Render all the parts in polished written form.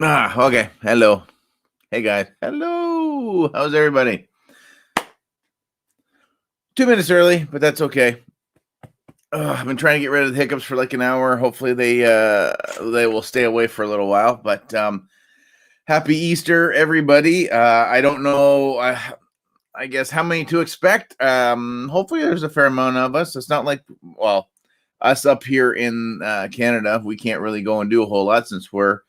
Okay. Hello. Hey, guys. Hello. How's everybody? 2 minutes early, but that's okay. I've been trying to get rid of the hiccups for like an hour. Hopefully they will stay away for a little while. But happy Easter, everybody. I don't know. I guess how many to expect. Hopefully there's a fair amount of us. It's not like, well, us up here in Canada, we can't really go and do a whole lot since we're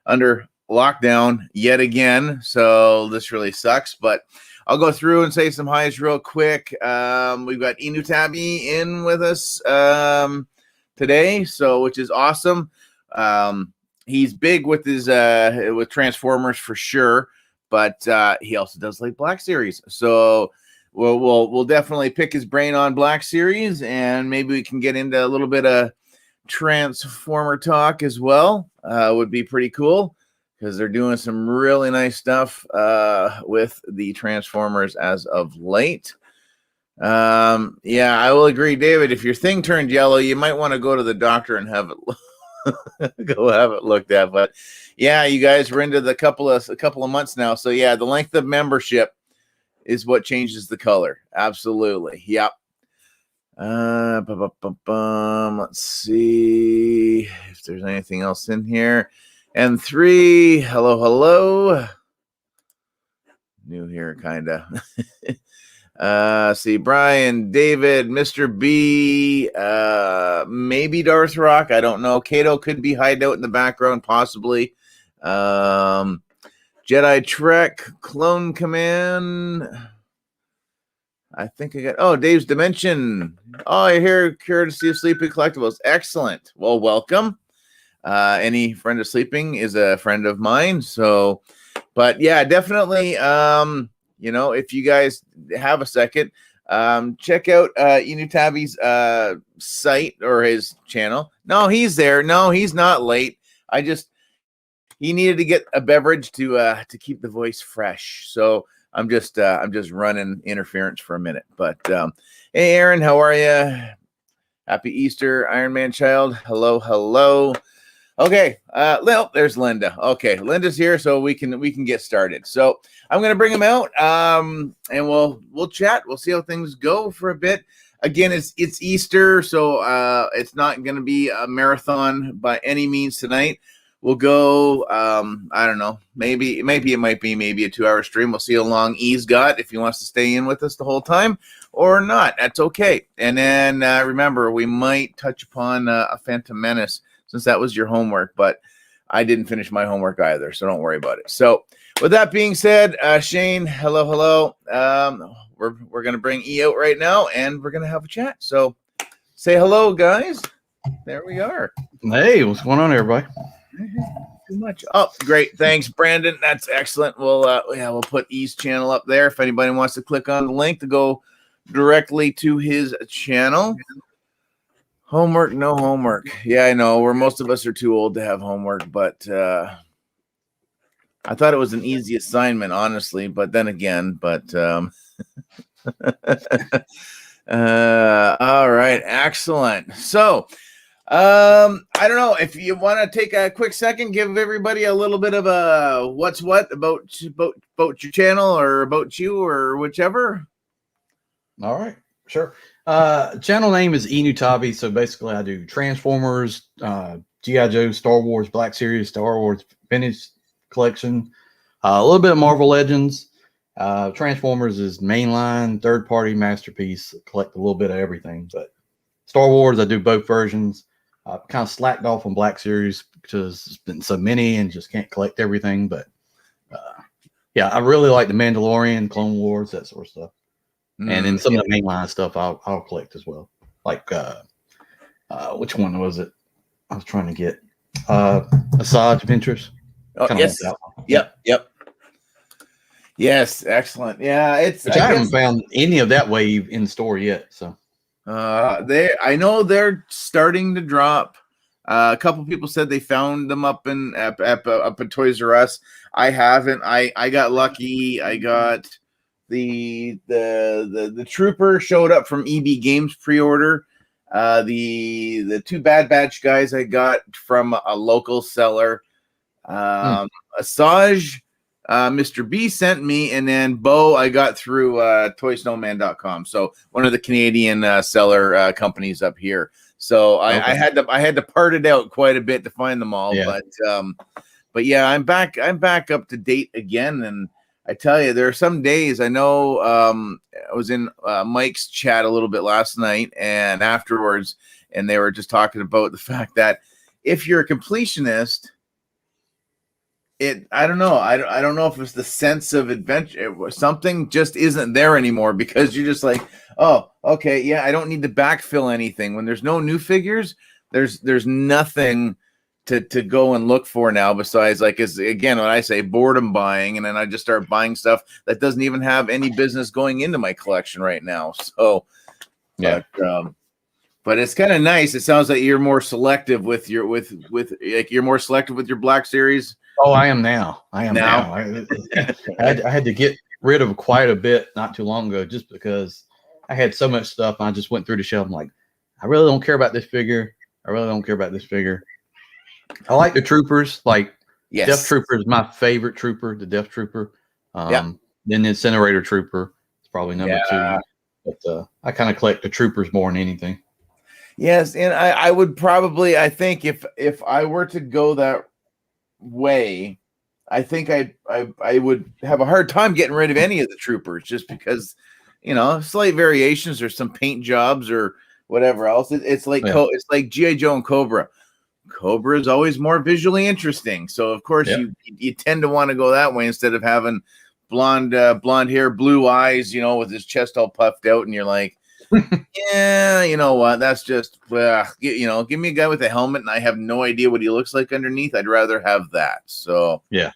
under lockdown yet again. So this really sucks, but I'll go through and say some highs real quick. We've got Enewtabie in with us today, so which is awesome. He's big with his with Transformers for sure, but he also does like Black Series. So we'll definitely pick his brain on Black Series, and maybe we can get into a little bit of Transformer talk as well. Would be pretty cool because they're doing some really nice stuff with the Transformers as of late. Yeah, I will agree, David. If your thing turned yellow, you might want to go to the doctor and have it go have it looked at. But yeah, you guys were into a couple of months now, so yeah, the length of membership is what changes the color. Absolutely, yep. Let's see if there's anything else in here. And 3, hello. New here, kind of. See, Brian, David, Mr. B, maybe Darth Rock. I don't know. Kato could be hiding out in the background, possibly. Jedi Trek, Clone Command. I think I got, Dave's Dimension. Oh, you're here courtesy of Sleeping Collectibles. Excellent. Well, welcome. Any friend of Sleeping is a friend of mine. So, but yeah, definitely, if you guys have a second, check out Enewtabie's site or his channel. No, he's there. No, he's not late. He needed to get a beverage to keep the voice fresh. So I'm just running interference for a minute. But hey, Aaron, how are you? Happy Easter, Iron Man Child. Hello. Okay, there's Linda. Okay, Linda's here, so we can get started. So I'm gonna bring him out, and we'll chat. We'll see how things go for a bit. Again, it's Easter, so it's not gonna be a marathon by any means tonight. We'll go, I don't know, maybe it might be a 2-hour stream. We'll see how long E's got, if he wants to stay in with us the whole time or not. That's okay. And then remember, we might touch upon a Phantom Menace, since that was your homework, but I didn't finish my homework either, so don't worry about it. So with that being said, Shane, hello. We're going to bring E out right now, and we're going to have a chat. So say hello, guys. There we are. Hey, what's going on, everybody? Too much. Oh, great. Thanks, Brandon. That's excellent. We'll put E's channel up there if anybody wants to click on the link to go directly to his channel. Homework, no homework. Yeah, I know. Most of us are too old to have homework, but I thought it was an easy assignment, honestly. But then again, all right, excellent. So, I don't know if you want to take a quick second, give everybody a little bit of a what's what about your channel or about you or whichever. All right, sure. Channel name is Enewtabie. So basically, I do Transformers, G.I. Joe, Star Wars, Black Series, Star Wars Vintage Collection, a little bit of Marvel Legends. Transformers is mainline, third-party masterpiece. Collect a little bit of everything, but Star Wars, I do both versions. Kind of slacked off on Black Series because it's been so many and just can't collect everything. But yeah, I really like the Mandalorian, Clone Wars, that sort of stuff. And then some of the mainline stuff I'll collect as well. Like which one was it? I was trying to get Asajj Ventress. Oh, yes. Yep. Yes, excellent. Yeah, I haven't found any of that wave in the store yet. So I know they're starting to drop. A couple people said they found them up at Toys R Us. I haven't. I got lucky. I got the Trooper showed up from EB Games pre-order. The two Bad Batch guys I got from a local seller. Asajj, Mr. B sent me, and then Bo I got through toysnowman.com. So one of the Canadian seller companies up here. So I had to part it out quite a bit to find them all. Yeah. But yeah, I'm back up to date again. And I tell you, there are some days I know I was in Mike's chat a little bit last night and afterwards, and they were just talking about the fact that if you're a completionist, I don't know. I don't know if it's the sense of adventure. Something just isn't there anymore because you're just like, oh, okay, yeah, I don't need to backfill anything. When there's no new figures, there's nothing to go and look for now besides, like, is again when I say boredom buying, and then I just start buying stuff that doesn't even have any business going into my collection right now. So yeah. But it's kind of nice. It sounds like you're more selective with your like you're more selective with your Black Series. Oh, I am now. I had to get rid of quite a bit not too long ago, just because I had so much stuff. I just went through the shelf. I'm like, I really don't care about this figure. I really don't care about this figure. I like the troopers. Like, yes. Death Trooper is my favorite trooper. The Death Trooper. Then the Incinerator Trooper is probably number 2. But I kind of collect the troopers more than anything. Yes, and I would probably, I think if I were to go that way, I think I would have a hard time getting rid of any of the troopers, just because, slight variations or some paint jobs or whatever else. It's like it's like G.I. Joe and Cobra. Cobra is always more visually interesting, so of course you tend to want to go that way instead of having blonde hair, blue eyes, with his chest all puffed out, and you're like, yeah, you know what? That's just, give me a guy with a helmet and I have no idea what he looks like underneath. I'd rather have that. So yeah.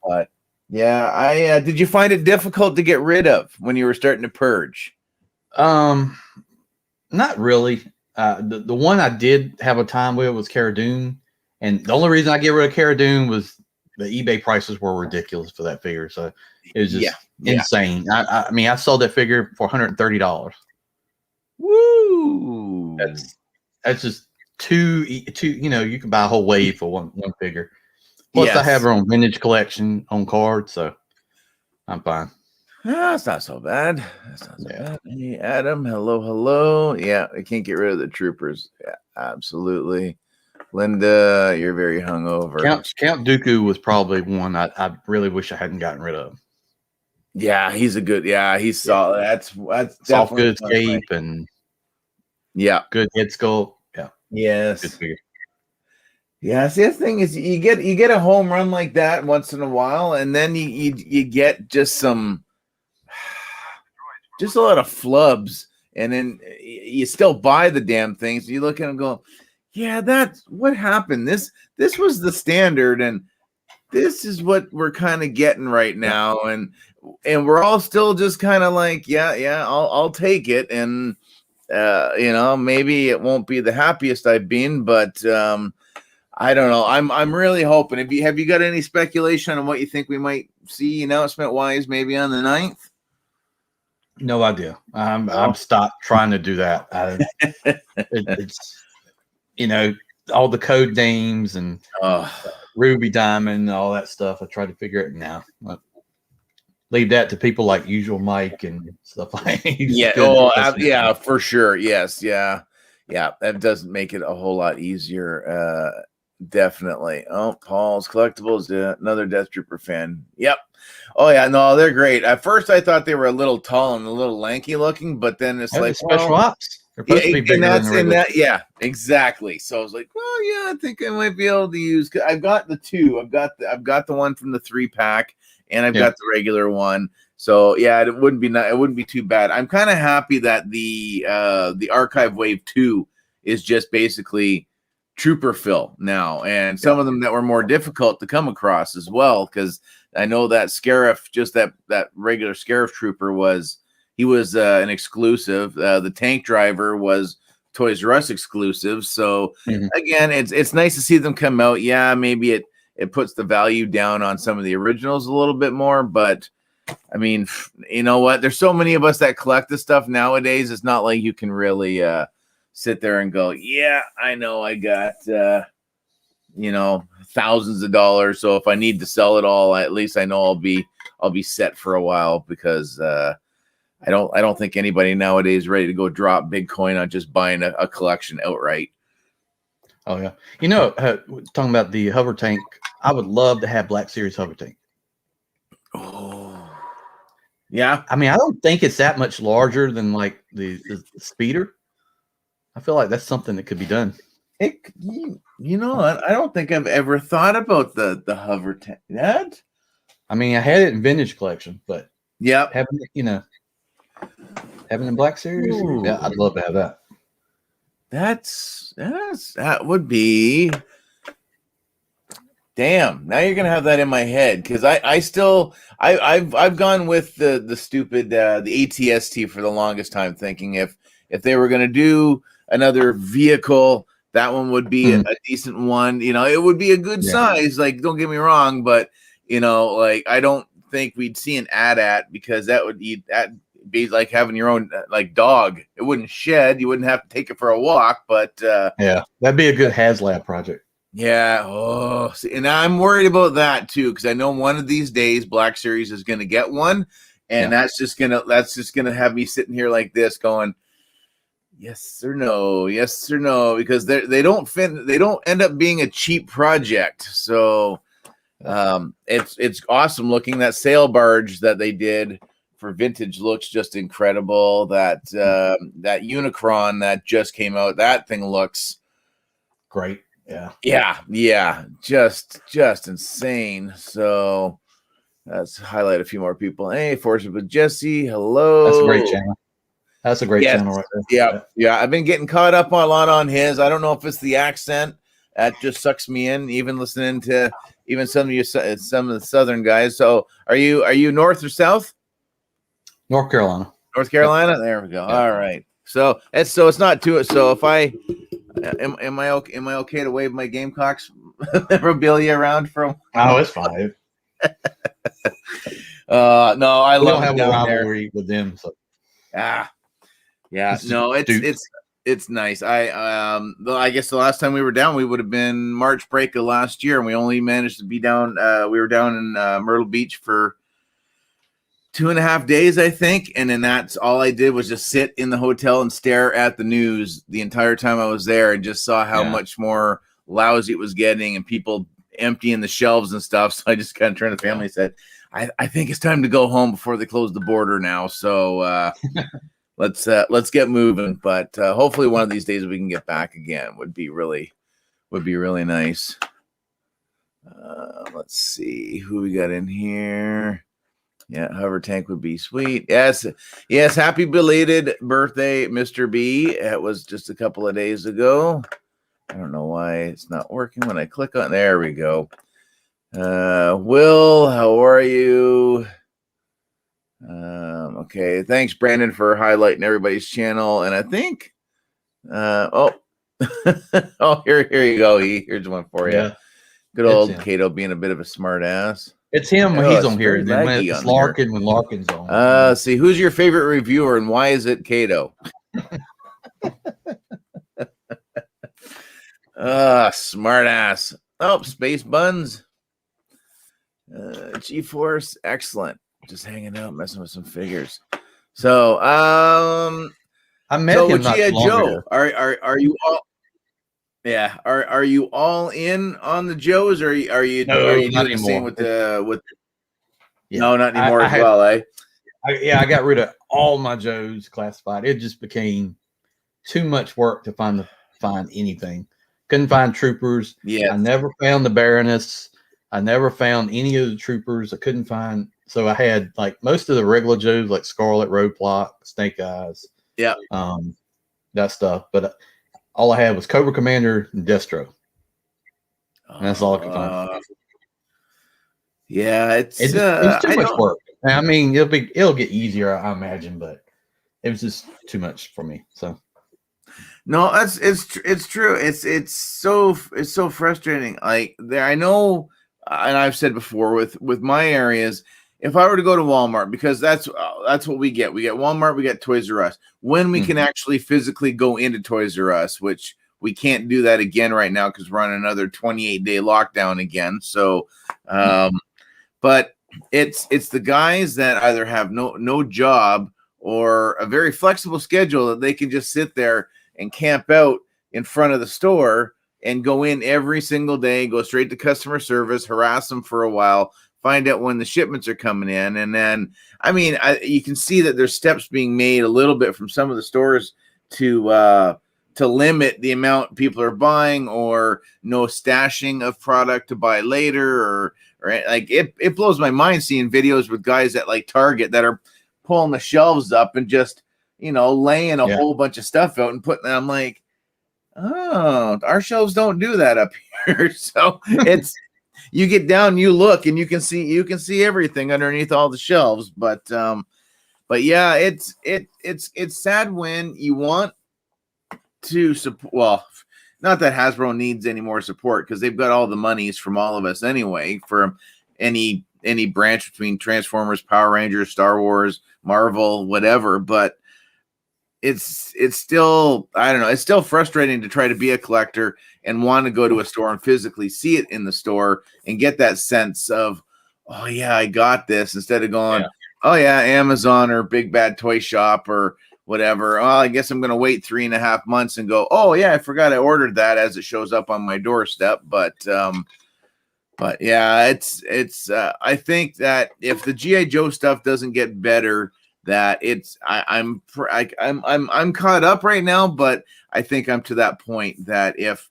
But yeah, I did you find it difficult to get rid of when you were starting to purge? Not really. The one I did have a time with was Cara Dune, and the only reason I get rid of Cara Dune was the eBay prices were ridiculous for that figure. So it was just insane. I mean, I sold that figure for $130. Woo! That's just too. You can buy a whole wave for one figure. Plus, I have her on Vintage Collection on card, so I'm fine. That's not so bad. That's not so bad. Hey, Adam, hello. Yeah, I can't get rid of the troopers. Yeah, absolutely. Linda, you're very hungover. Count Dooku was probably one I really wish I hadn't gotten rid of. Yeah, he's a good. Yeah, he's solid. That's soft goods cape and good head sculpt. Yeah. Yes. Good figure. Yeah. See, the thing is, you get a home run like that once in a while, and then you get just a lot of flubs, and then you still buy the damn things. You look at them and go, yeah, that's what happened. This was the standard, and this is what we're kind of getting right now, and we're all still just kind of like, I'll take it, and maybe it won't be the happiest I've been, but I don't know. I'm really hoping. Have you got any speculation on what you think we might see announcement wise, maybe on the 9th? No idea. I'm stopped trying to do that. It's all the code names and Ruby Diamond, all that stuff. I try to figure it now. Leave that to people like Usual Mike and stuff like that. Yeah, for sure. Yes, yeah. That doesn't make it a whole lot easier. Definitely. Oh, Paul's Collectibles, another Death Trooper fan. Yep. Oh yeah, no, they're great. At first, I thought they were a little tall and a little lanky looking, but then it's like special ops. They're supposed to be bigger than the regular. Yeah, exactly. So I was like, well, yeah, I think I might be able to use. I've got the two. I've got the one from the 3-pack, and I've got the regular one. So yeah, it wouldn't be too bad. I'm kind of happy that the Archive Wave 2 is just basically trooper fill now, and some of them that were more difficult to come across as well, because I know that Scarif, just that regular Scarif trooper was an exclusive. The tank driver was Toys R Us exclusive. So again, it's nice to see them come out. Yeah, maybe it puts the value down on some of the originals a little bit more, but I mean, you know what? There's so many of us that collect this stuff nowadays. It's not like you can really sit there and go, yeah, I know I got thousands of dollars. So if I need to sell it all, at least I know I'll be set for a while, because I don't think anybody nowadays is ready to go drop big coin on just buying a collection outright. Oh yeah, talking about the hover tank, I would love to have Black Series hover tank. Oh, yeah. I mean, I don't think it's that much larger than like the speeder. I feel like that's something that could be done. You know, I don't think I've ever thought about the hover tank. That? I mean, I had it in vintage collection, but yeah, having the Black Series, yeah, I'd love to have that. That would be. Damn! Now you're gonna have that in my head, because I've gone with the stupid the ATST for the longest time, thinking if they were gonna do another vehicle, that one would be a decent one. You know, it would be a good size. Like, don't get me wrong, but like, I don't think we'd see an AT-AT, because that would be like having your own like dog. It wouldn't shed. You wouldn't have to take it for a walk, but yeah, that'd be a good HasLab project. Yeah. Oh, see, and I'm worried about that too, because I know one of these days Black Series is going to get one, and that's just gonna have me sitting here like this, going, yes or no, because they don't end up being a cheap project. So it's awesome looking. That sail barge that they did for vintage looks just incredible. That Unicron that just came out, that thing looks great. Yeah, just insane. So let's highlight a few more people. Hey, Fortune with Jesse, hello. That's a great channel. That's a great channel right there. Yeah. I've been getting caught up a lot on his. I don't know if it's the accent that just sucks me in. Even listening to some of the southern guys. So are you north or south? North Carolina. North Carolina. There we go. Yeah. All right. So it's not too. So if I am I okay to wave my Gamecocks memorabilia around from? Oh, it's fine. No, I love don't have a rivalry with them. So. Yeah. No, it's nice. I guess the last time we were down, we would have been March break of last year, and we only managed to be down. We were down in Myrtle Beach for 2.5 days, I think, and then that's all I did was just sit in the hotel and stare at the news the entire time I was there, and just saw how much more lousy it was getting, and people emptying the shelves and stuff. So I just kind of turned to the family and said, I think it's time to go home before they close the border now. So let's get moving. But hopefully one of these days we can get back again. Would be really nice. Let's see who we got in here. Yeah, hover tank would be sweet. Yes. Happy belated birthday, Mr. B. It was just a couple of days ago. I don't know why it's not working when I click on. There we go. Will, how are you? Okay, thanks, Brandon, for highlighting everybody's channel. And I think, oh, here you go. Here's one for you. Yeah. Good old Cato being a bit of a smart ass. It's him when he's on here. And then when it's Larkin when Larkin's on. See, who's your favorite reviewer and why is it Cato? Smart ass. Oh, Space Buns. G-Force, excellent. Just hanging out, messing with some figures. So, I met him not G.I. long Joe. ago. Are you all? Yeah, are you all in on the Joes, or are you doing the same with the? Yeah, no, not anymore eh? I got rid of all my Joes classified. It just became too much work to find anything. Couldn't find troopers. Yeah, I never found the Baroness. I never found any of the troopers. I couldn't find. So I had like most of the regular Joes, like Scarlet, Roadblock, Snake Eyes. Yeah, that stuff. But all I had was Cobra Commander and Destro. And that's all I could find. Yeah, it's too much work. I mean, it'll get easier, I imagine, but it was just too much for me. So no, it's true. It's so frustrating. Like there, I know, and I've said before with my areas, if I were to go to Walmart, because that's what we get. We get Walmart, we get Toys R Us. When we can actually physically go into Toys R Us, which we can't do that again right now because we're on another 28-day lockdown again. So, but it's the guys that either have no job or a very flexible schedule that they can just sit there and camp out in front of the store and go in every single day, go straight to customer service, harass them for a while, find out when the shipments are coming in. And then, I mean, you can see that there's steps being made a little bit from some of the stores to limit the amount people are buying, or no stashing of product to buy later, or like it blows my mind seeing videos with guys at like Target that are pulling the shelves up and just, laying a whole bunch of stuff out and putting, I'm like, oh, our shelves don't do that up here. So it's, you get down, you look, and you can see everything underneath all the shelves. But yeah, it's sad when you want to support. Well, not that Hasbro needs any more support, because they've got all the monies from all of us anyway, from any branch between Transformers, Power Rangers, Star Wars, Marvel, whatever. But it's still, I don't know, it's still frustrating to try to be a collector and want to go to a store and physically see it in the store and get that sense of, oh yeah, I got this, instead of going, oh yeah, Amazon or Big Bad Toy Shop or whatever. Oh, I guess I'm going to wait 3.5 months and go, oh yeah, I forgot I ordered that, as it shows up on my doorstep. But yeah, it's I think that if the G.I. Joe stuff doesn't get better, that I'm caught up right now, but I think I'm to that point that if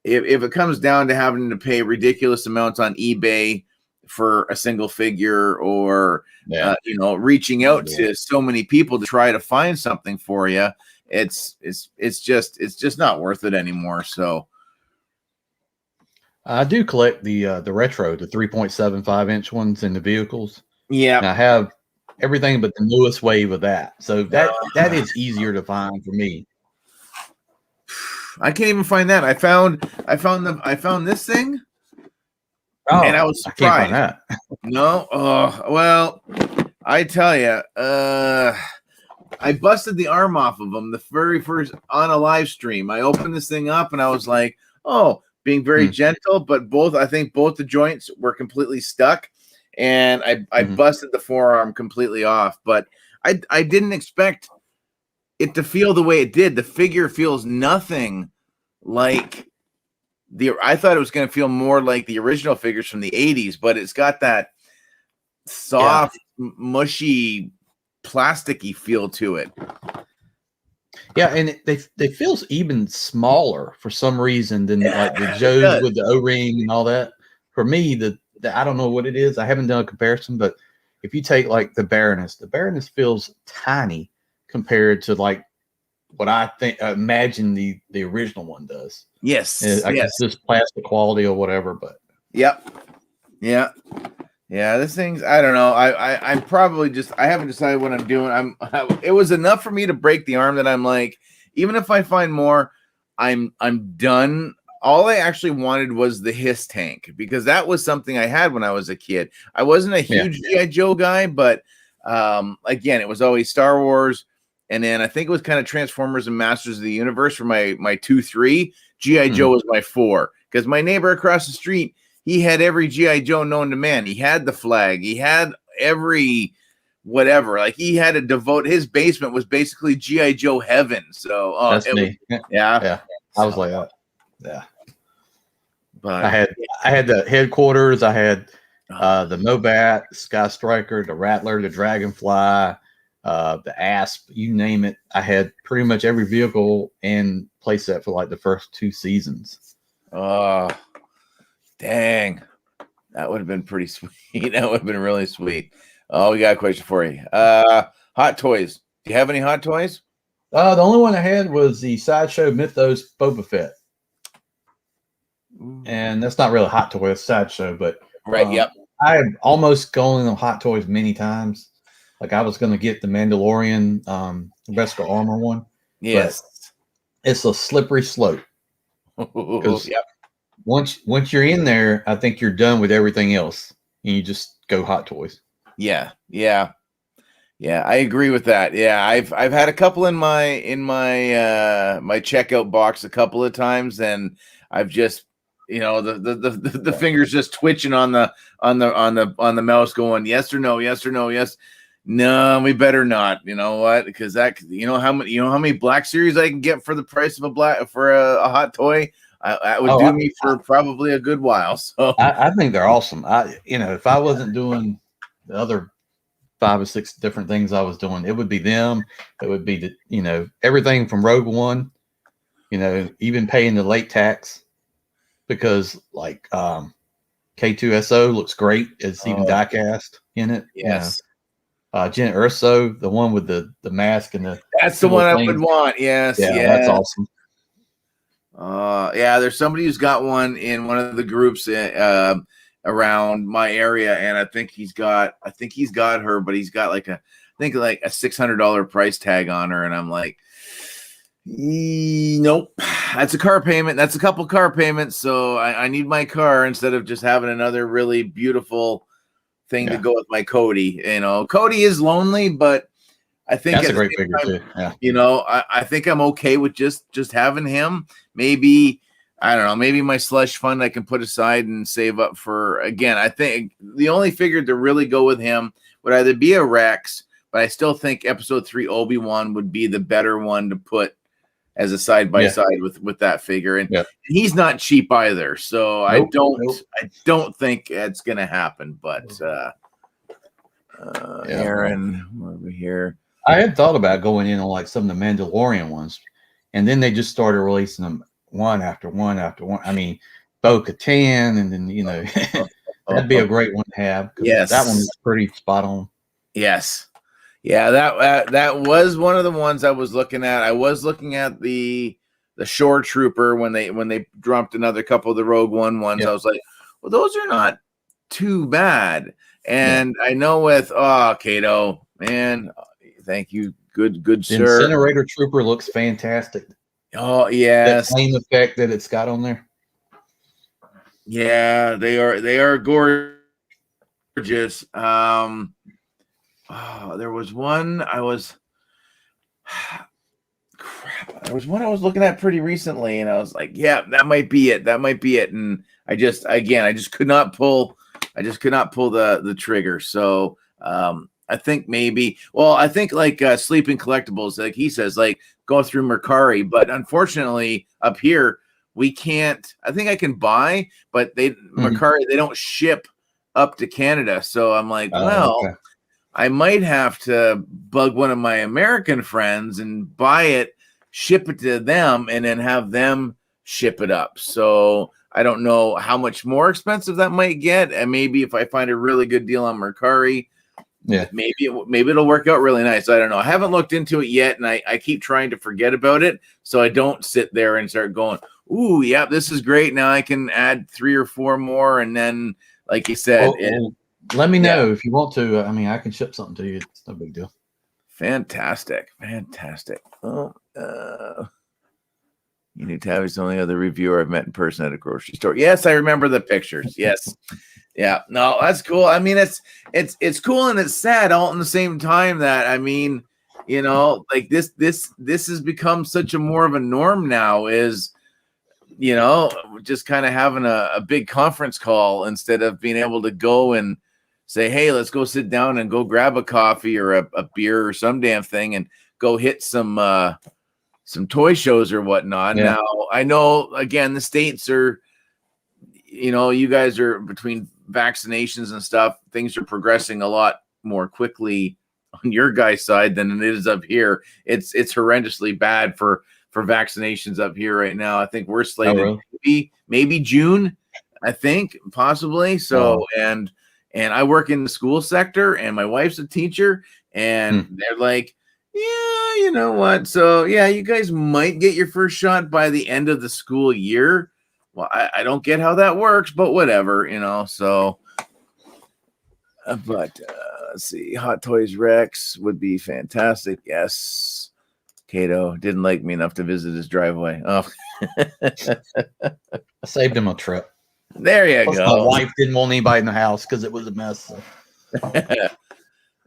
it comes down to having to pay ridiculous amounts on eBay for a single figure, or reaching out to so many people to try to find something for you, it's just not worth it anymore. So I do collect the retro, the 3.75-inch ones in the vehicles. Yeah, and I have everything but the newest wave of that, so that is easier to find for me. I can't even find that. I found this thing. Oh, and I was surprised. I can't find that. No, well, I tell you, I busted the arm off of them the very first on a live stream. I opened this thing up and I was like, oh, being very gentle, but I think both the joints were completely stuck, and I busted the forearm completely off. But I didn't expect it to feel the way it did. The figure feels nothing like I thought it was going to feel more like the original figures from the 80s, but it's got that soft, mushy, plasticky feel to it. Yeah, and they feels even smaller for some reason than like the Joes with the O-ring and all that. For me, the I don't know what it is. I haven't done a comparison, but if you take like the Baroness feels tiny compared to like what I imagine the original one does. Yes. I guess this plastic quality or whatever, but yeah. This thing's, I don't know. I'm probably just, I haven't decided what I'm doing. It was enough for me to break the arm that I'm like, even if I find more, I'm done. All I actually wanted was the Hiss tank, because that was something I had when I was a kid. I wasn't a huge G.I. Joe guy, but again, it was always Star Wars. And then I think it was kind of Transformers and Masters of the Universe for my 2-3. G.I. Joe was my 4, because my neighbor across the street, he had every G.I. Joe known to man. He had the flag. He had every whatever. Like, he had his basement was basically G.I. Joe heaven. So that's me. Yeah. I was like that. Yeah. But I had the headquarters. I had the Mobat, Sky Striker, the Rattler, the Dragonfly, the Asp, you name it. I had pretty much every vehicle and playset for like the first 2 seasons. Oh, dang. That would have been pretty sweet. That would have been really sweet. Oh, we got a question for you. Hot toys. Do you have any hot toys? The only one I had was the Sideshow Mythos Boba Fett. And that's not really a hot toy, it's Sideshow, but right, yep. I have almost gone on hot toys many times. Like, I was going to get the Mandalorian Beskar armor one. Yes. It's a slippery slope. Because once you're in there, I think you're done with everything else, and you just go hot toys. Yeah. Yeah, I agree with that. Yeah, I've had a couple in my checkout box a couple of times, and I've just the fingers just twitching on the mouse, going yes or no, yes or no, yes. No, we better not. You know what? Because that how many Black Series I can get for the price of a hot toy. That would do me for probably a good while. So I think they're awesome. If I wasn't doing the other 5 or 6 different things I was doing, it would be them. It would be everything from Rogue One. Even paying the late tax, because like K2SO looks great. It's even diecast in it. yes. Jen Urso, the one with the mask and that's the one I would want. Yes, yeah, that's awesome. Yeah, there's somebody who's got one in one of the groups around my area, and I think he's got her, but he's got like a $600 price tag on her, and I'm like, nope, that's a car payment. That's a couple car payments, so I need my car instead of just having another really beautiful thing to go with my Cody. Cody is lonely, but I think that's a great figure too. Yeah. I think I'm okay with just having him. Maybe, I don't know, maybe my slush fund I can put aside and save up for. Again, I think the only figure to really go with him would either be a Rex, but I still think Episode 3 Obi-Wan would be the better one to put as a side by side with that figure, and he's not cheap either. So I don't think it's gonna happen. But Aaron, over here, I had thought about going in on like some of the Mandalorian ones, and then they just started releasing them one after one after one. I mean, Bo-Katan, and then that'd be a great one to have. Yes, that one is pretty spot on. Yes. Yeah, that was one of the ones I was looking at. I was looking at the Shore Trooper when they dropped another couple of the Rogue One ones. I was like, well, those are not too bad. And I know with Kato, man, thank you, good the sir. Incinerator Trooper looks fantastic. Oh yes, that flame effect that it's got on there. Yeah, they are gorgeous. There was one I was looking at pretty recently, and I was like, yeah, that might be it. And I just could not pull the trigger. So I think like Sleeping Collectibles, like he says, like go through Mercari, but unfortunately up here we can't. I think I can buy, but Mercari, they don't ship up to Canada. So I'm like, okay. I might have to bug one of my American friends and buy it, ship it to them, and then have them ship it up. So I don't know how much more expensive that might get. And maybe if I find a really good deal on Mercari, maybe it'll work out really nice. I don't know. I haven't looked into it yet, and I keep trying to forget about it, so I don't sit there and start going, ooh, yeah, this is great. Now I can add 3 or 4 more, and then, like you said, let me know if you want to. I mean, I can ship something to you. It's no big deal. Fantastic. Oh, Enewtabie's the only other reviewer I've met in person at a grocery store. Yes, I remember the pictures. Yes. Yeah. No, that's cool. I mean, it's cool and it's sad all in the same time. That, I mean, like this has become such a more of a norm now, is just kind of having a big conference call instead of being able to go and say, hey, let's go sit down and go grab a coffee or a beer or some damn thing and go hit some toy shows or whatnot. Now, I know, again, the States are, you guys are between vaccinations and stuff, things are progressing a lot more quickly on your guys' side than it is up here. It's horrendously bad for vaccinations up here right now. I think we're slated maybe June, I think, possibly. So, and I work in the school sector, and my wife's a teacher, and they're like, yeah, you know what? So, yeah, you guys might get your first shot by the end of the school year. Well, I don't get how that works, but whatever, so. But let's see. Hot Toys Rex would be fantastic. Yes. Kato didn't like me enough to visit his driveway. Oh. I saved him a trip. There you go. My wife didn't want anybody in the house because it was a mess. So.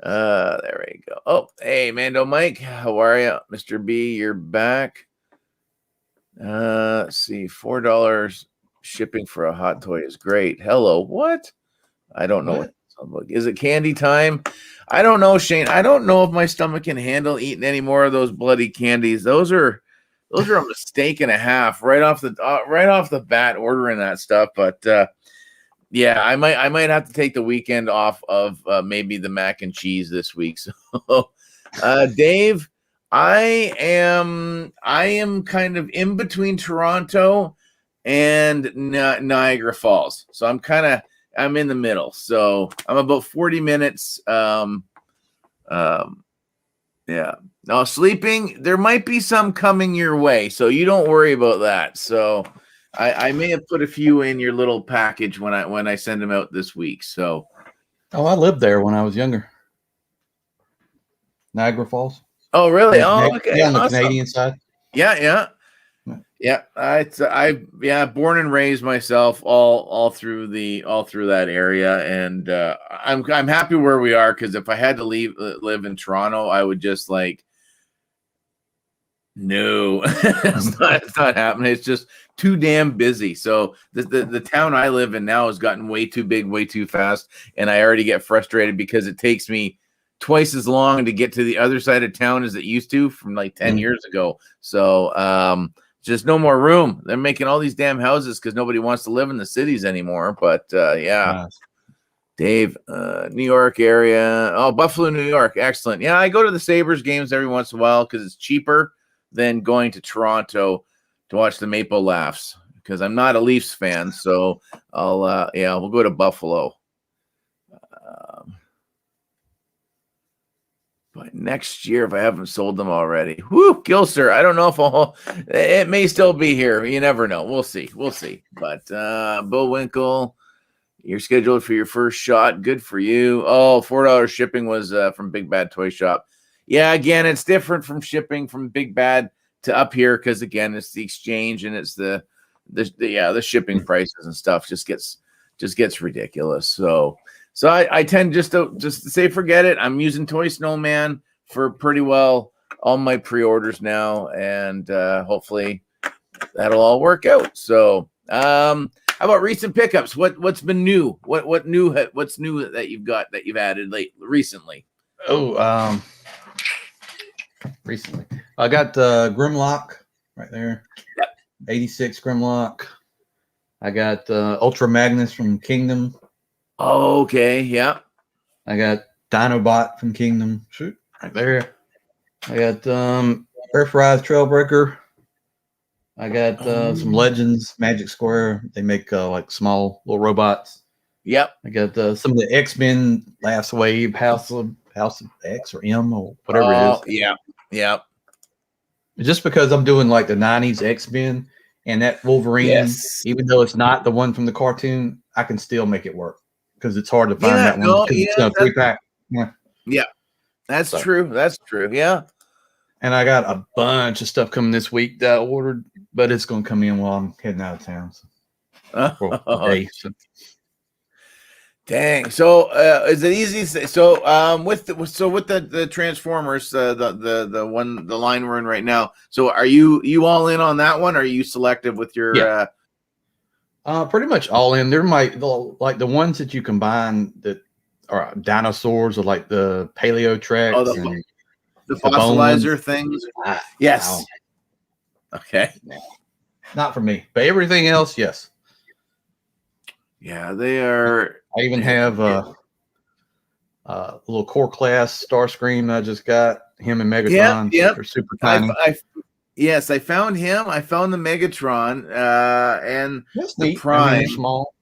There we go. Oh, hey, Mando Mike, how are you? Mr. B, you're back. Let's see, $4 shipping for a hot toy is great. Hello, what? I don't know what. Is it candy time? I don't know, Shane. I don't know if my stomach can handle eating any more of those bloody candies. Those are a mistake and a half right off the bat ordering that stuff. But yeah, I might have to take the weekend off of maybe the mac and cheese this week. So, Dave, I am kind of in between Toronto and Niagara Falls, so I'm in the middle. So I'm about 40 minutes. Yeah. Now sleeping, there might be some coming your way, so you don't worry about that. So I may have put a few in your little package when I send them out this week. So I lived there when I was younger. Niagara Falls. Oh, really? Oh, okay. Yeah, on the Awesome. Canadian side. Yeah. Born and raised myself all through that area, and I'm happy where we are, because if I had to live in Toronto, I would just no, it's not happening. It's just too damn busy. So the town I live in now has gotten way too big, way too fast, and I already get frustrated because it takes me twice as long to get to the other side of town as it used to from 10 years ago. So just no more room. They're making all these damn houses because nobody wants to live in the cities anymore. But yeah. Nice. Dave, New York area. Oh, Buffalo, New York. Excellent. Yeah, I go to the Sabres games every once in a while because it's cheaper than going to Toronto to watch the Maple Laughs, because I'm not a Leafs fan. So we'll go to Buffalo. But next year, if I haven't sold them already. Whoo, Gilser. I don't know it may still be here. You never know. We'll see. But Bullwinkle, you're scheduled for your first shot. Good for you. Oh, $4 shipping was from Big Bad Toy Shop. Yeah, again, it's different from shipping from Big Bad to up here, because again, it's the exchange and it's the shipping prices and stuff just gets ridiculous. So I tend just to say forget it. I'm using Toy Snowman for pretty well all my pre-orders now, and hopefully that'll all work out. So how about recent pickups? What's been new? What's new that you've added recently? Oh, recently I got Grimlock right there. Yep. 86 Grimlock. I got Ultra Magnus from Kingdom. Oh, okay, yeah. I got Dinobot from Kingdom. Shoot, right there. I got Earthrise Trailbreaker. I got some Legends Magic Square. They make small little robots. Yep. I got some of the X-Men Last Wave, House of X or M or whatever it is. Yeah. Just because I'm doing the 90s X-Men and that Wolverine, even though it's not the one from the cartoon, I can still make it work, because it's hard to find that one. It's a 3-pack. Yeah. That's true. Yeah. And I got a bunch of stuff coming this week that I ordered, but it's going to come in while I'm heading out of town. Dang. So is it easy? So with the Transformers, the line we're in right now. So are you all in on that one? Or are you selective with your? Pretty much all in. They're the ones that you combine that are dinosaurs, or like the Paleo Trex. Oh, the fossilizer things. Yes. Wow. Okay. Not for me, but everything else, yes. Yeah, they are. I even have a little core class Starscream I just got. Him and Megatron. Yep. They're super tiny. Yes, I found him. I found the Megatron and that's the neat. Prime. I mean, small.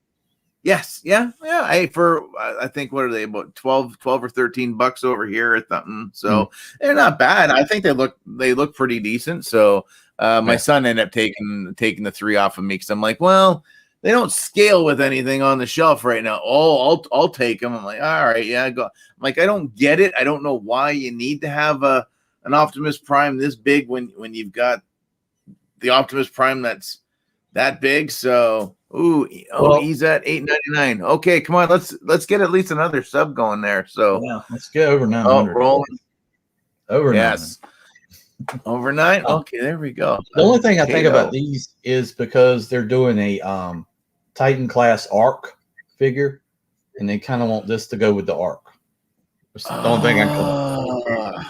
Yes, yeah. I think what are they, about 12 or $13 over here or something. So they're not bad. I think they look pretty decent. So my son ended up taking the 3 off of me, because I'm like, well, they don't scale with anything on the shelf right now. Oh, I'll take them. I'm like, all right, yeah, go. I'm like, I don't get it. I don't know why you need to have an Optimus Prime this big when you've got the Optimus Prime that's that big. So Ooh, Well, he's at 899. Okay, come on, let's get at least another sub going there. So, yeah, let's get over oh, 900. rolling. Over 900. Yes, overnight. Okay, there we go. The only thing I think Kato. about these is because they're doing a Titan class arc figure, and they kind of want this to go with the arc. That's the only thing I come.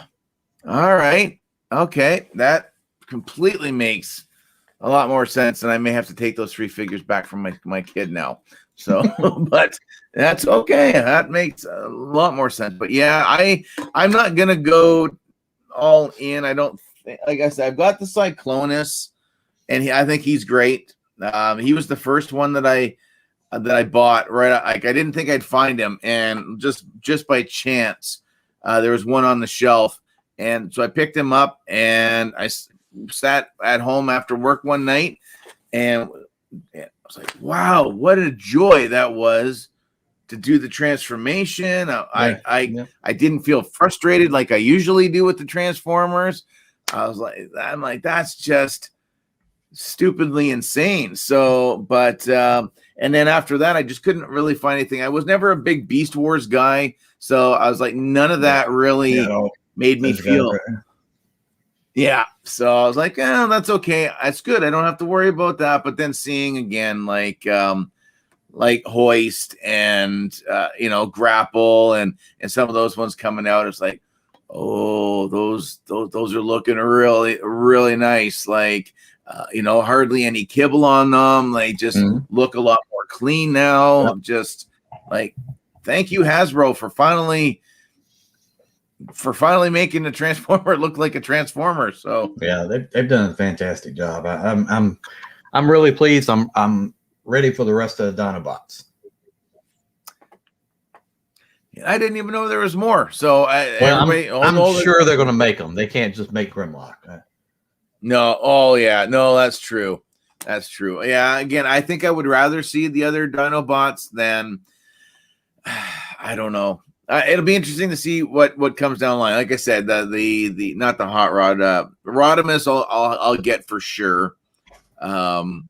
All right. Okay, that completely makes a lot more sense, and I may have to take those 3 figures back from my kid now. So, but that's okay. That makes a lot more sense. But yeah, I'm not gonna go all in. I don't think, like I said, I've got the Cyclonus, and I think he's great. He was the first one that I bought. Right, like I didn't think I'd find him, and just by chance, there was one on the shelf, and so I picked him up, and I sat at home after work one night, and I was like, "Wow, what a joy that was to do the transformation!" I didn't feel frustrated like I usually do with the Transformers. I'm like, that's just stupidly insane. So, but and then after that, I just couldn't really find anything. I was never a big Beast Wars guy, so I was like, none of that really made me feel. Yeah, so I was like, that's okay. That's good. I don't have to worry about that. But then seeing again, like Hoist and Grapple and some of those ones coming out, it's like, oh, those are looking really, really nice. Like, hardly any kibble on them. They just look a lot more clean now. Yep. Just like, thank you, Hasbro, for finally making the Transformer look like a Transformer. So yeah, they've done a fantastic job. I'm really pleased. I'm ready for the rest of the Dinobots. I didn't even know there was more. So I'm sure they're going to make them. They can't just make Grimlock. No. Oh yeah. No, that's true. That's true. Yeah. Again, I think I would rather see the other Dinobots than I don't know. It'll be interesting to see what comes down the line. Like I said, the not the hot rod, Rodimus I'll get for sure. And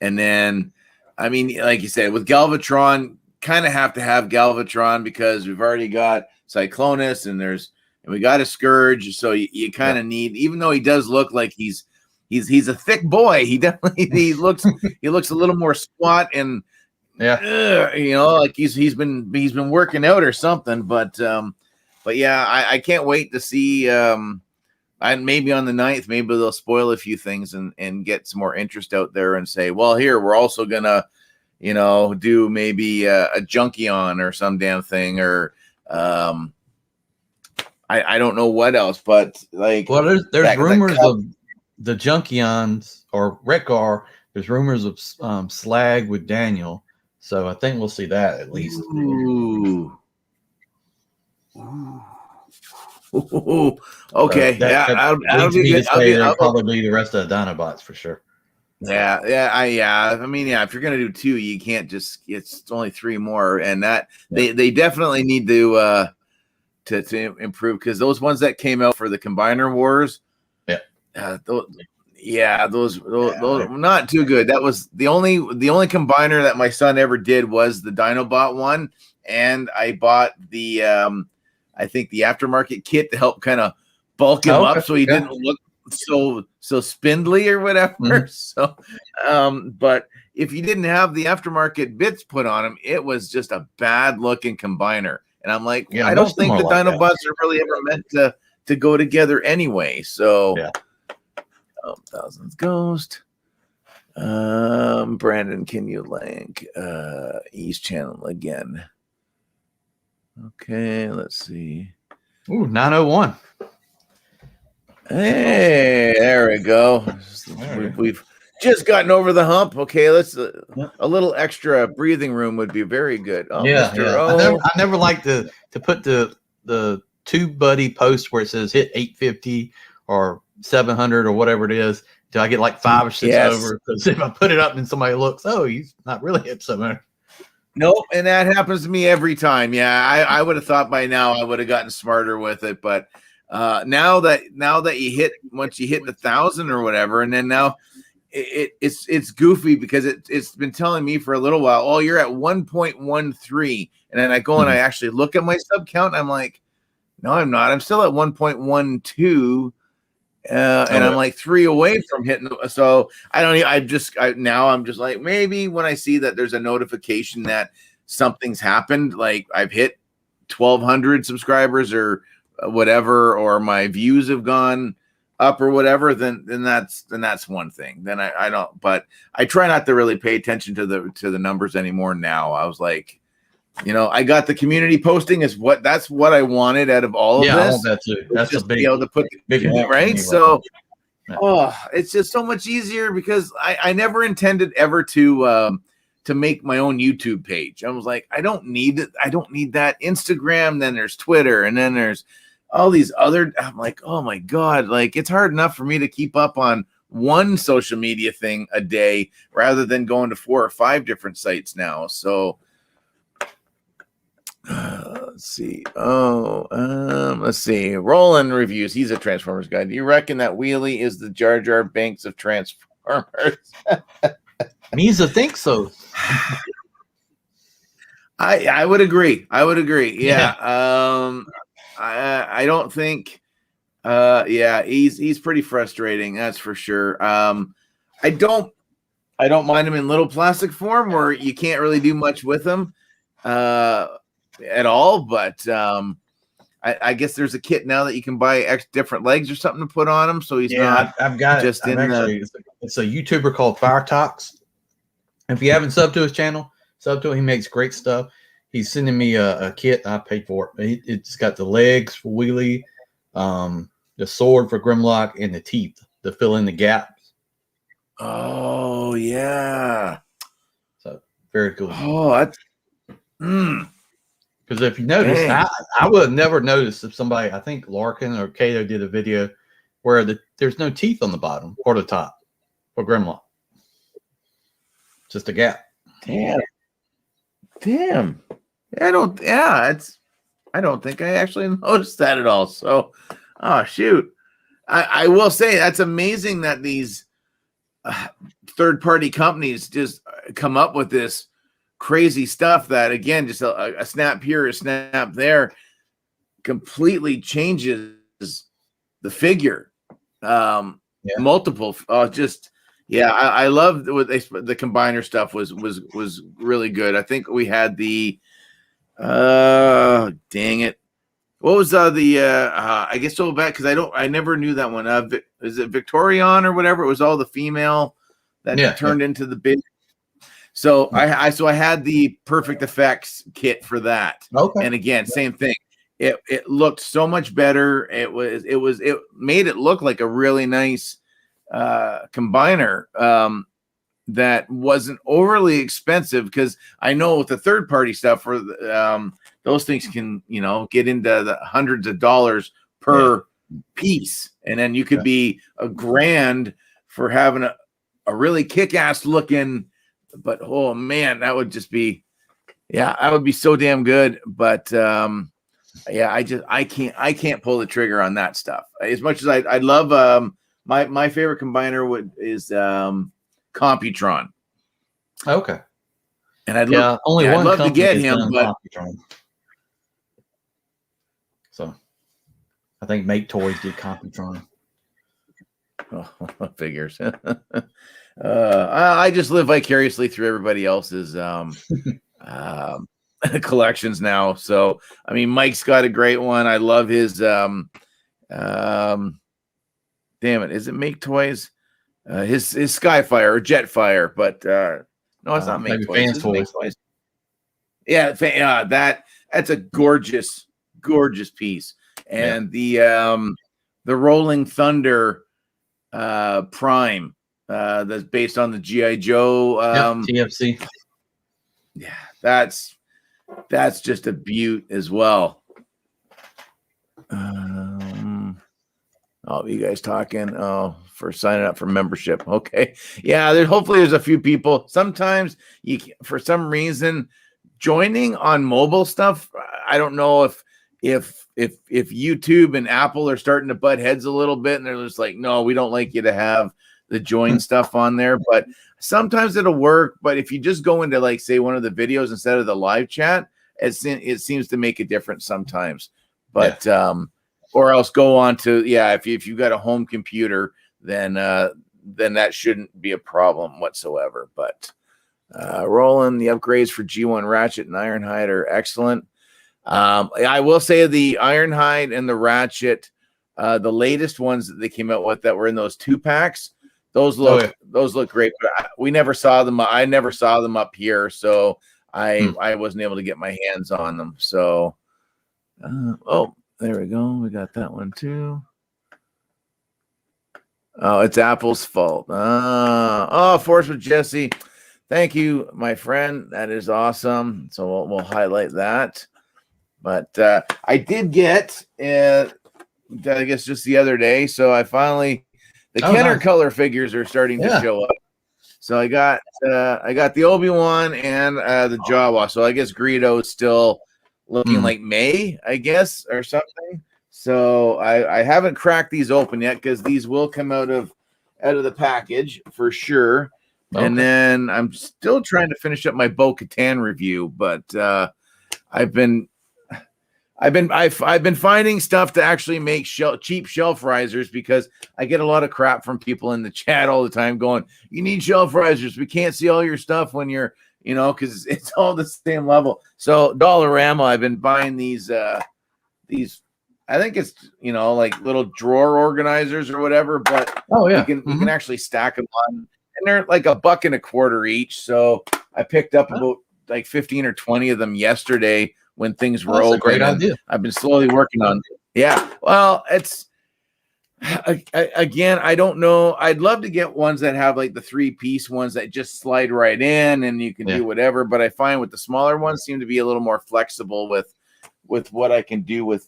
then, I mean, like you said, with Galvatron, kind of have to have Galvatron because we've already got Cyclonus and we got a Scourge. So you kind of need, even though he does look like he's a thick boy, he definitely looks a little more squat and like he's been working out or something. But yeah, I can't wait to see. Maybe on the 9th, maybe they'll spoil a few things and get some more interest out there and say, well, here we're also gonna, do maybe a Junkion or some damn thing, or I don't know what else, but like, well, there's rumors of the Junkions or Rekgar. There's rumors of Slag with Daniel. So I think we'll see that at least. Ooh. Okay. That'll be good. That'll probably be the rest of the Dinobots for sure. Yeah. I mean, if you're gonna do 2, you can't just. It's only 3 more, and that they definitely need to improve, because those ones that came out for the Combiner Wars, those not too good. That was the only combiner that my son ever did was the Dinobot one, and I bought the I think the aftermarket kit to help kind of bulk him up so he didn't look so spindly or whatever. So but if you didn't have the aftermarket bits put on him, it was just a bad looking combiner. And I'm like, I don't think the Dinobots are really ever meant to go together anyway. So Thousands Ghost. Brandon, can you link East Channel again? Okay, let's see. Ooh, 901. Hey, there we go. We've just gotten over the hump. Okay, let's a little extra breathing room would be very good. Oh, yeah. I never like to put the Tube Buddy post where it says hit 850 or 700 or whatever it is. Do I get like 5 or 6 over? Because if I put it up and somebody looks, he's not really hit 700. Nope, and that happens to me every time. Yeah, I would have thought by now I would have gotten smarter with it, but now that you hit, once you hit the 1,000 or whatever, and then now it's goofy because it's been telling me for a little while, oh, you're at 1.13, and then I go and I actually look at my sub count, and I'm like, no, I'm not. I'm still at 1.12. And I'm like 3 away from hitting. So I don't. Now I'm just like, maybe when I see that there's a notification that something's happened, like I've hit 1,200 subscribers or whatever, or my views have gone up or whatever, then that's one thing. Then I don't. But I try not to really pay attention to the numbers anymore. Now I was like, I got the community posting is that's what I wanted out of all of this. I want that too. That's just a big, be able to put big right. So, it's just so much easier because I never intended ever to make my own YouTube page. I was like, I don't need it. I don't need that. Instagram. Then there's Twitter, and then there's all these other. I'm like, oh my god, like it's hard enough for me to keep up on one social media thing a day rather than going to 4 or 5 different sites now. So. Let's see. Let's see. Roland reviews. He's a Transformers guy. Do you reckon that Wheelie is the Jar Jar Banks of Transformers? Means to think so. I would agree. Yeah. I don't think. Yeah. He's pretty frustrating. That's for sure. I don't mind him in little plastic form where you can't really do much with him. At all, but I guess there's a kit now that you can buy different legs or something to put on him, so he's not. I've got just it. It's a YouTuber called Fire Talks. If you haven't subbed to his channel, sub to him. He makes great stuff. He's sending me a kit. I paid for it. It's got the legs for Wheelie, the sword for Grimlock, and the teeth to fill in the gaps. Oh yeah. So very cool. Oh, that's. Because if you notice, I would have never noticed if somebody, I think Larkin or Kato did a video where there's no teeth on the bottom or the top for Grimlock. Just a gap. Damn. I don't think I actually noticed that at all. So, oh shoot. I will say that's amazing that these third-party companies just come up with this crazy stuff that, again, just a snap here, a snap there, completely changes the figure. Multiple. I love what the combiner stuff was really good. I think we had the dang it. What was I guess so back because I never knew that one. Is it Victorion or whatever? It was all the female that turned into the big. So I had the Perfect Effects kit for that. Okay. And again, same thing. It looked so much better. It made it look like a really nice combiner that wasn't overly expensive, because I know with the third party stuff for those things can get into the hundreds of dollars per piece, and then you could be $1,000 for having a really kick-ass looking. But oh man, that would just be, I would be so damn good. But I can't pull the trigger on that stuff. As much as I love my favorite combiner is Computron. Okay. And I'd love to get him, but Computron. So I think Make Toys did Computron. Oh, figures. I just live vicariously through everybody else's collections now. So I mean, Mike's got a great one. I love his damn it, is it Make Toys? His Skyfire or Jetfire, but no, it's not Make Toys. It's Make Toys. Yeah, that's a gorgeous piece. And the Rolling Thunder Prime that's based on the G.I. Joe TFC. Yeah, that's just a beaut as well. You guys talking? Oh, for signing up for membership. Okay. Yeah, hopefully there's a few people. Sometimes for some reason, joining on mobile stuff, I don't know if YouTube and Apple are starting to butt heads a little bit, and they're just like, no, we don't like you to have join stuff on there, but sometimes it'll work. But if you just go into like say one of the videos instead of the live chat, it seems to make a difference sometimes. But or else go on to if you've got a home computer, then that shouldn't be a problem whatsoever. But Roland, the upgrades for G1 Ratchet and Ironhide are excellent. I will say the Ironhide and the Ratchet, the latest ones that they came out with that were in those 2-packs, those look great. But we never saw them. I never saw them up here, so I wasn't able to get my hands on them. So, there we go. We got that one too. Oh, it's Apple's fault. Force with Jesse. Thank you, my friend. That is awesome. So we'll highlight that. But I did get, I guess just the other day. So I finally, the Kenner color figures are starting to show up. So I got the Obi-Wan and the Jawa. So I guess Greedo is still looking like May, I guess, or something. So I haven't cracked these open yet because these will come out of the package for sure. Okay. And then I'm still trying to finish up my Bo-Katan review, but I've been finding stuff to actually make cheap shelf risers because I get a lot of crap from people in the chat all the time going, you need shelf risers. We can't see all your stuff when you're, because it's all the same level. So Dollarama, I've been buying these, I think it's, like little drawer organizers or whatever, but you can actually stack them on, and they're like $1.25 each. So I picked up about like 15 or 20 of them yesterday when things were open. Great idea. I've been slowly working on it. Yeah. Well, it's again, I don't know. I'd love to get ones that have like the 3-piece ones that just slide right in and you can do whatever. But I find with the smaller ones seem to be a little more flexible with what I can do with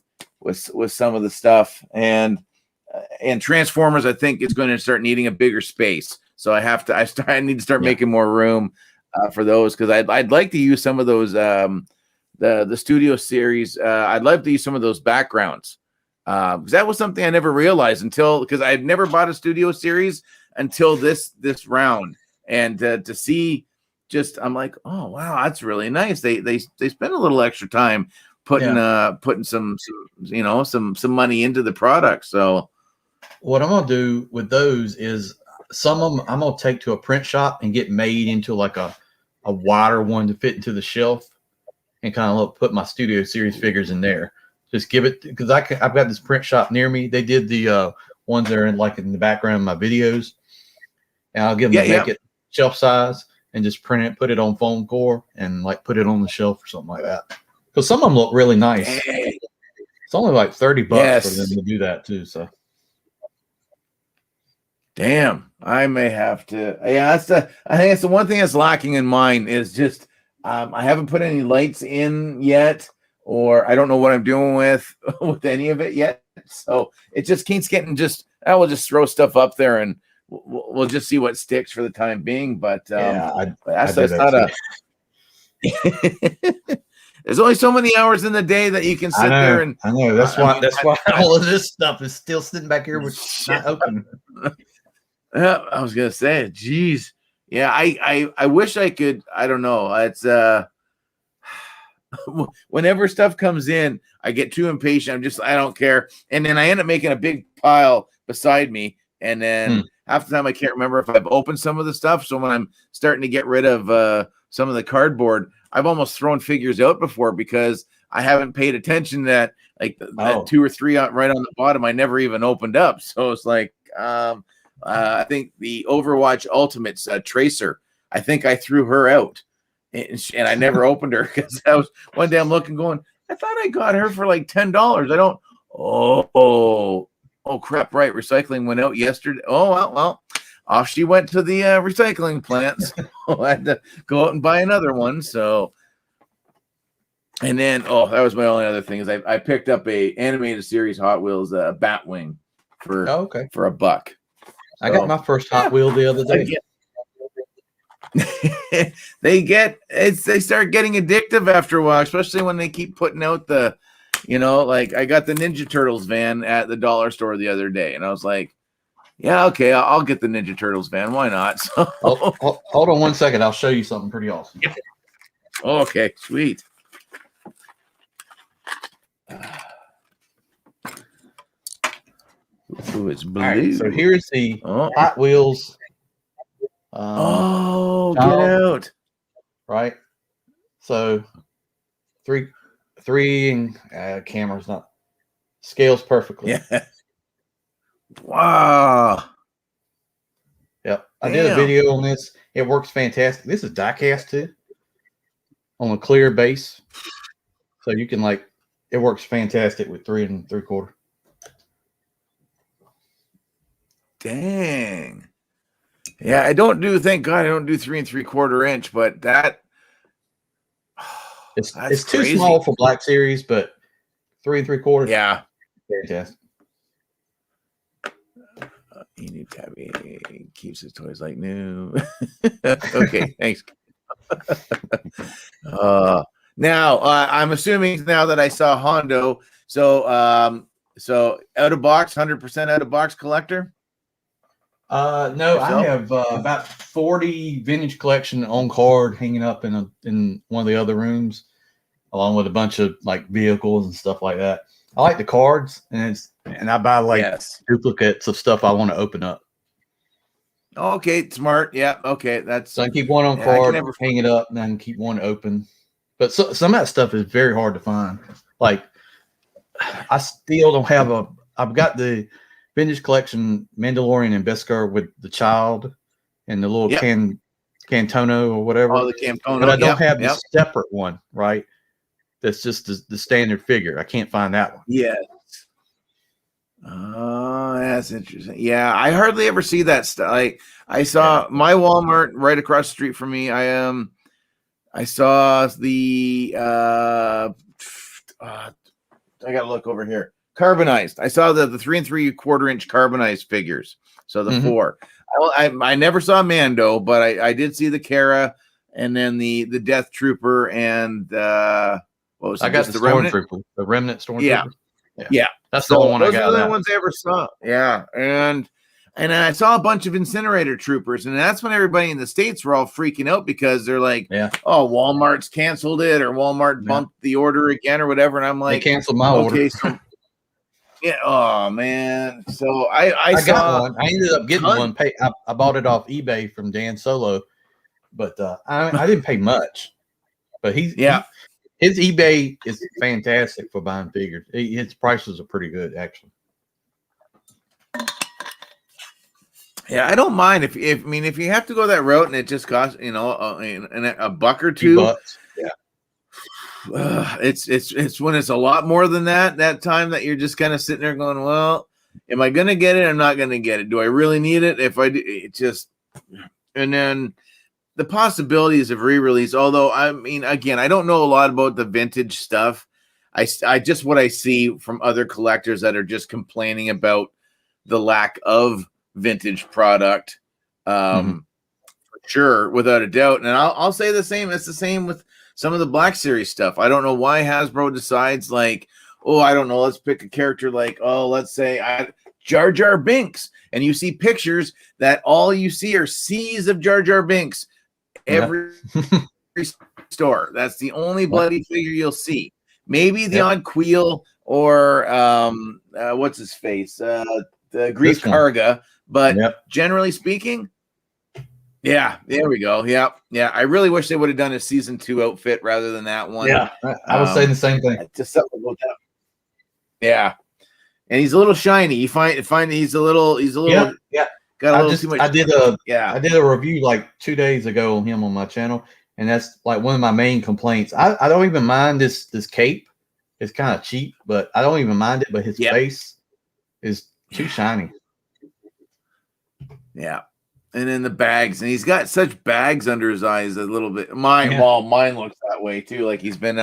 some of the stuff. And Transformers, I think, is going to start needing a bigger space. So I need to start making more room for those because I'd like to use some of those the studio series. I'd love to use some of those backgrounds because that was something I never realized because I'd never bought a studio series until this round, and to see I'm like, oh wow, that's really nice. They spend a little extra time putting some money into the product. So what I'm gonna do with those is some of them I'm gonna take to a print shop and get made into like a wider one to fit into the shelf, and kind of put my studio series figures in there. Just give it because I've got this print shop near me. They did the ones that are in the background of my videos, and I'll give them make it shelf size and just print it, put it on foam core, and put it on the shelf or something like that. Because some of them look really nice. Dang. It's only like $30 for them to do that too. So, damn, I may have to. Yeah, I think that's the one thing that's lacking in mine is just I haven't put any lights in yet, or I don't know what I'm doing with any of it yet. So it just keeps getting we'll just throw stuff up there and we'll just see what sticks for the time being. But that's not a. There's only so many hours in the day that you can sit there and. I know that's why all of this stuff is still sitting back here with not open. I was gonna say, geez, yeah. I wish I could. I don't know. It's whenever stuff comes in, I get too impatient. I don't care, and then I end up making a big pile beside me, and then half the time I can't remember if I've opened some of the stuff. So when I'm starting to get rid of some of the cardboard, I've almost thrown figures out before because I haven't paid attention that that 2 or 3 right on the bottom I never even opened up. So it's like I think the Overwatch Ultimates Tracer, I think I threw her out and I never opened her because I was one day I'm looking going, I thought I got her for like $10. I don't. Oh crap! Right, recycling went out yesterday. Oh well. Off she went to the recycling plant. So I had to go out and buy another one. So, and then that was my only other thing is I picked up a animated series Hot Wheels Batwing for $1. I got my first Hot Wheel the other day. They start getting addictive after a while, especially when they keep putting out I got the Ninja Turtles van at the dollar store the other day, and I was like, Yeah, okay. I'll get the Ninja Turtles van. Why not? So, Hold on 1 second. I'll show you something pretty awesome. okay, sweet. Ooh, it's blue. All right, so here's the Oh, Hot Wheels. get child, out. right? So three and camera's not scales perfectly. Yeah. Wow. Yep. I did a video on this. It works fantastic. This is die cast too on a clear base. So you can it works fantastic with 3 3/4. Dang. Yeah, I don't do, thank God I don't do 3 3/4 inch, but that it's too small for Black Series, but 3 3/4. Yeah. Fantastic. Enewtabie keeps his toys like new. Okay, thanks. Now I'm assuming now that I saw Hondo, so out of box, 100% out of box collector. No, Yourself? I have about 40 vintage collection on card hanging up in one of the other rooms, along with a bunch of vehicles and stuff like that. I like the cards, and I buy duplicates of stuff I want to open up. Okay, smart. Yeah. Okay, that's. So I keep one on card, hang it up, and then keep one open. But some of that stuff is very hard to find. I still don't have I've got the vintage collection Mandalorian and Beskar with the child and the little Cantono or whatever. Oh, the Cantono. But I don't have the separate one, right? That's just the standard figure. I can't find that one. Yes. Oh, that's interesting. Yeah, I hardly ever see that stuff. I saw my Walmart right across the street from me. I saw the I gotta look over here. Carbonized. I saw the 3 3/4 inch carbonized figures. So the 4. I never saw Mando, but I did see the Kara and then the Death Trooper and what was it? I got the Stormtrooper, the Remnant Stormtrooper. Yeah. That's the only one I got. Those are the ones I ever saw. Yeah. And I saw a bunch of incinerator troopers, and that's when everybody in the States were all freaking out because they're like, oh, Walmart's canceled it, or Walmart bumped the order again, or whatever. And I'm like, they canceled my order. So, yeah. Oh man. So I got one. I ended up getting one. I bought it off eBay from Dan Solo, but I didn't pay much. But his eBay is fantastic for buying figures. His prices are pretty good, actually. Yeah, I don't mind if you have to go that route and it just costs a buck or two. It's when it's a lot more than that time that you're just kind of sitting there going, well, am I gonna get it? I'm not gonna get it. Do I really need it? If I do, it just, and then the possibilities of re-release. Although again, I don't know a lot about the vintage stuff. I just what I see from other collectors that are just complaining about the lack of vintage product, for sure, without a doubt. And I'll say the same. It's the same with some of the Black Series stuff. I don't know why Hasbro decides I don't know, let's pick a character let's say Jar Jar Binks, and you see pictures that all you see are seas of Jar Jar Binks every store. That's the only bloody figure you'll see. Maybe the odd Queel or what's his face, the Greef Karga, but generally speaking. Yeah, there we go. Yeah. I really wish they would have done a season 2 outfit rather than that one. Yeah, I was saying the same thing. Just something about that. Yeah, and he's a little shiny. You find he's a little got a little too much. I did a review 2 days ago on him on my channel, and that's one of my main complaints. I don't even mind this cape. It's kind of cheap, but I don't even mind it. But his face is too shiny. Yeah. And then the bags, and he's got such bags under his eyes a little bit. Mine looks that way too. Like he's been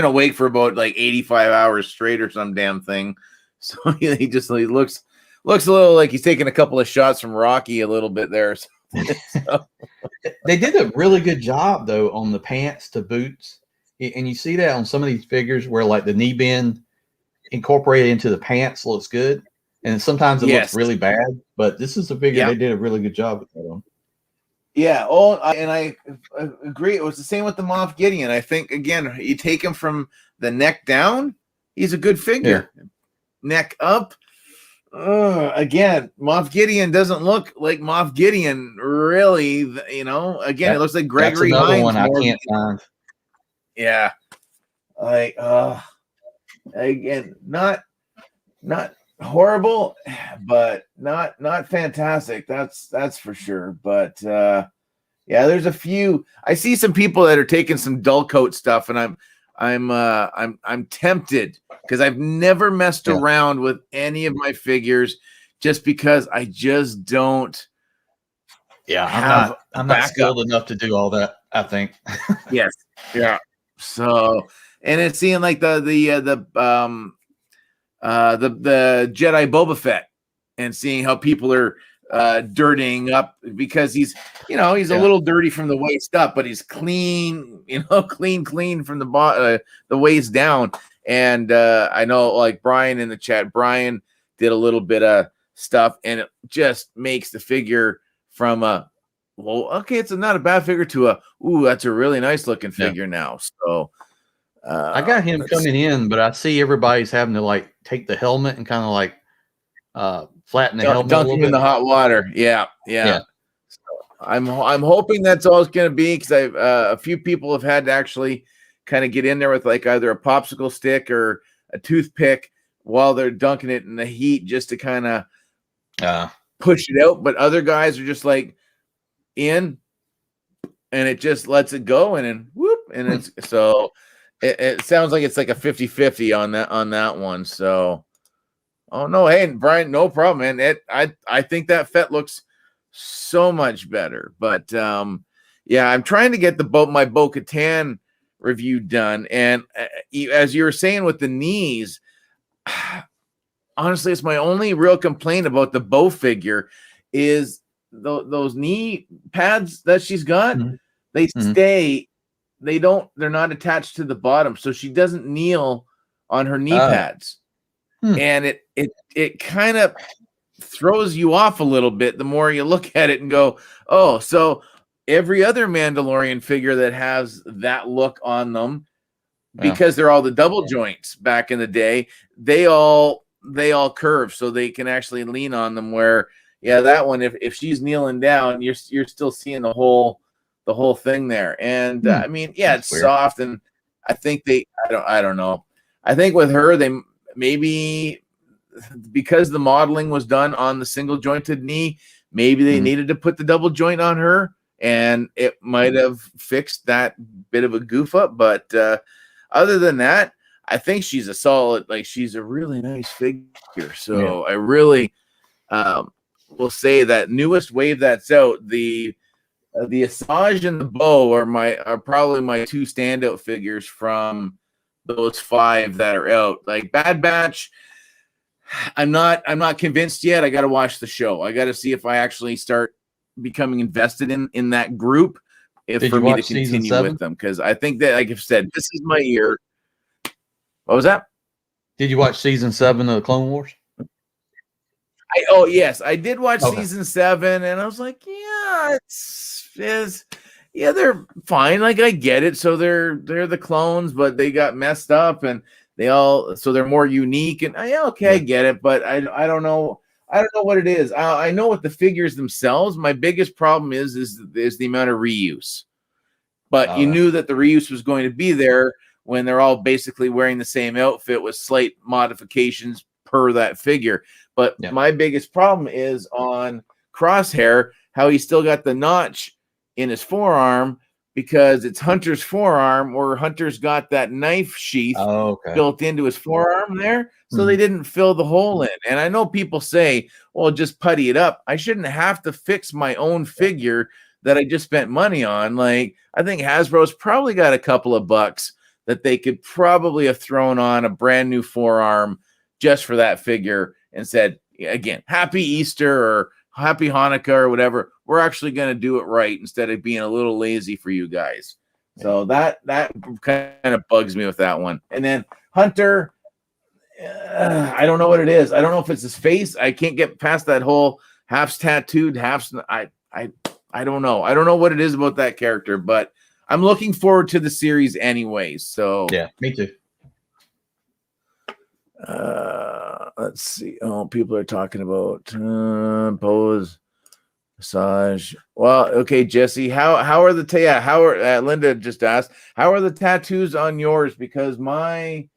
awake for about 85 hours straight or some damn thing. So he looks a little like he's taking a couple of shots from Rocky a little bit there. So. They did a really good job though on the pants to boots, and you see that on some of these figures where the knee bend incorporated into the pants looks good. and sometimes it looks Yes. really bad. But this is a figure Yeah. they did a really good job with that on. Yeah. Oh, and I agree. It was the same with the Moff Gideon. I think again, you take him from the neck down, he's a good figure. Yeah. Neck up. Again, Moff Gideon doesn't look like Moff Gideon, really. You know, again, it looks like Gregory that's another Hines. One I can't find. Yeah, like again, not horrible, but not fantastic. That's for sure. But yeah, there's a few. I see some people that are taking some dull coat stuff, and I'm tempted because I've never messed around with any of my figures just because I just don't. Yeah, I'm not skilled enough to do all that, I think. Yes. Yeah. So, and it's seeing like the Jedi Boba Fett and seeing how people are dirtying up because he's a little dirty from the waist up, but he's clean, clean from the waist down. And I know like Brian in the chat, Brian did a little bit of stuff, and it just makes the figure from it's not a bad figure to that's a really nice looking figure now. So I got him coming in, but I see everybody's having to like take the helmet and kind of like flatten the helmet, dunk him in the hot water. Yeah. So I'm hoping that's all it's going to be, because I've a few people have had to actually kind of get in there with like either a popsicle stick or a toothpick while they're dunking it in the heat just to kind of push it out. But other guys are just like in, and it just lets it go, and then whoop, and it's so it sounds like it's like a 50-50 on that one. So no, hey Brian, no problem, man. I think that Fett looks so much better. But yeah, I'm trying to get my Bo-Katan review done, and as you were saying with the knees, honestly, it's my only real complaint about the Bo figure is those knee pads that she's got. They stay, they're not attached to the bottom, so she doesn't kneel on her knee pads. And it kind of throws you off a little bit the more you look at it and go, oh, so every other Mandalorian figure that has that look on them, because they're all the double joints back in the day, they all curve so they can actually lean on them, where that one, if she's kneeling down, you're still seeing the whole thing there. And I mean, it's weird. Soft, and I think I don't know. I think with her, they maybe, because the modeling was done on the single jointed knee, maybe they needed to put the double joint on her, and it might have fixed that bit of a goof up. But other than that, I think she's she's a really nice figure. So I really will say that newest wave that's out, the Asajj and the Bo are probably my two standout figures from those 5 that are out. Like Bad Batch, I'm not convinced yet. I got to watch the show. I got to see if I actually start becoming invested in that group, for me to continue with them, because I think that, like I've said, this is my year. What was that? Did you watch season 7 of the Clone Wars? Yes, I did watch season 7, and I was like, they're fine. Like, I get it. So they're the clones, but they got messed up, and so they're more unique. And I get it, but I don't know. I don't know what it is. I know what the figures themselves. My biggest problem is the amount of reuse. But you knew that the reuse was going to be there when they're all basically wearing the same outfit with slight modifications per that figure. But my biggest problem is on Crosshair, how he still got the notch in his forearm, because it's Hunter's forearm, where Hunter's got that knife sheath built into his forearm there. So they didn't fill the hole in. And I know people say, well, just putty it up. I shouldn't have to fix my own figure that I just spent money on. Like, I think Hasbro's probably got a couple of bucks that they could probably have thrown on a brand new forearm just for that figure and said, again, Happy Easter or Happy Hanukkah or whatever. We're actually going to do it right instead of being a little lazy for you guys. So that kind of bugs me with that one. And then Hunter, I don't know what it is. I don't know if it's his face. I can't get past that whole half's tattooed, half's. I don't know. I don't know what it is about that character, but I'm looking forward to the series anyways. So yeah, me too. Let's see. Oh, people are talking about pose, massage. Well, okay, Jesse. How are the how are Linda just asked, how are the tattoos on yours? Because my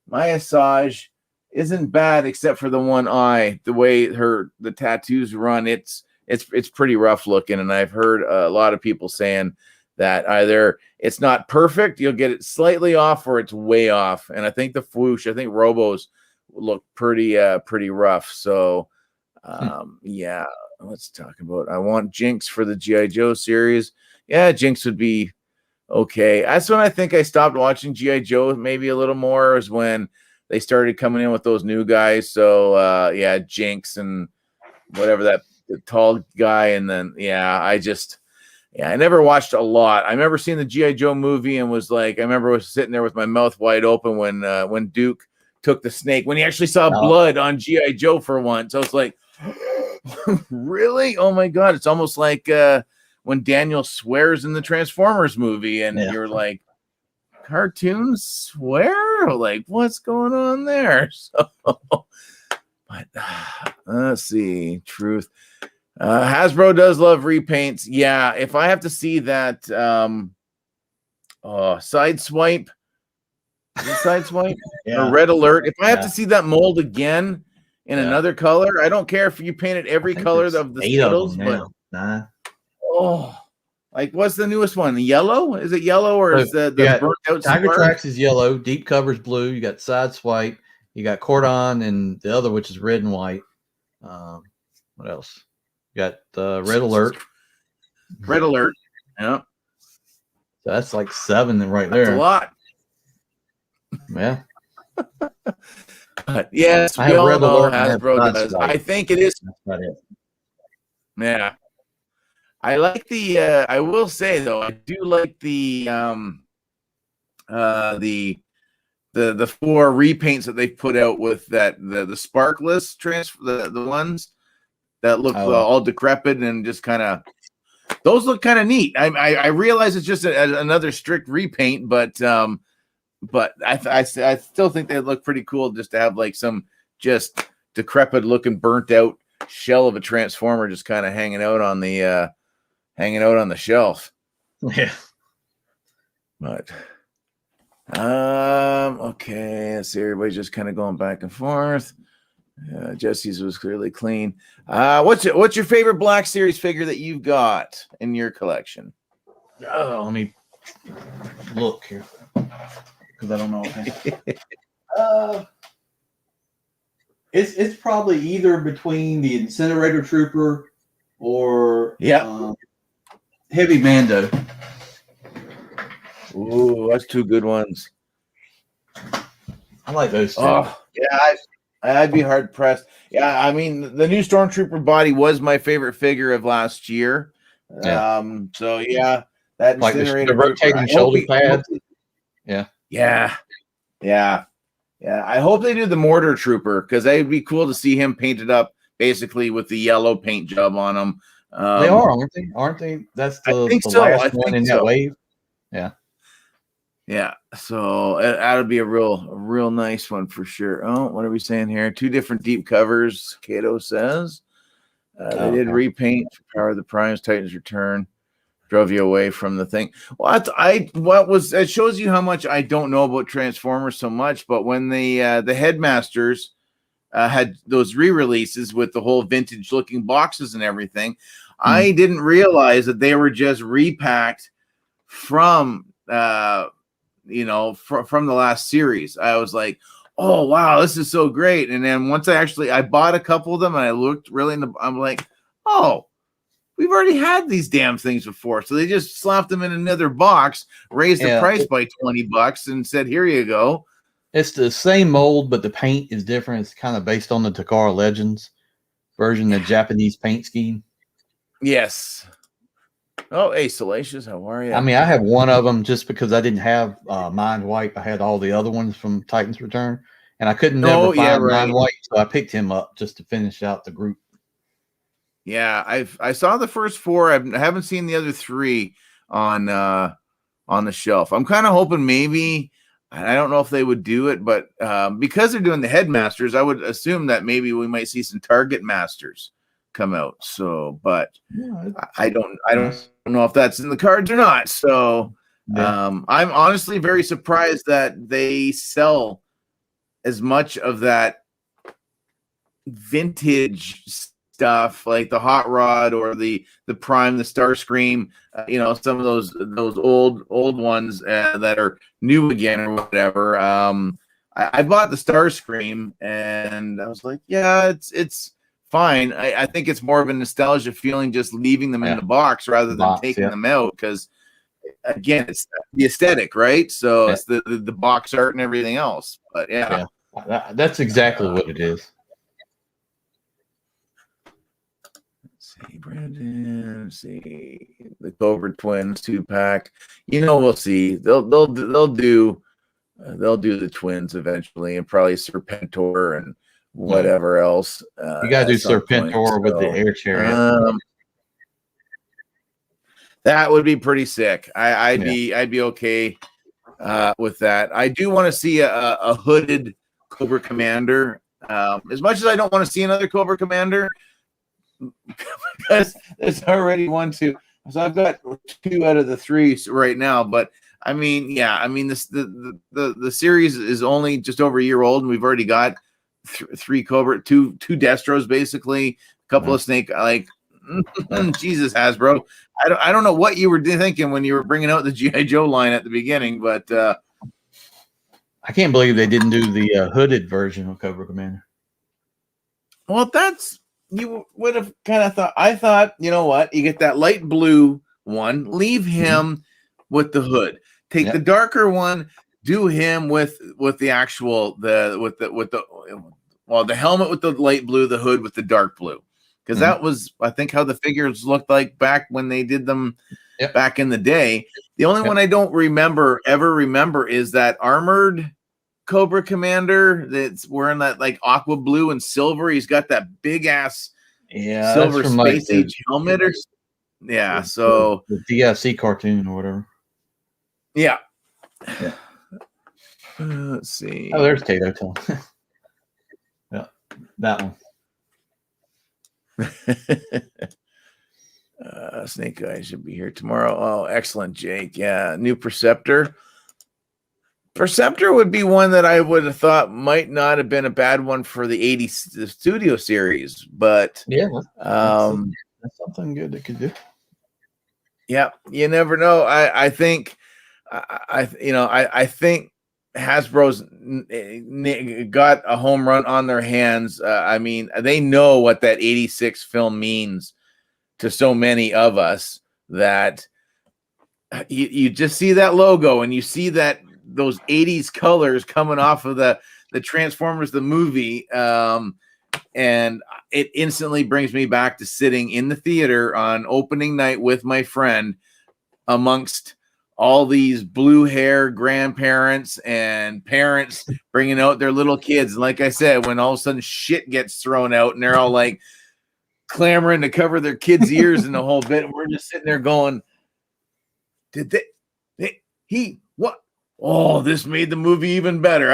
massage isn't bad except for the one eye. The way the tattoos run, it's pretty rough looking, and I've heard a lot of people saying that either it's not perfect, you'll get it slightly off, or it's way off. And I think the Fwoosh, I think Robos look pretty rough. So yeah, let's talk about. I want Jinx for the G.I. Joe series. Yeah, Jinx would be okay. That's when I think I stopped watching G.I. Joe maybe a little more, is when they started coming in with those new guys. So yeah, Jinx and whatever that the tall guy, and then I never watched a lot. I remember seeing the G.I. Joe movie and was like, I remember was sitting there with my mouth wide open when Duke took the snake, when he actually saw blood on G.I. Joe for once. I was like, really? Oh my God. It's almost like when Daniel swears in the Transformers movie, and you're like, cartoons swear? Like, what's going on there? So, but let's see. Truth. Hasbro does love repaints. Yeah, if I have to see that side swipe, or red alert, if I have to see that mold again in another color, I don't care if you painted every color of the Skittles, but like, what's the newest one? The yellow? Is it yellow, or is the burnt out Tiger Tracks is yellow, Deep Cover's blue, you got side swipe, you got Cordon, and the other, which is red and white. What else? You got red alert. Red alert. Yeah. So that's like 7 right there. That's a lot. Yeah. But yes, I have red alert. Hasbro does. I think it is. That's about it. Yeah. I like the I will say though, I do like the 4 repaints that they put out with that the sparkless transfer, the ones that look all decrepit and just kind of, those look kind of neat. I realize it's just another strict repaint, but I still think they look pretty cool just to have like some just decrepit looking, burnt out shell of a Transformer just kind of hanging out on the shelf. Yeah. But okay, let's see, everybody's just kind of going back and forth. Jesse's was clearly clean. What's your favorite Black Series figure that you've got in your collection? Oh, let me look here, because I don't know. It's probably either between the Incinerator Trooper or Heavy Mando. Ooh, that's 2 good ones. I like those 2. Oh, yeah, I'd be hard pressed. Yeah, I mean, the new Stormtrooper body was my favorite figure of last year. Yeah. So yeah, that like the rotating shoulder pad. Yeah. I hope they do the Mortar Trooper, because it'd be cool to see him painted up basically with the yellow paint job on him. They are, aren't they? Aren't they? That's the last one in that wave. Yeah. Yeah, so that would be a real nice one for sure. Oh, what are we saying here? 2 different deep covers, Kato says. They did repaint for Power of the Primes, Titans Return. Drove you away from the thing. Well, it shows you how much I don't know about Transformers so much, but when the Headmasters had those re-releases with the whole vintage looking boxes and everything, I didn't realize that they were just repacked from from the last series. I was like, oh wow, this is so great. And then once I bought a couple of them and I looked really I'm like, oh, we've already had these damn things before. So they just slapped them in another box, raised the price by $20 and said, here you go. It's the same mold, but the paint is different. It's kind of based on the Takara Legends version, the Japanese paint scheme. Yes. Oh, hey, Salacious, how are you? I mean, I have one of them just because I didn't have Mind Wipe. I had all the other ones from Titans Return, and I couldn't never Oh, yeah, find right. non-white, so I picked him up just to finish out the group. Yeah, I saw the first 4. I haven't seen the other 3 on the shelf. I'm kind of hoping maybe, I don't know if they would do it, but because they're doing the headmasters, I would assume that maybe we might see some Target Masters come out. So, but Yeah, I don't know if that's in the cards or not. So, yeah. I'm honestly very surprised that they sell as much of that vintage stuff like the hot rod or the prime, the Starscream, some of those old ones that are new again or whatever. I bought the Starscream and I was like, yeah, it's fine. I think it's more of a nostalgia feeling just leaving them in the box rather than taking them out, because again, it's the aesthetic, right? So it's the box art and everything else. But yeah. That's exactly what it is. See, Brandon. See the Cobra Twins 2-pack. We'll see. They'll do the twins eventually, and probably Serpentor and whatever else. You gotta do Serpentor with the air chariot. That would be pretty sick. I'd be okay with that. I do want to see a hooded Cobra Commander. As much as I don't want to see another Cobra Commander, because there's already 1, 2. So I've got 2 out of the 3 right now. But I mean, this the series is only just over a year old, and we've already got 3 Cobra, two Destros, basically, a couple of Snake. Like, Jesus, Hasbro. I don't know what you were thinking when you were bringing out the G.I. Joe line at the beginning, but I can't believe they didn't do the hooded version of Cobra Commander. Well, you would have kind of thought. I thought, you know what? You get that light blue one, leave him with the hood. Take the darker one, do him with the actual the helmet with the light blue, the hood with the dark blue. Because that was, I think, how the figures looked like back when they did them back in the day. The only one I don't ever remember is that armored Cobra Commander that's wearing that like aqua blue and silver. He's got that big ass silver space age helmet. So the DIC cartoon or whatever. Yeah. Let's see. Oh, there's Kato Tone. Yeah, that one. Snake Eyes should be here tomorrow. Oh, excellent, Jake. Yeah, new Perceptor. Perceptor would be one that I would have thought might not have been a bad one for the 80s studio series, but that's something good they could do. Yeah, you never know. I think Hasbro's got a home run on their hands. I mean, they know what that 86 film means to so many of us, that you just see that logo and you see that those 80s colors coming off of the Transformers, the movie. And it instantly brings me back to sitting in the theater on opening night with my friend amongst all these blue hair grandparents and parents bringing out their little kids. And like I said, when all of a sudden shit gets thrown out and they're all like clamoring to cover their kids' ears and the whole bit, and we're just sitting there going, what? Oh, this made the movie even better.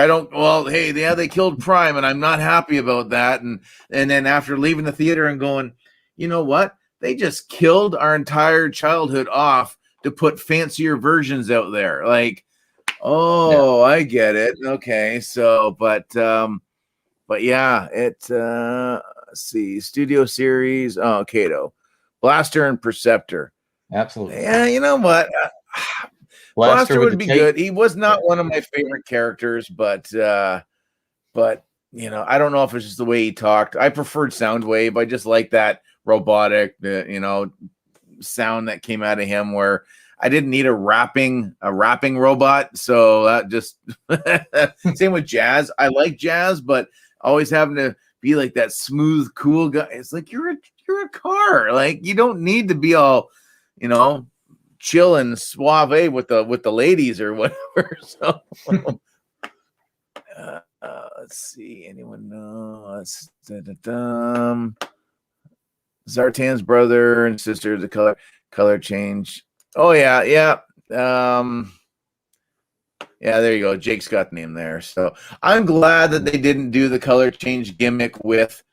They killed Prime, and I'm not happy about that. And then after leaving the theater and going, you know what? They just killed our entire childhood off to put fancier versions out there. Like, I get it. Okay, so, but yeah, let's see, studio series. Oh, Kato, Blaster and Perceptor. Absolutely. Yeah, you know what? Blaster would be good. He was not one of my favorite characters, but I don't know if it's just the way he talked. I preferred Soundwave. I just like that robotic, sound that came out of him, where I didn't need a rapping robot. So that just same with Jazz. I like Jazz, but always having to be like that smooth, cool guy. It's like you're a car. Like, you don't need to be all, chill and suave with the ladies or whatever. So let's see. Anyone know? Zartan's brother and sister, the color change. Oh yeah, yeah. Yeah, there you go. Jake's got the name there. So I'm glad that they didn't do the color change gimmick with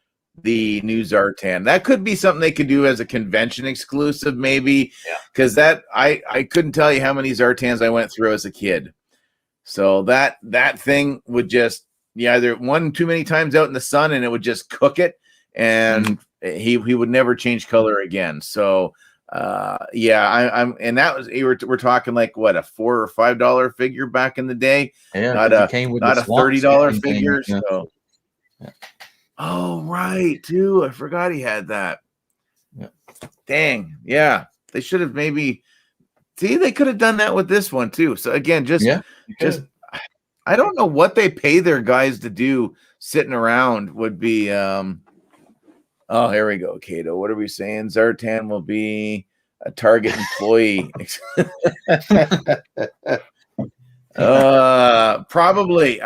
the new Zartan. That could be something they could do as a convention exclusive, maybe. Yeah. Because that I couldn't tell you how many Zartans I went through as a kid. So that thing would just either one too many times out in the sun and it would just cook it, and he would never change color again. So yeah, I'm and that was we're talking like what, a $4 or $5 figure back in the day. Yeah, not a $30 figure. Thing, so yeah. Oh right, too. I forgot he had that. Yeah. Dang, yeah. They should have maybe they could have done that with this one too. So again, just I don't know what they pay their guys to do sitting around would be oh, here we go, Cato. What are we saying? Zartan will be a Target employee. Probably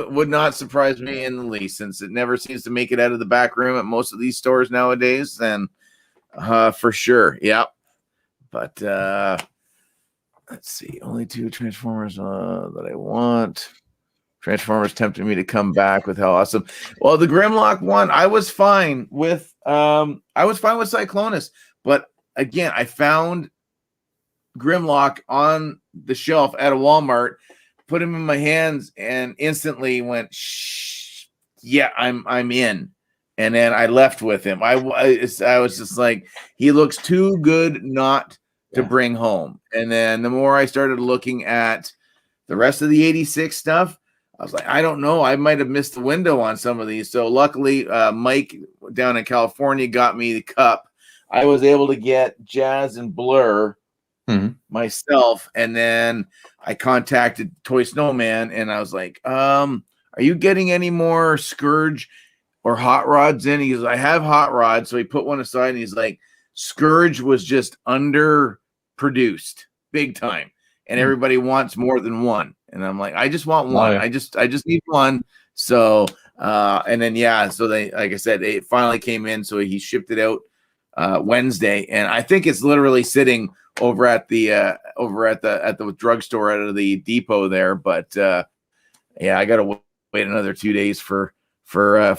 would not surprise me in the least, since it never seems to make it out of the back room at most of these stores nowadays. Then for sure. Yeah. But let's see. Only 2 Transformers that I want. Transformers tempted me to come back with how awesome. Well, the Grimlock one, I was fine with. I was fine with Cyclonus, but again, I found Grimlock on the shelf at a Walmart, put him in my hands, and instantly went, "Shh, yeah, I'm in." And then I left with him. I was just like, he looks too good not to bring home. And then the more I started looking at the rest of the 86 stuff, I was like, I don't know. I might have missed the window on some of these. So luckily, Mike down in California got me the cup. I was able to get Jazz and Blur myself. And then I contacted Toy Snowman and I was like, are you getting any more Scourge or Hot Rods in? He goes, I have Hot Rods. So he put one aside and he's like, Scourge was just underproduced big time. And everybody wants more than one. And I'm like, I just want one. I just need one. So, and then, so they, like I said, it finally came in. So he shipped it out Wednesday. And I think it's literally sitting over at the drugstore out of the depot there. But I got to wait another 2 days for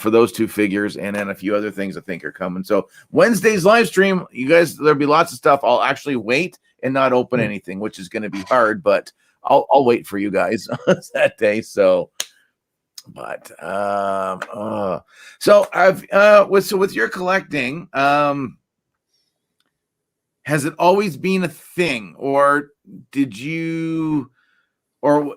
those 2 figures, and then a few other things I think are coming. So Wednesday's live stream, you guys, there'll be lots of stuff. I'll actually wait and not open anything, which is going to be hard, but I'll wait for you guys that day. So, but so I've with your collecting, has it always been a thing, or did you, or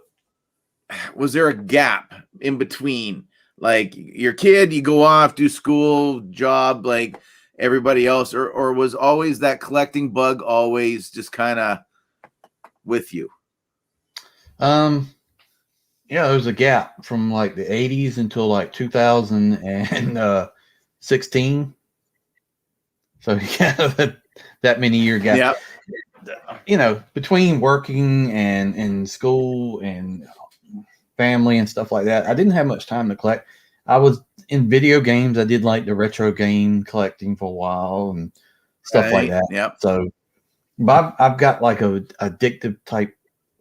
was there a gap in between? Like your kid, you go off, do school, job, like everybody else, or was always that collecting bug always just kind of with you? There was a gap from like the 80s until like 2016. So that many year gap. Yeah. Between working and school and family and stuff like that, I didn't have much time to collect. I was in video games. I did like the retro game collecting for a while and stuff like that. Yep. So, but I've got like a addictive type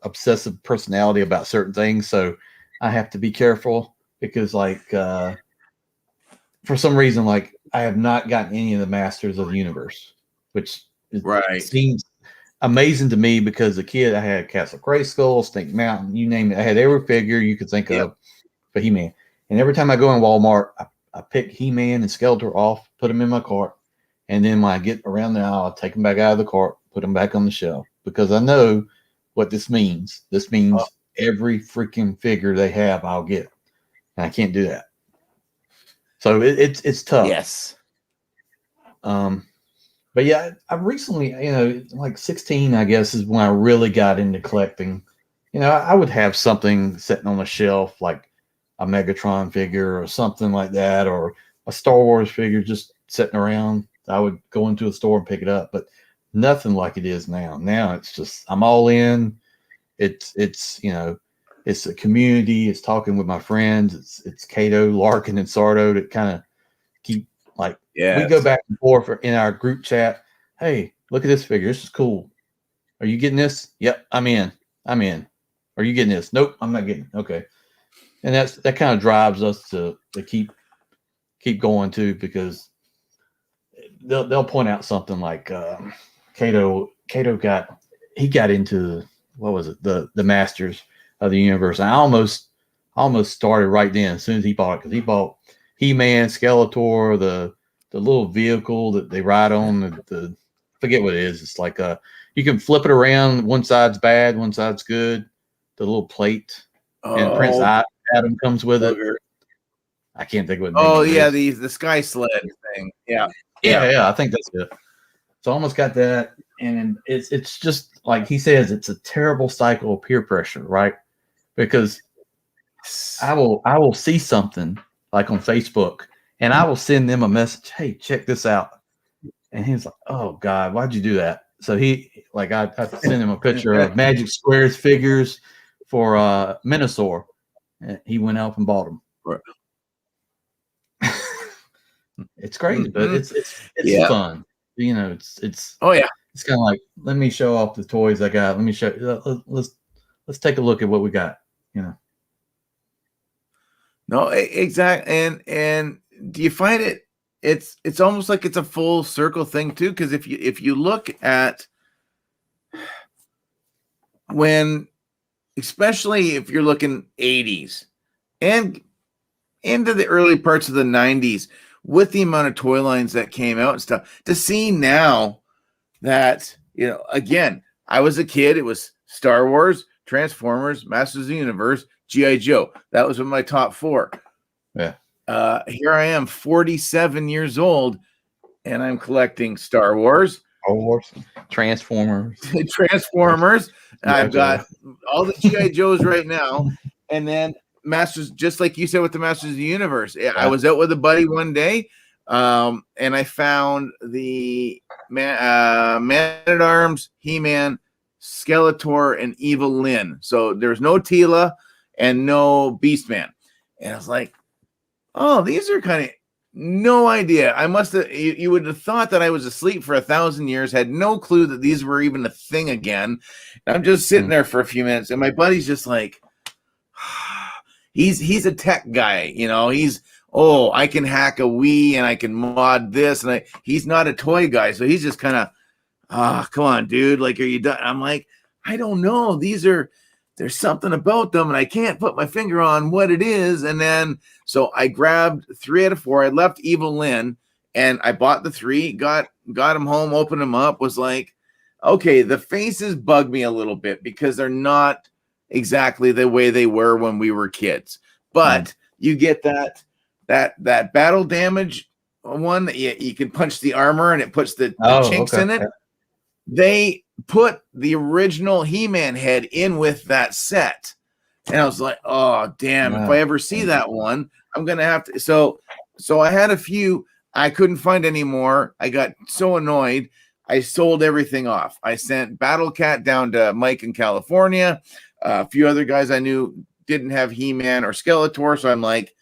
obsessive personality about certain things. So I have to be careful because like, for some reason, like I have not gotten any of the Masters of the Universe, which seems amazing to me because as a kid I had Castle Grayskull, Snake Mountain, you name it. I had every figure you could think of for He-Man. And every time I go in Walmart, I pick He-Man and Skeletor off, put them in my cart. And then when I get around there, I'll take them back out of the cart, put them back on the shelf because I know what this means. This means every freaking figure they have, I'll get. And I can't do that. So it's tough. Yes. But yeah, I've recently, like 16, I guess, is when I really got into collecting. I would have something sitting on a shelf, like a Megatron figure or something like that, or a Star Wars figure just sitting around. I would go into a store and pick it up, but nothing like it is now. Now it's just, I'm all in. It's It's a community. It's talking with my friends. It's Cato, Larkin, and Sardo that kind of keep like we go back and forth in our group chat. Hey, look at this figure. This is cool. Are you getting this? Yep, I'm in. I'm in. Are you getting this? Nope, I'm not getting it. Okay. And that kind of drives us to keep going too, because they'll point out something like Cato got into, what was it, the Masters of the Universe. And I almost started right then as soon as he bought it, because he bought He-Man, Skeletor, the little vehicle that they ride on, the forget what it is. It's like you can flip it around. One side's bad, one side's good. The little plate, and Prince Adam comes with it. I can't think of what. The sky sled thing. Yeah. I think that's it. So I almost got that, and it's just like he says, it's a terrible cycle of peer pressure, right? Because I will see something like on Facebook, and I will send them a message. Hey, check this out, and he's like, "Oh God, why'd you do that?" So I sent him a picture of Magic Squares figures for Minosaur, and he went out and bought them. Right. It's crazy, but it's fun. You know, it's it's kind of like, let me show off the toys I got. Let me show. Let's take a look at what we got. You know. No, exactly. And do you find it's almost like it's a full circle thing too? Because if you look at when, especially if you're looking 80s and into the early parts of the 90s, with the amount of toy lines that came out and stuff, to see now that, you know, again, I was a kid, it was Star Wars, Transformers, Masters of the Universe, G.I. Joe. That was my top 4. Yeah. Here I am, 47 years old, and I'm collecting Star Wars, Transformers. I've got all the G.I. Joes right now, and then Masters, just like you said with the Masters of the Universe. Yeah. I was out with a buddy one day, and I found the Man-at-Arms, He-Man, Skeletor, and Evil Lyn. So there's no Tila and no Beastman. And I was like, oh, these are kind of, no idea. I must have, you would have thought that I was asleep for 1,000 years, had no clue that these were even a thing again. And I'm just sitting there for a few minutes, and my buddy's just like, he's a tech guy, you know, I can hack a Wii and I can mod this, and he's not a toy guy. So he's just kind of, come on, dude. Like, are you done? I'm like, I don't know. There's something about them, and I can't put my finger on what it is. And then, so I grabbed 3 out of 4. I left Evil Lyn, and I bought the 3, got them home, opened them up, was like, okay, the faces bug me a little bit because they're not exactly the way they were when we were kids. But you get that battle damage one that you can punch the armor and it puts the chinks in it. They put the original He-Man head in with that set. And I was like, oh, damn, if I ever see that one, I'm going to have to. So I had a few. I couldn't find any more. I got so annoyed. I sold everything off. I sent Battle Cat down to Mike in California. A few other guys I knew didn't have He-Man or Skeletor. So I'm like,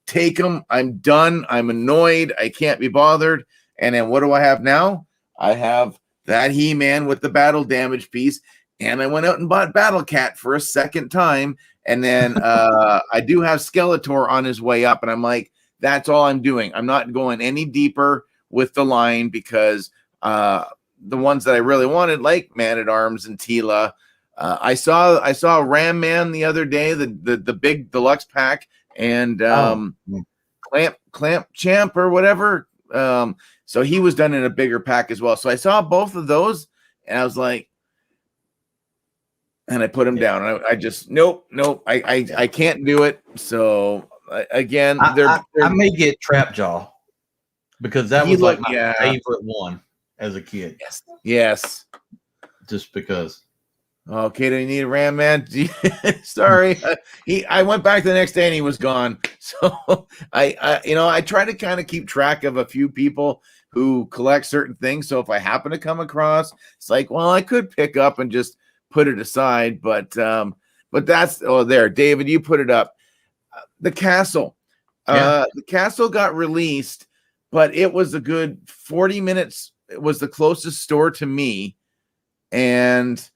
take them. I'm done. I'm annoyed. I can't be bothered. And then what do I have now? I have that He-Man with the battle damage piece. And I went out and bought Battle Cat for a second time. And then I do have Skeletor on his way up. And I'm like, that's all I'm doing. I'm not going any deeper with the line because the ones that I really wanted, like Man-at-Arms and Tila, I saw Ram Man the other day, the big deluxe pack, and Clamp Champ or whatever. So he was done in a bigger pack as well. So I saw both of those, and I was like, and I put them down. And I just nope. I can't do it. So again, I may get Trapjaw because that was like my favorite one as a kid. Yes. Just because. Okay, do you need a Ram Man? Sorry, I went back the next day and he was gone. So I try to kind of keep track of a few people who collect certain things. So if I happen to come across, it's like, well, I could pick up and just put it aside. But But that's there, David. You put it up. The castle. The castle got released, but it was a good 40 minutes. It was the closest store to me, and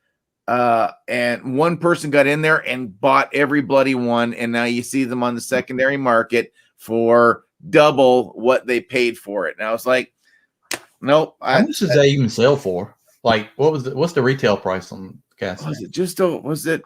one person got in there and bought every bloody one, and now you see them on the secondary market for double what they paid for it. And I was like, nope. How much does that even sell for? Like, what's the retail price on the castle? Was it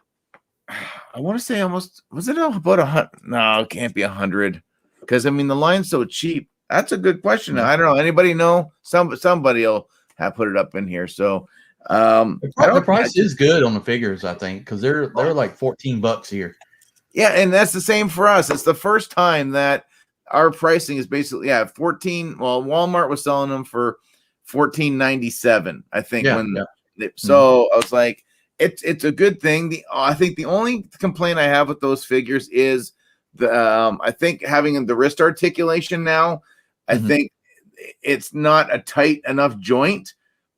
I want to say almost, was it about 100? No, it can't be 100, because I mean the line's so cheap. That's a good question. I don't know. Anybody know? Somebody will have put it up in here. So the price is good on the figures, I think, because they're like $14 here. Yeah, and that's the same for us. It's the first time that our pricing is basically 14. Well, Walmart was selling them for $14.97, I think. So I was like, it's a good thing. I think the only complaint I have with those figures is I think having the wrist articulation now, I think it's not a tight enough joint.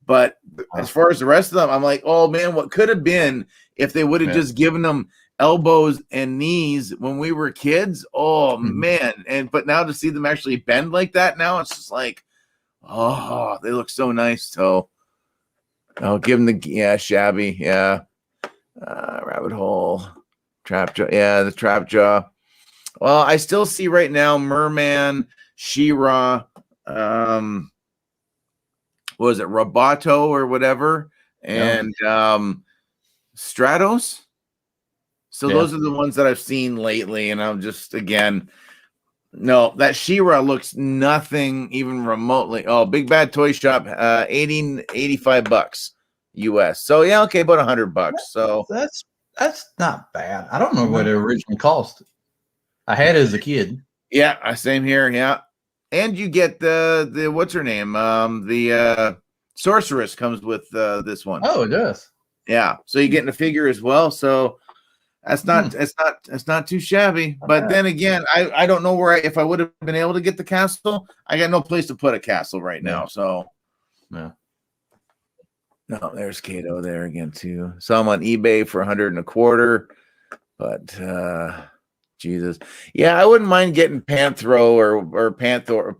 But as far as the rest of them, I'm like, oh man, what could have been if they would have just given them elbows and knees when we were kids? Oh man. But now to see them actually bend like that now, it's just like, oh, they look so nice. So I'll give them shabby. Rabbit hole, trap jaw. Yeah, the trap jaw. Well, I still see right now Merman, She-Ra, was it Roboto or whatever, and Stratos. So those are the ones that I've seen lately, and I'm just no, that She-Ra looks nothing even remotely. Oh, Big Bad Toy Shop, $85 US. So yeah, okay, about $100. So that's not bad. I don't know what it originally cost. I had it as a kid. Yeah, same here. Yeah. And you get the what's her name? The Sorceress comes with this one. Oh, it does. Yeah. So you're getting a figure as well. So that's not too shabby. But then again, I don't know if I would have been able to get the castle. I got no place to put a castle right now. So no, there's Kato there again too. Some on eBay for $125. But Jesus. Yeah, I wouldn't mind getting Panthro or Panthro.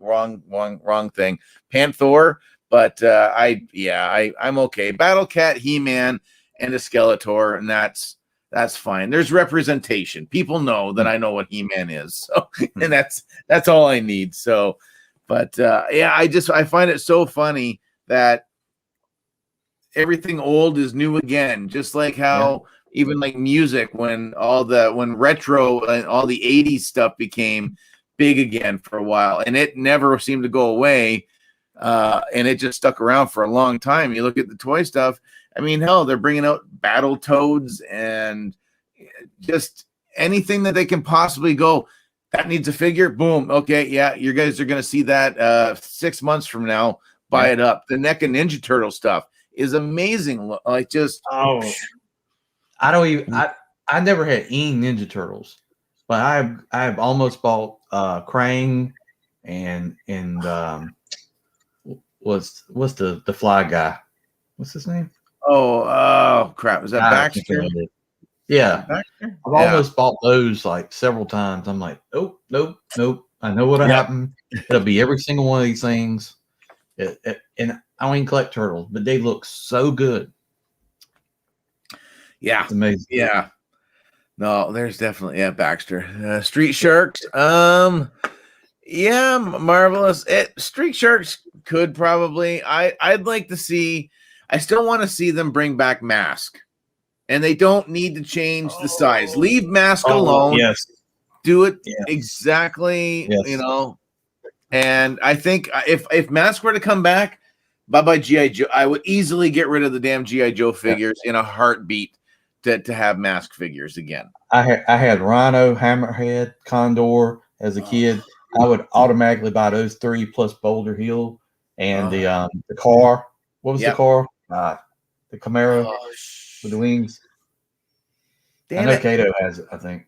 Wrong thing. Panther, but I'm okay. Battle Cat, He-Man, and a Skeletor, and that's fine. There's representation. People know that I know what He-Man is. So and that's all I need. So but I find it so funny that everything old is new again, just like how even like music, when retro and all the 80s stuff became big again for a while, and it never seemed to go away, and it just stuck around for a long time. You look at the toy stuff, I mean, hell, they're bringing out Battle Toads and just anything that they can possibly go, that needs a figure, boom, okay, yeah, you guys are going to see that 6 months from now, buy it up. The NECA Ninja Turtle stuff is amazing. Like just I don't even. I never had any Ninja Turtles, but I've almost bought Krang and what's the fly guy? What's his name? Oh crap! Was that Baxter? Yeah, Baxter? I've almost bought those like several times. I'm like, nope. I know what'll happen. It'll be every single one of these things. And I don't even collect turtles, but they look so good. Yeah, it's amazing. Yeah, no, there's definitely Baxter, Street Sharks. Marvelous. Street Sharks could probably. I'd like to see. I still want to see them bring back Mask, and they don't need to change the size. Leave Mask alone. Yes, do it exactly. Yes. You know, and I think if Mask were to come back, bye GI Joe. I would easily get rid of the damn GI Joe figures in a heartbeat. To have Mask figures again. I had Rhino, Hammerhead, Condor as a kid. I would automatically buy those three plus Boulder Hill and the car. What was the car? The Camaro with the wings. I know Kato has it, I think.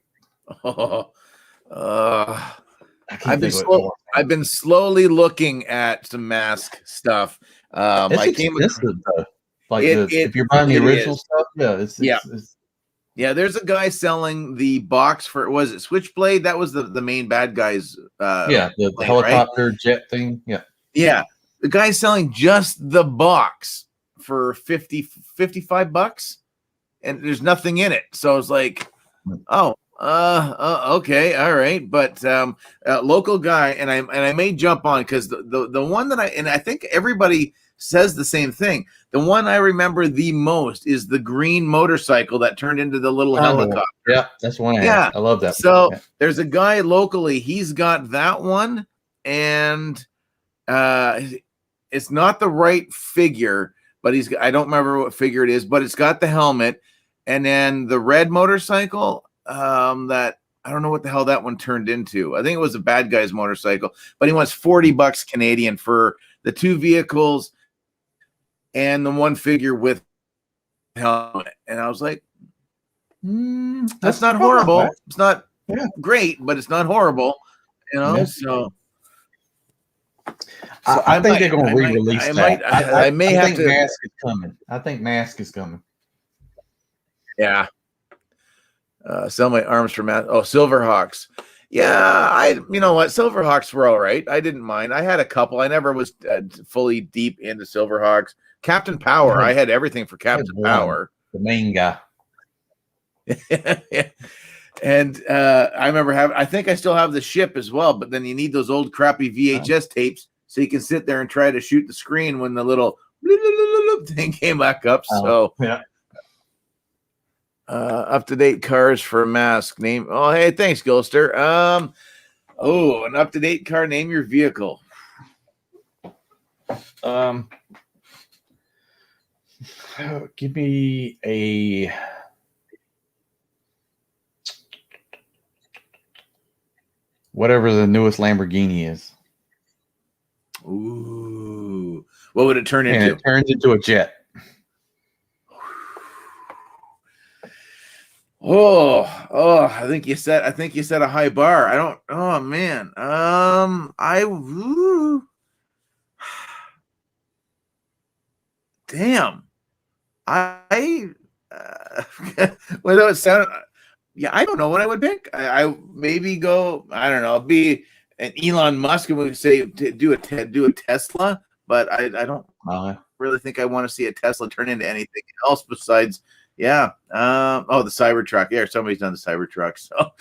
I've been slowly looking at some Mask stuff. It's expensive though. Like if you're buying the original stuff, it's yeah. There's a guy selling the box for, was it Switchblade? That was the main bad guy's the plane, helicopter right? jet thing. Yeah. The guy's selling just the box for 55 bucks, and there's nothing in it. So I was like, oh, okay, all right. But local guy, and I may jump on, because the one that I think everybody says the same thing. The one I remember the most is the green motorcycle that turned into the little helicopter. Yeah, that's the one I had. I love that. So there's a guy locally, he's got that one, and it's not the right figure, but I don't remember what figure it is, but it's got the helmet. And then the red motorcycle, that I don't know what the hell that one turned into. I think it was a bad guy's motorcycle, but he wants 40 bucks Canadian for the two vehicles and the one figure with helmet. And I was like, that's not horrible. Right. It's not great, but it's not horrible, you know. So I think they're going to re-release that. I think Mask is coming. I think Mask is coming. Yeah. Sell my arms for Mask. Oh, Silverhawks. Yeah, you know what? Silverhawks were all right. I didn't mind. I had a couple. I never was fully deep into Silverhawks. Captain Power. I had everything for Captain Power. The main guy. Yeah. And I remember I think I still have the ship as well, but then you need those old crappy VHS tapes so you can sit there and try to shoot the screen when the little thing came back up. So up-to-date cars for Mask. Name. Oh, hey, thanks, Gilster. An up-to-date car. Name your vehicle. Give me a. Whatever the newest Lamborghini is. Ooh. What would it turn into? It turns into a jet. I think you set a high bar. I don't. Oh man. Damn. Without sound. Yeah, I don't know what I would pick. I maybe go. I don't know. Be an Elon Musk and we say do a Tesla, but I don't really think I want to see a Tesla turn into anything else besides. Yeah. The Cybertruck. Yeah, somebody's done the Cybertruck. So,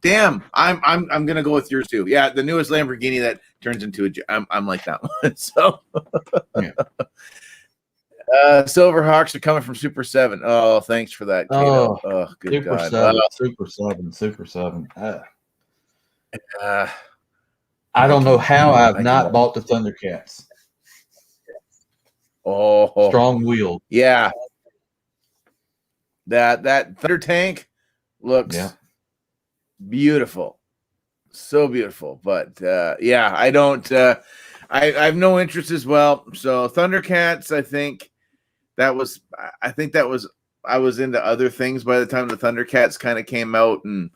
damn. I'm gonna go with yours too. Yeah, the newest Lamborghini that turns into I'm like that one. So. Yeah. Silverhawks are coming from Super 7. Oh, thanks for that, Kato. Oh, good Super God. 7, Super 7. I don't know how I've not bought the Thundercats. Oh, strong wheel. Yeah. That Thunder Tank looks beautiful. So beautiful. But I don't I have no interest as well. So Thundercats, I think that was I was into other things by the time the Thundercats kind of came out, and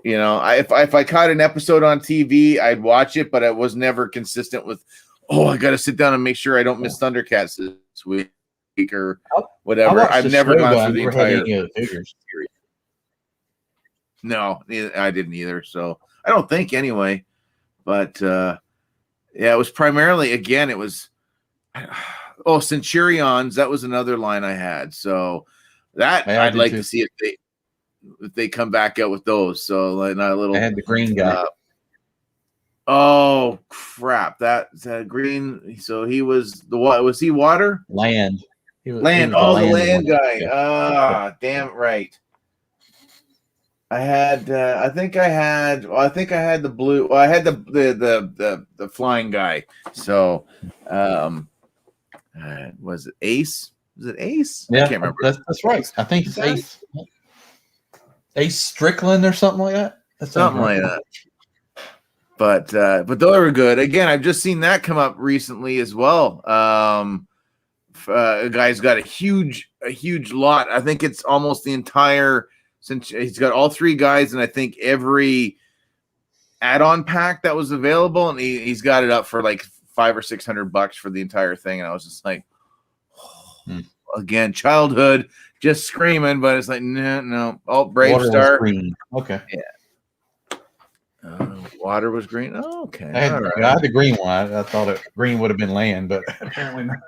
if I caught an episode on TV, I'd watch it, but I was never consistent with. Oh, I got to sit down and make sure I don't miss Thundercats this week or whatever. I've never gone through the entire series. No, I didn't either. So I don't think anyway. But it was primarily it was. Centurions. That was another line I had. So that I'd like to see if they come back out with those. So like not a little. I had the green guy. Oh crap! That green. So he was the what? Was he water? Land. Land. The land guy. Yeah. Damn right. I had. I think I had the blue. Well, I had the flying guy. So, was it Ace? Was it Ace? Yeah, I can't remember. That's right. I think it's Ace. Ace Strickland or something like that. Something like that. But those were good. Again, I've just seen that come up recently as well. A guy's got a huge lot. I think it's almost the entire. Since he's got all three guys, and I think every add-on pack that was available, and he's got it up for like $500 or $600 for the entire thing. And I was just like, again, childhood, just screaming, but it's like, no. Oh, Brave Water Star. was green. Okay. Yeah. Water was green. Oh, okay. I had, All right. I had the green one. I thought green would have been land, but apparently not.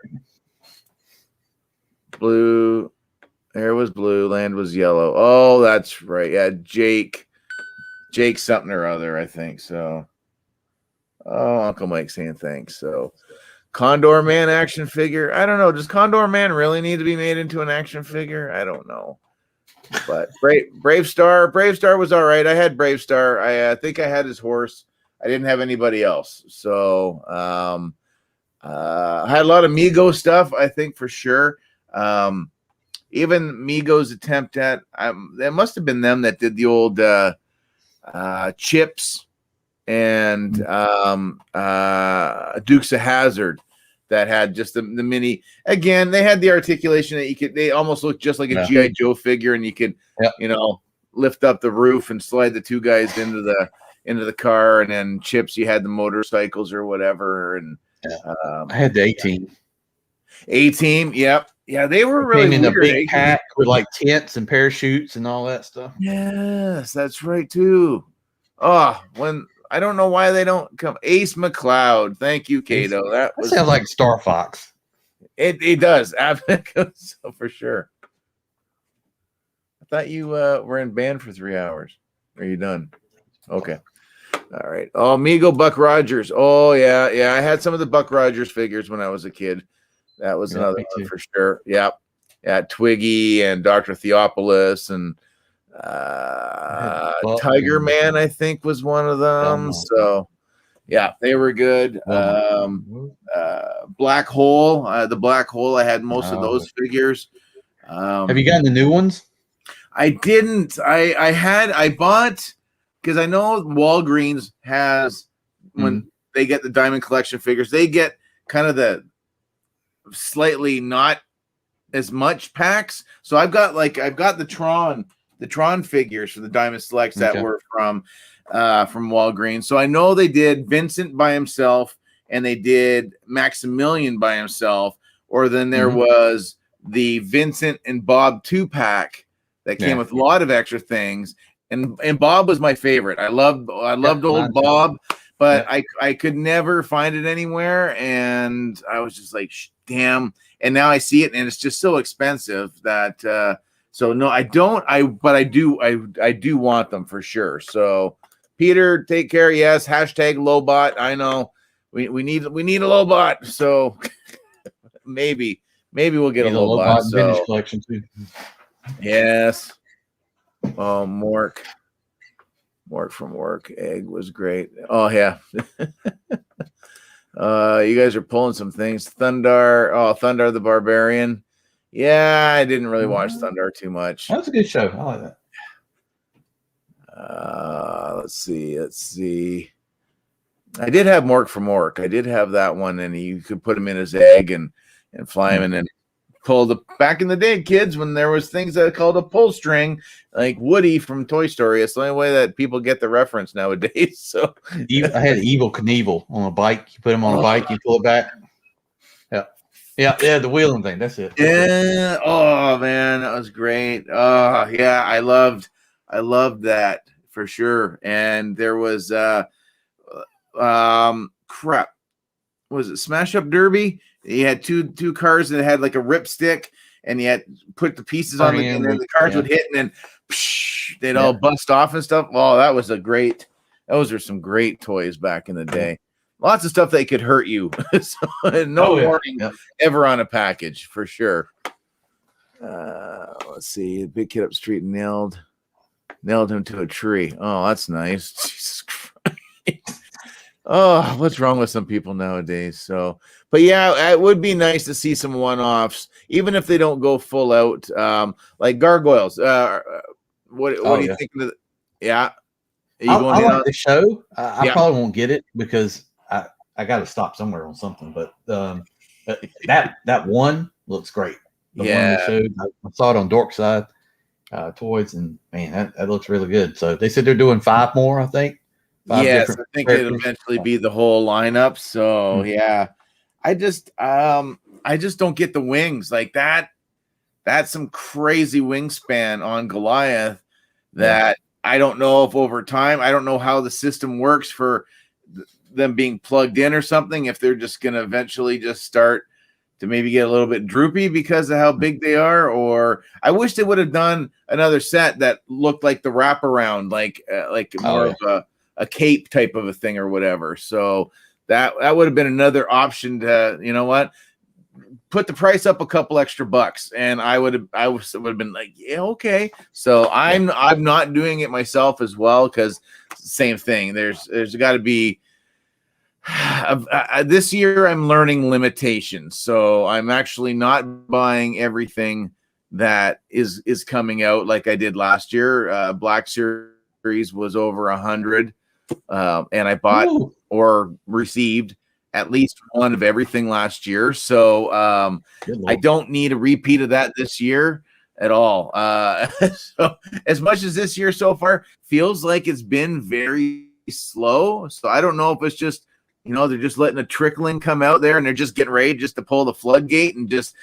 Blue. Air was blue. Land was yellow. Oh, that's right. Yeah, Jake something or other, I think. So, oh, Uncle Mike saying thanks. So, Condor Man action figure. I don't know. Does Condor Man really need to be made into an action figure? I don't know. But Brave Star was all right. I had Brave Star. I think I had his horse. I didn't have anybody else. So I had a lot of Mego stuff, I think, for sure. Even Mego's attempt at that must have been them that did the old Chips and Dukes of Hazzard that had just the mini. Again, they had the articulation that they almost looked just like a G.I. Joe figure, and you could lift up the roof and slide the two guys into the car, and then Chips, you had the motorcycles or whatever. And I had the A-Team, yep. Yeah, they were really came in weird. a big pack with like tents and parachutes and all that stuff. Yes, that's right too. Oh, when I don't know why they don't come. Ace McCloud. Thank you, Cato. That sounds like Star Fox. It does. So for sure. I thought you were in band for 3 hours. Are you done? Okay. All right. Oh, Mego Buck Rogers. Oh, yeah. I had some of the Buck Rogers figures when I was a kid. That was another one for sure. Yeah. Twiggy and Dr. Theopolis and Tiger Man, I think, was one of them. So, yeah, they were good. Black Hole. The Black Hole, I had most of those figures. Have you gotten the new ones? I didn't. I bought, because I know Walgreens has, when they get the Diamond Collection figures, they get kind of the slightly not as much packs. So I've got the Tron figures for the Diamond Selects that were from Walgreens. So I know they did Vincent by himself and they did Maximilian by himself, or then there was the Vincent and Bob 2-pack that came with a lot of extra things. And Bob was my favorite. I loved old Bob, but I could never find it anywhere, and I was just like, damn. And now I see it, and it's just so expensive that so no, I don't. But I do want them for sure. So Peter, take care. Yes, hashtag Lobot. I know we need a Lobot. So maybe we'll get a Lobot. Vintage collection too. Yes. Oh, Mork from work. Egg was great. Oh yeah. You guys are pulling some things. Thundar the Barbarian. Yeah, I didn't really watch Thundar too much. That was a good show. I like that. Let's see. I did have Mork from work. I did have that one, and you could put him in his egg and fly him and pull the back in the day, kids, when there was things that called a pull string, like Woody from Toy Story. It's the only way that people get the reference nowadays. So I had Evil Knievel on a bike. You put him on a bike, you pull it back. Yeah, the wheeling thing. That's it. Yeah. Oh man, that was great. Oh yeah, I loved that for sure. And there was crap. Was it Smash Up Derby? He had two cars that had like a ripstick, and you had put the pieces on the, and then the cars would hit, and then they'd all bust off and stuff. Oh, those are some great toys back in the day. Lots of stuff that could hurt you. So, no warning ever on a package for sure. Let's see. Big kid up the street nailed him to a tree. Oh, that's nice. Jesus Christ. Oh, what's wrong with some people nowadays? So, but yeah, it would be nice to see some one-offs, even if they don't go full out, like gargoyles. What do you think of the? Yeah, I like the show. I probably won't get it because I got to stop somewhere on something. But that one looks great. The one they showed, I saw it on Dorkside Toys, and man, that looks really good. So they said they're doing 5 more, I think. Yes, I think it'll eventually be the whole lineup. So yeah, I just I just don't get the wings like that. That's some crazy wingspan on Goliath that I don't know if over time, I don't know how the system works for them being plugged in or something, if they're just going to eventually just start to maybe get a little bit droopy because of how big they are. Or I wish they would have done another set that looked like the wraparound, like more of a cape type of a thing or whatever. So that would have been another option to, you know what, put the price up a couple extra bucks, and I would have been like, yeah, okay. So I'm not doing it myself as well, because same thing. There's got to be this year I'm learning limitations, so I'm actually not buying everything that is coming out like I did last year. Black Series was over 100, and I bought or received at least one of everything last year. So I don't need a repeat of that this year at all. So as much as this year so far feels like it's been very slow. So I don't know if it's just, you know, they're just letting a trickling come out there and they're just getting ready just to pull the floodgate and just,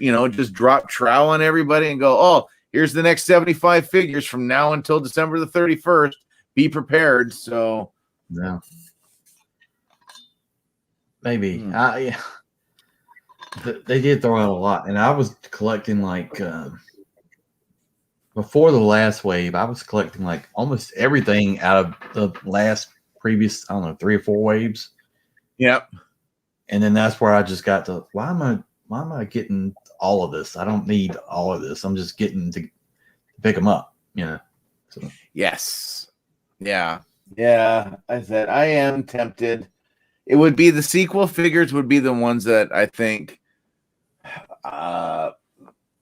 you know, just drop trowel on everybody and go, oh, here's the next 75 figures from now until December the 31st. Be prepared. So yeah. Maybe. They did throw out a lot. And I was collecting like before the last wave, I was collecting like almost everything out of the last previous, I don't know, 3 or 4 waves. Yep. And then that's where I just got to, why am I getting all of this? I don't need all of this. I'm just getting to pick them up, you know. So. Yes. Yeah. Yeah. I said I am tempted. It would be the sequel figures would be the ones that I think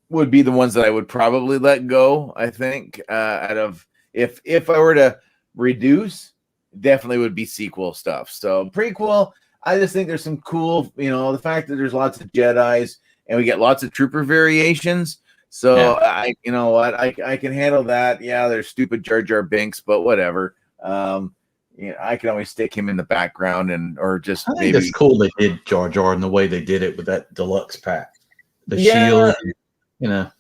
would be the ones that I would probably let go. I think out of if I were to reduce, definitely would be sequel stuff. So prequel, I just think there's some cool, you know, the fact that there's lots of Jedis and we get lots of trooper variations. So you know what, I can handle that. Yeah, there's stupid Jar Jar Binks, but whatever. You know, I can always stick him in the background or just I think it's cool they did Jar Jar and the way they did it with that deluxe pack, the shield. You know,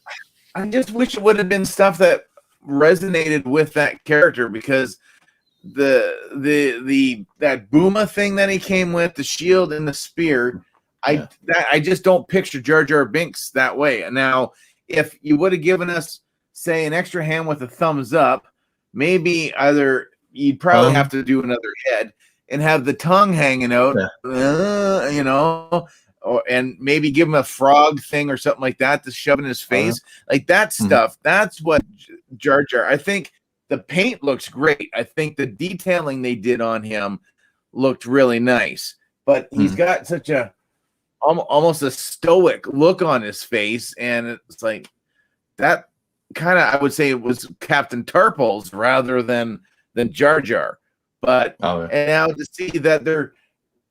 I just wish it would have been stuff that resonated with that character, because that Booma thing that he came with, the shield and the spear, I just don't picture Jar Jar Binks that way. And now, if you would have given us, say, an extra hand with a thumbs up, maybe either you'd probably have to do another head and have the tongue hanging out, you know, and maybe give him a frog thing or something like that to shove in his face, like that stuff. That's what Jar Jar. I think the paint looks great. I think the detailing they did on him looked really nice, but he's got such a almost a stoic look on his face, and it's like that kind of, I would say it was Captain Tarples rather than Jar Jar. But and now to see that they're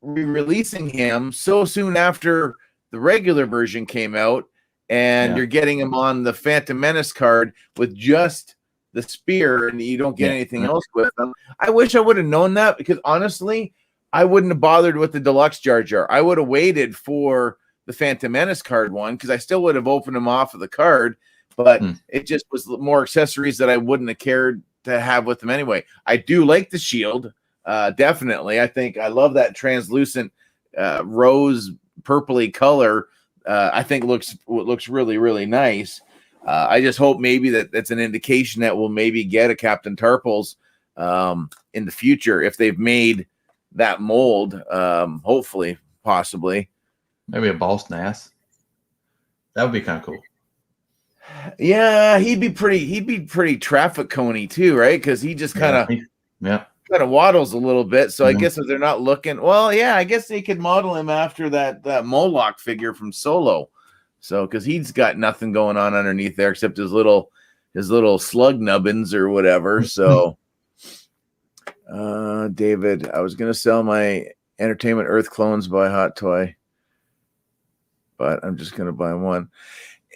re-releasing him so soon after the regular version came out, and you're getting him on the Phantom Menace card with just the spear, and you don't get anything else with them. I wish I would have known that, because honestly, I wouldn't have bothered with the deluxe Jar Jar. I would have waited for the Phantom Menace card one, because I still would have opened him off of the card, but it just was more accessories that I wouldn't have cared to have with them anyway. I do like the shield. Definitely. I think I love that translucent rose purpley color. I think looks really, really nice. I just hope maybe that's an indication that we'll maybe get a Captain Tarples in the future, if they've made that mold. Hopefully, possibly. Maybe a Boss Nass. That would be kind of cool. Yeah, he'd be pretty traffic coney too, right? Because he just kind of waddles a little bit. So I guess if they're not looking, well, yeah, I guess they could model him after that Moloch figure from Solo. So because he's got nothing going on underneath there except his little slug nubbins or whatever. So David, I was gonna sell my Entertainment Earth clones by Hot Toy, but I'm just gonna buy one.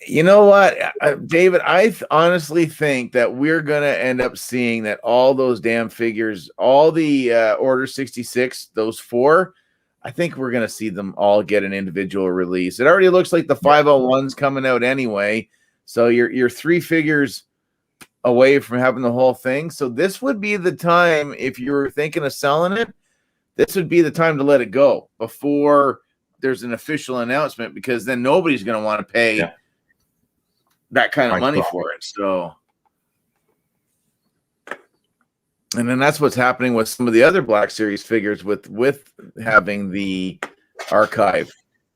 You know what, David? I honestly think that we're going to end up seeing that all those damn figures, all the Order 66, those 4, I think we're going to see them all get an individual release. It already looks like the 501's coming out anyway. So you're 3 figures away from having the whole thing. So this would be the time, if you're thinking of selling it, this would be the time to let it go before there's an official announcement, because then nobody's going to want to pay that kind of money for it. So, and then that's what's happening with some of the other Black Series figures with having the archive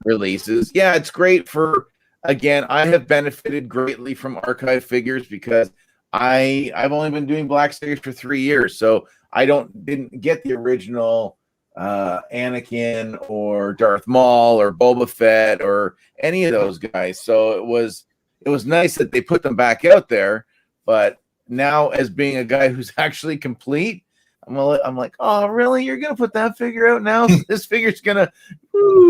releases. Yeah, it's great for, again, I have benefited greatly from archive figures because I've only been doing Black Series for 3 years, so I didn't get the original Anakin or Darth Maul or Boba Fett or any of those guys. So it was nice that they put them back out there. But now, as being a guy who's actually complete, I'm like, oh, really? You're gonna put that figure out now? This figure's gonna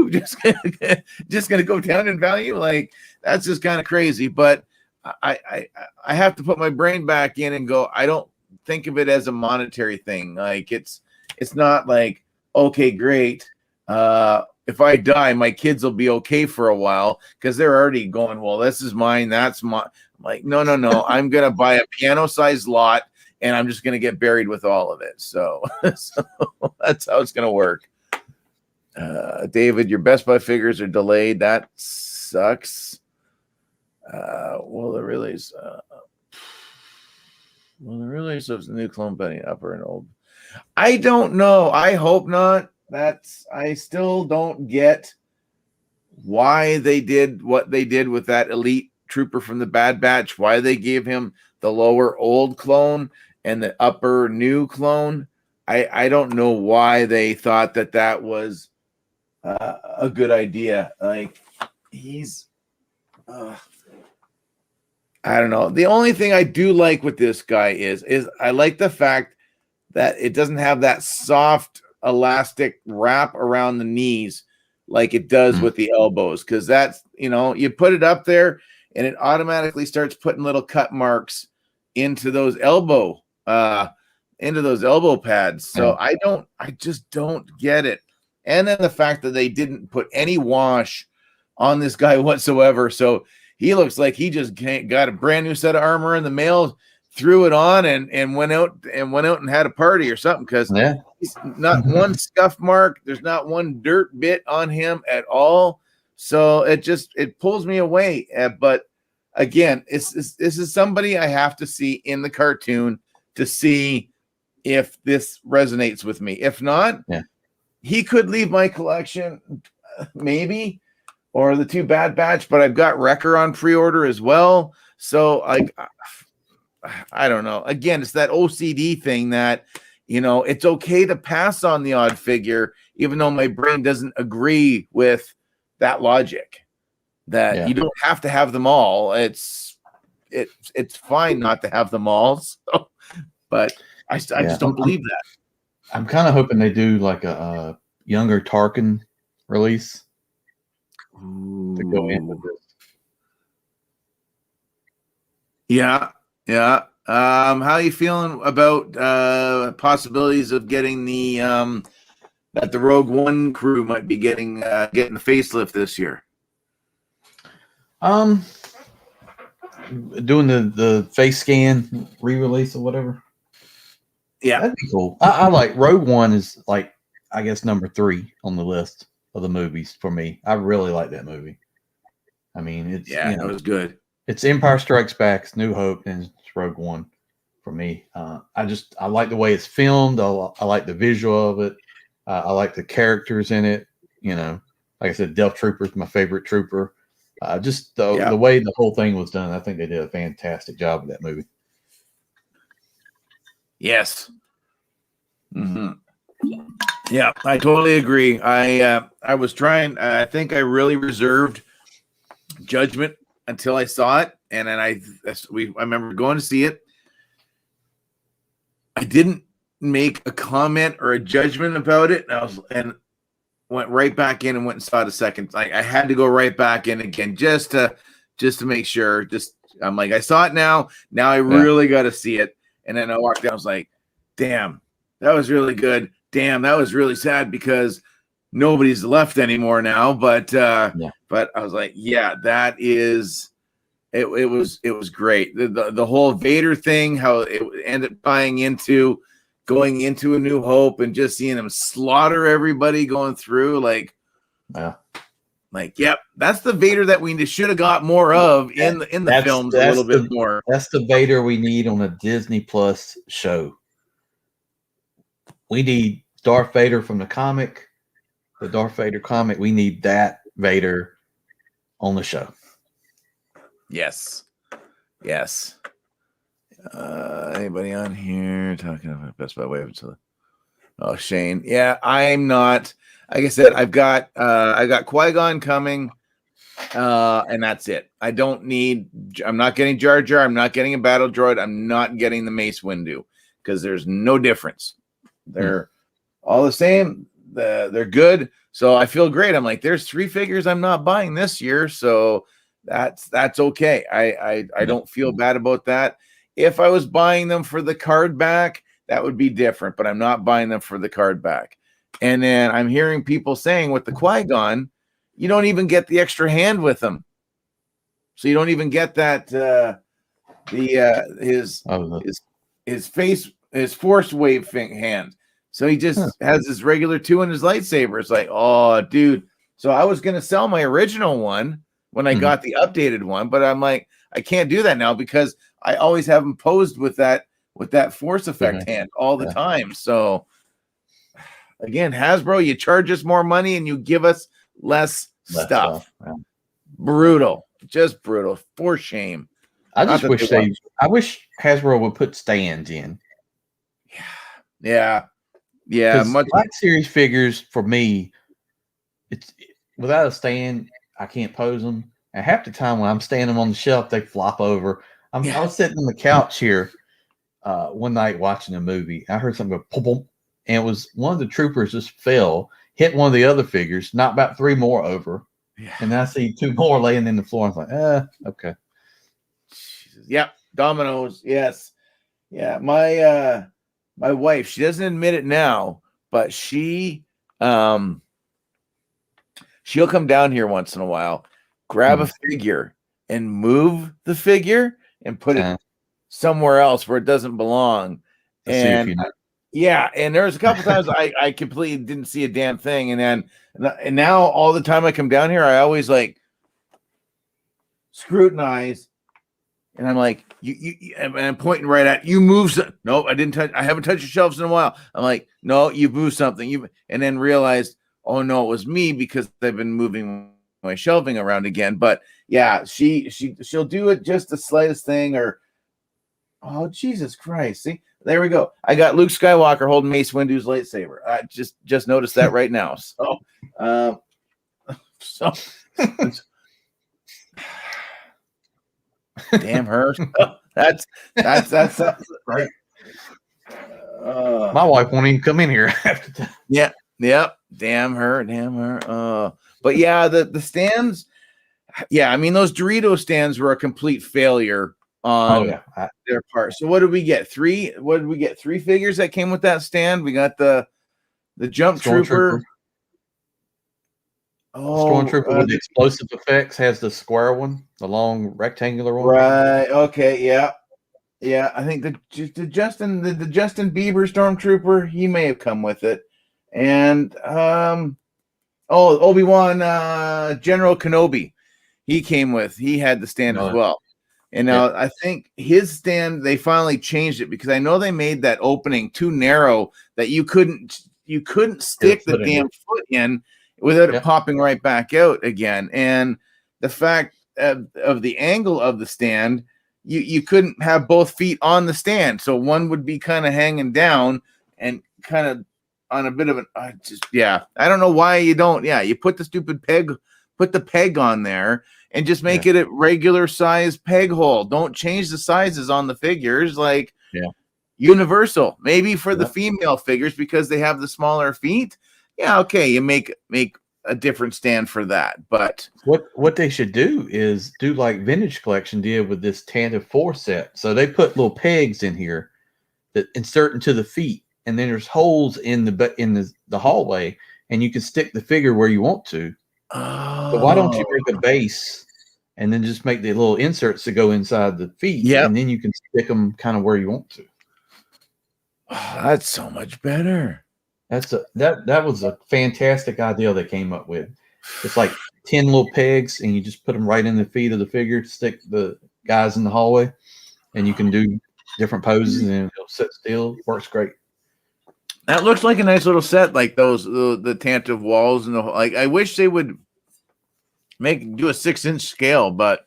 just gonna go down in value? Like, that's just kind of crazy. But I have to put my brain back in and go, I don't think of it as a monetary thing. Like, it's not like, okay, great. If I die, my kids will be okay for a while, because they're already going, well, this is mine, that's mine. I'm like, no. I'm gonna buy a piano-sized lot, and I'm just gonna get buried with all of it. So, so that's how it's gonna work. David, your Best Buy figures are delayed. That sucks. Will the release of the new Clone Benny upper and old? I don't know. I hope not. I still don't get why they did what they did with that elite trooper from the Bad Batch, why they gave him the lower old clone and the upper new clone. I don't know why they thought that was a good idea. Like, he's I don't know. The only thing I do like with this guy is I like the fact that it doesn't have that soft elastic wrap around the knees like it does with the elbows, because that's, you put it up there and it automatically starts putting little cut marks into those elbow pads. So I just don't get it. And then the fact that they didn't put any wash on this guy whatsoever, so he looks like he just got a brand new set of armor in the mail, threw it on, and went out and had a party or something, because he's not one scuff mark. There's not one dirt bit on him at all. So it pulls me away. But again, this is somebody I have to see in the cartoon to see if this resonates with me. If not, he could leave my collection, maybe, or the 2 Bad Batch, but I've got Wrecker on pre-order as well. So I don't know. Again, it's that OCD thing that, it's okay to pass on the odd figure, even though my brain doesn't agree with that logic, that you don't have to have them all. It's fine not to have them all. So, but I just don't believe that. I'm kind of hoping they do like a younger Tarkin release to go in with this. Yeah. How are you feeling about possibilities of getting that the Rogue One crew might be getting the facelift this year? Doing the face scan re-release or whatever. Yeah, that'd be cool. I like Rogue One is like, I guess, number 3 on the list of the movies for me. I really like that movie. I mean, it's it was good. It's Empire Strikes Back, it's New Hope, and it's Rogue One for me. I like the way it's filmed. I like the visual of it. I like the characters in it. Like I said, Death Trooper is my favorite trooper. Just the way the whole thing was done, I think they did a fantastic job with that movie. Yes. Mm-hmm. Yeah, I totally agree. I was trying. I think I really reserved judgment until I saw it, and then I remember going to see it. I didn't make a comment or a judgment about it, and went right back in and went and saw it a second. Like, I had to go right back in again just to make sure. I'm like, I saw it now. Now I really got to see it. And then I walked down. I was like, damn, that was really good. Damn, that was really sad, because nobody's left anymore now. But Yeah. but I was like, yeah, that is it was great. The whole Vader thing, how it ended up tying into going into A New Hope and just seeing him slaughter everybody going through, like, Yeah. like, yep, that's the Vader that we should have got more of in the films a little bit more. That's the Vader we need on a Disney Plus show. We need Darth Vader from the comic, the Darth Vader comic. We need that Vader on the show. Yes. Yes. Anybody on here talking about Best Buy wave to the oh Shane? Yeah, I'm not. Like I said, I got Qui-Gon coming, and that's it. I don't need. I'm not getting Jar Jar. I'm not getting a battle droid. I'm not getting the Mace Windu because there's no difference. They're all the same. They're good. So I feel great. I'm like, there's 3 figures I'm not buying this year, so that's okay. I don't feel bad about that. If I was buying them for the card back, that would be different, but I'm not buying them for the card back. And then I'm hearing people saying with the Qui-Gon, you don't even get the extra hand with them. So you don't even get that his face, his force wave hand. So he just has his regular 2 in his lightsaber. It's like, oh, dude. So I was gonna sell my original one when I got the updated one, but I'm like, I can't do that now because I always have them posed with that force effect hand all the time. So again, Hasbro, you charge us more money and you give us less stuff. Yeah. Brutal, just brutal. For shame. I wish Hasbro would put stands in. Yeah. Black Series figures for me, it's without a stand, I can't pose them. And half the time when I'm standing on the shelf, they flop over. I was sitting on the couch here one night watching a movie. I heard something go boom, boom, and it was one of the troopers just fell, hit one of the other figures, knocked about 3 more over. Yeah. And I see 2 more laying in the floor. I was like, okay. Yep. Dominoes. Yes. Yeah. My wife, she doesn't admit it now, but she'll come down here once in a while, grab a figure and move the figure and put it somewhere else where it doesn't belong. And and there was a couple times I completely didn't see a damn thing. And now all the time I come down here, I always like scrutinize. And I'm like, and I'm pointing right at you. Move. Nope, I didn't touch. I haven't touched your shelves in a while. I'm like, no, you moved something. And then realized, oh no, it was me because I've been moving my shelving around again. But yeah, she'll do it just the slightest thing. Or oh Jesus Christ! See, there we go. I got Luke Skywalker holding Mace Windu's lightsaber. I just noticed that right now. So. Damn her. That's right. My wife won't even come in here. Yep. Damn her. But yeah, the stands. Yeah, I mean those Dorito stands were a complete failure on their part. So what did we get? 3? What did we get? 3 figures that came with that stand. We got the jump trooper. Stormtrooper with the explosive effects has the square one, the long rectangular one. Right. Okay. Yeah. I think the Justin Bieber Stormtrooper, he may have come with it, and Obi-Wan General Kenobi, he had the stand as well. And now I think his stand, they finally changed it because I know they made that opening too narrow that you couldn't stick the damn foot in without it popping right back out again. And the fact of the angle of the stand, you couldn't have both feet on the stand. So one would be kind of hanging down and kind of on a bit of an, I don't know why you don't. Yeah. You put the stupid peg on there and just make it a regular size peg hole. Don't change the sizes on the figures. Like universal, maybe for the female figures because they have the smaller feet. Yeah, okay, you make a different stand for that. But what they should do is do like Vintage Collection did with this Tantive 4 set. So they put little pegs in here that insert into the feet, and then there's holes in the hallway, and you can stick the figure where you want to. Oh, So why don't you make a base and then just make the little inserts to go inside the feet, and then you can stick them kind of where you want to. Oh, that's so much better. That was a fantastic idea they came up with. It's like 10 little pegs, and you just put them right in the feet of the figure, stick the guys in the hallway, and you can do different poses, and it'll sit still. Works great. That looks like a nice little set, like those the Tantive walls and the like. I wish they would do a 6-inch scale, but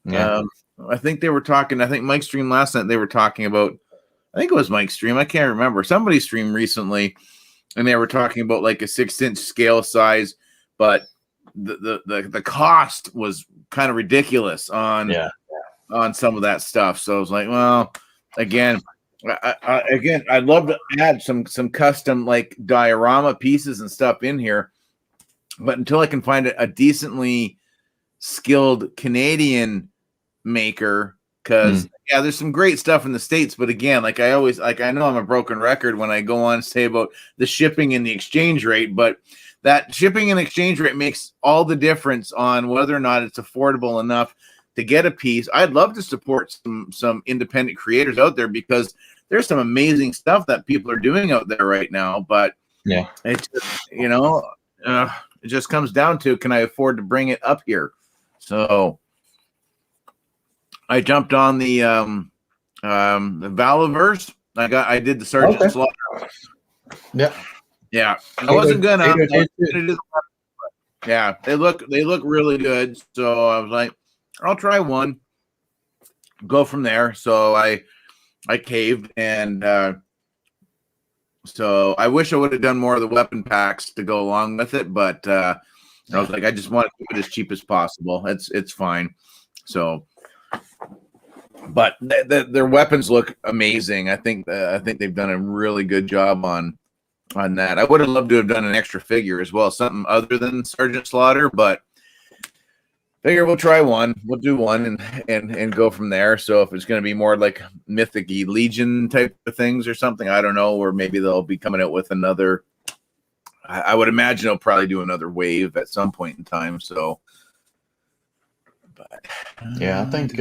I think they were talking. I think Mike streamed last night. They were talking about. I think it was Mike's stream. I can't remember. Somebody streamed recently, and they were talking about like a 6-inch scale size, but the cost was kind of ridiculous on some of that stuff. So I was like, well, again, I'd love to add some custom like diorama pieces and stuff in here, but until I can find a decently skilled Canadian maker, because there's some great stuff in the States, but again, like I know I'm a broken record when I go on and say about the shipping and the exchange rate, but that shipping and exchange rate makes all the difference on whether or not it's affordable enough to get a piece. I'd love to support some independent creators out there, because there's some amazing stuff that people are doing out there right now, but it's just, it just comes down to, can I afford to bring it up here? So I jumped on the Valaverse. I did the Sergeant Slaughter. Yeah. I wasn't gonna. Yeah, they look really good. So I was like, I'll try one. Go from there. So I caved, and so I wish I would have done more of the weapon packs to go along with it, but I was like, I just want to keep it as cheap as possible. It's fine. So, but their weapons look amazing. I think they've done a really good job on that. I would have loved to have done an extra figure as well, something other than Sergeant Slaughter, but figure we'll try one. We'll do one and go from there. So if it's going to be more like Mythic-y Legion type of things or something, I don't know, or maybe they'll be coming out with another. I would imagine they'll probably do another wave at some point in time. So, but I think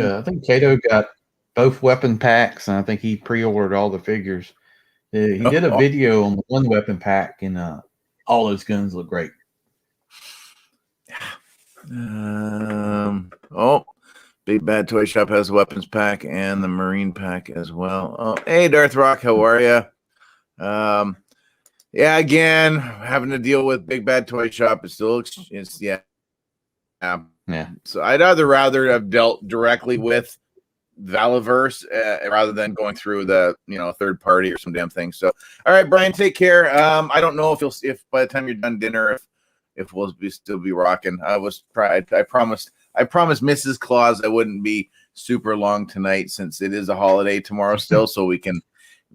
Kato got both weapon packs, and I think he pre-ordered all the figures. He did a video on the one weapon pack, and all those guns look great. Big Bad Toy Shop has a weapons pack and the Marine pack as well. Oh, hey, Darth Rock, how are you? Again, having to deal with Big Bad Toy Shop. So I'd rather have dealt directly with Valaverse rather than going through the third party or some damn thing. So, all right, Brian, take care. I don't know if by the time you're done dinner, if we'll still be rocking. I promised Mrs. Claus I wouldn't be super long tonight, since it is a holiday tomorrow still, so we can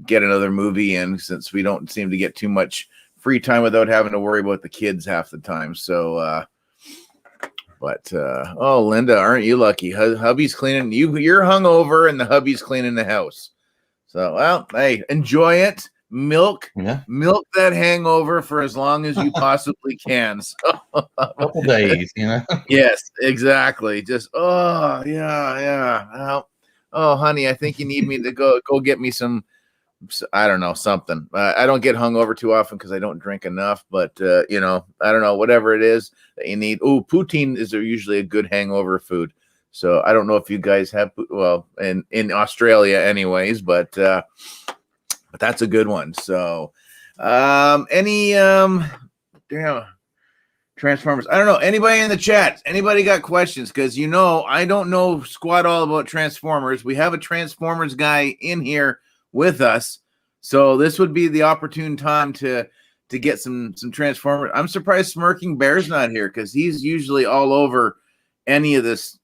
get another movie in, since we don't seem to get too much free time without having to worry about the kids half the time. So Linda, aren't you lucky? Hubby's cleaning. You're hungover, and the hubby's cleaning the house. So, well, hey, enjoy it. Milk that hangover for as long as you possibly can. So, a couple days, Yes, exactly. Just yeah. Honey, I think you need me to go get me some. I don't know, something. I don't get hungover too often because I don't drink enough. But I don't know, whatever it is that you need. Oh, poutine is usually a good hangover food. So I don't know if you guys have, in Australia, anyways, but that's a good one. So, Transformers. I don't know. Anybody in the chat? Anybody got questions? Because I don't know squat all about Transformers. We have a Transformers guy in here with us, so this would be the opportune time to get some Transformers. I'm surprised Smirking Bear's not here, because he's usually all over any of this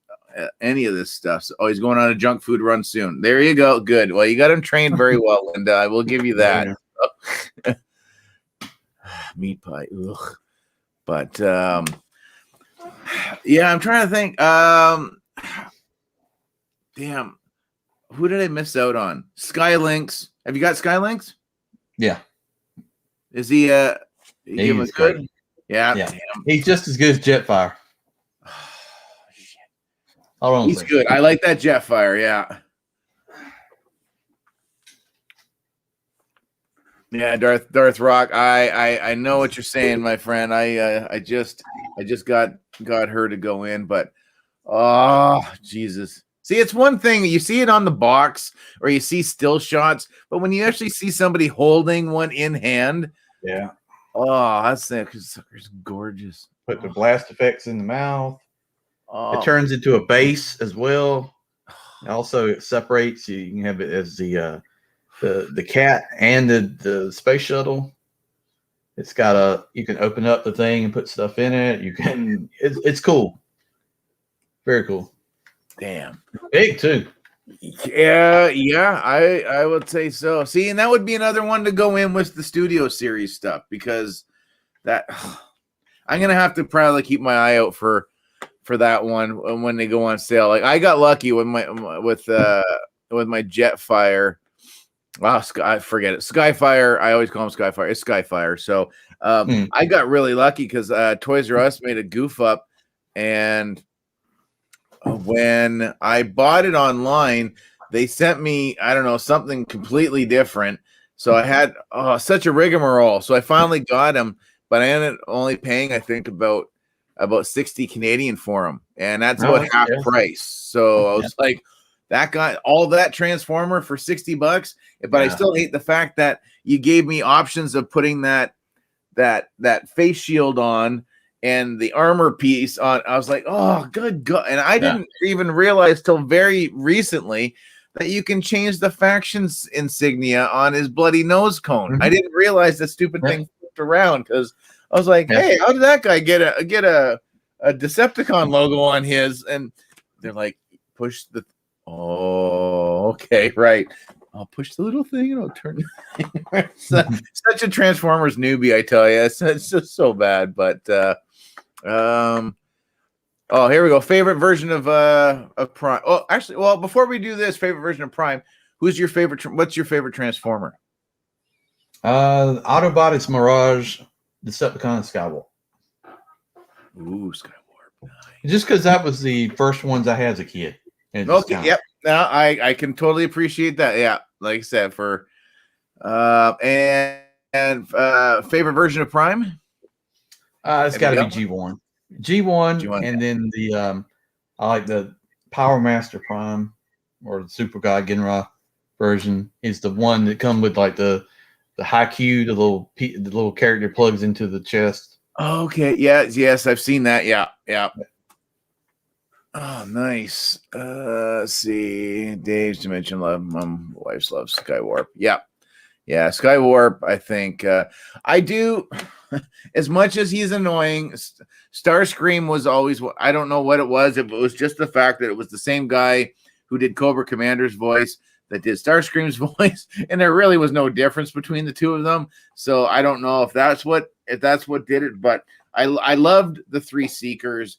stuff. So, he's going on a junk food run soon. There you go. Good. Well, you got him trained very well, Linda. I will give you that. Meat pie. Ugh. But I'm trying to think. Damn, who did I miss out on? Skylinks. Have you got Skylinks? Yeah. Is he? Give him a good. Yeah. Yeah. He's just as good as Jetfire. He's good. I like that Jetfire. Yeah. Yeah, Darth Rock. I know what you're saying, my friend. I just got her to go in, but oh Jesus. See, it's one thing you see it on the box or you see still shots, but when you actually see somebody holding one in hand, yeah. Oh, that's it's gorgeous. Put the blast effects in the mouth. Oh. It turns into a base as well. Also, it separates. You can have it as the cat and the space shuttle. It's got you can open up the thing and put stuff in it. You can. It's cool. Very cool. Damn. Big too. Yeah, I would say so. See, and that would be another one to go in with the Studio Series stuff because that I'm gonna have to probably keep my eye out for that one when they go on sale. Like I got lucky with my Jetfire. Wow, I forget it. Skyfire. I always call him Skyfire. It's Skyfire. So I got really lucky because Toys R Us made a goof up, and when I bought it online, they sent me, I don't know, something completely different. So I had such a rigmarole. So I finally got him, but I ended up only paying, I think, about 60 Canadian for him. And that's about half price. So I was like, that guy, all that Transformer for $60. But I still hate the fact that you gave me options of putting that face shield on and the armor piece on. I was like, oh, good God. And I didn't even realize till very recently that you can change the factions insignia on his bloody nose cone. I didn't realize the stupid thing flipped around because I was like, hey, how did that guy get a Decepticon logo on his? And they're like, push the okay, right. I'll push the little thing and I'll turn. Such a Transformers newbie, I tell you. It's just so bad. But here we go. Favorite version of Prime. Oh, actually, well, before we do this, favorite version of Prime. Who's your favorite? What's your favorite Transformer? Autobot is Mirage, Decepticon is Skywarp. Ooh, Skywarp. Nice. Just because that was the first ones I had as a kid. Okay, yep. Now I can totally appreciate that. Yeah, like I said, for and favorite version of Prime. It's got to be G1. G1, and then the I like the Power Master Prime or the Super God Genra version is the one that come with like the high Q, the little character plugs into the chest. Okay, yes, I've seen that. Yeah. Oh, nice. Let's see. Dave's Dimension Love. Mom, wife's love Skywarp. Yeah. Skywarp. I think I do. As much as he's annoying, Starscream was always. I don't know what it was. If it was just the fact that it was the same guy who did Cobra Commander's voice that did Starscream's voice, and there really was no difference between the two of them. So I don't know if that's what did it. But I loved the three Seekers.